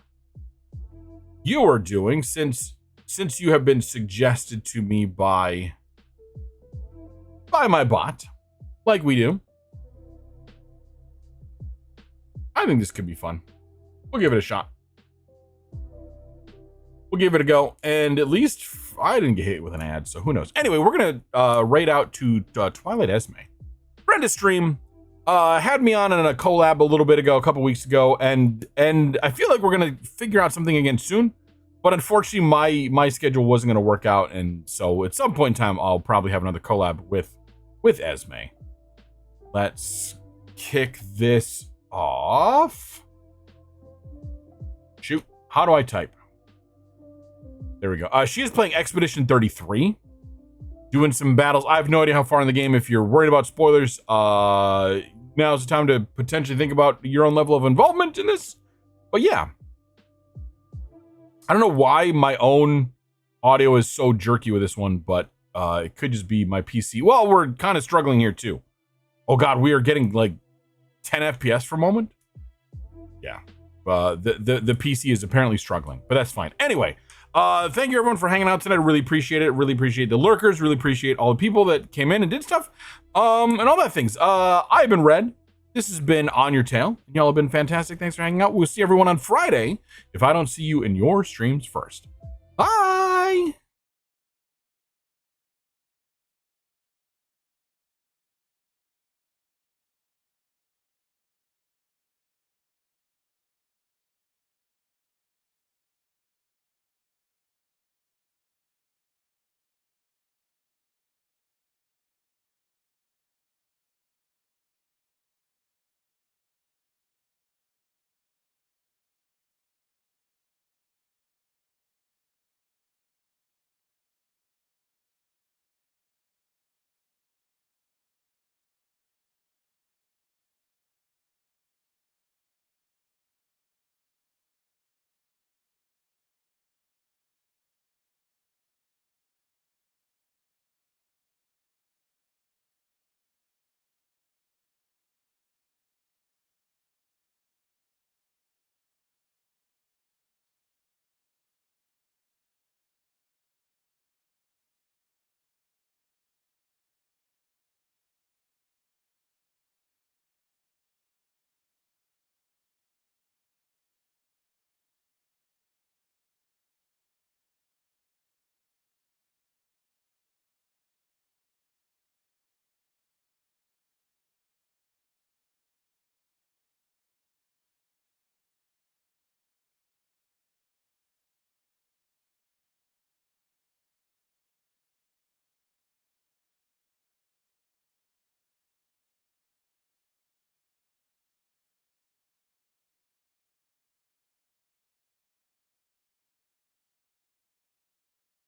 you are doing since you have been suggested to me by my bot, like we do. I think this could be fun. We'll give it a shot. We'll give it a go, and at least I didn't get hit with an ad, so who knows. Anyway, we're gonna raid out to Twilight Esme. Friend of stream had me on in a collab a little bit ago, a couple weeks ago, and I feel like we're gonna figure out something again soon. But unfortunately, my schedule wasn't gonna work out, and so at some point in time, I'll probably have another collab with Esme. Let's kick this off. Shoot, how do I type? There we go. She is playing Expedition 33, doing some battles. I have no idea how far in the game. If you're worried about spoilers, now's the time to potentially think about your own level of involvement in this. But yeah, I don't know why my own audio is so jerky with this one, but it could just be my PC. Well, we're kind of struggling here too. Oh God, we are getting like 10 FPS for a moment. Yeah, The PC is apparently struggling, but that's fine. Anyway, thank you everyone for hanging out tonight. I really appreciate it. Really appreciate the lurkers. Really appreciate all the people that came in and did stuff, and all that things. I've been Red. This has been On Your Tail. Y'all have been fantastic. Thanks for hanging out. We'll see everyone on Friday if I don't see you in your streams first. Bye.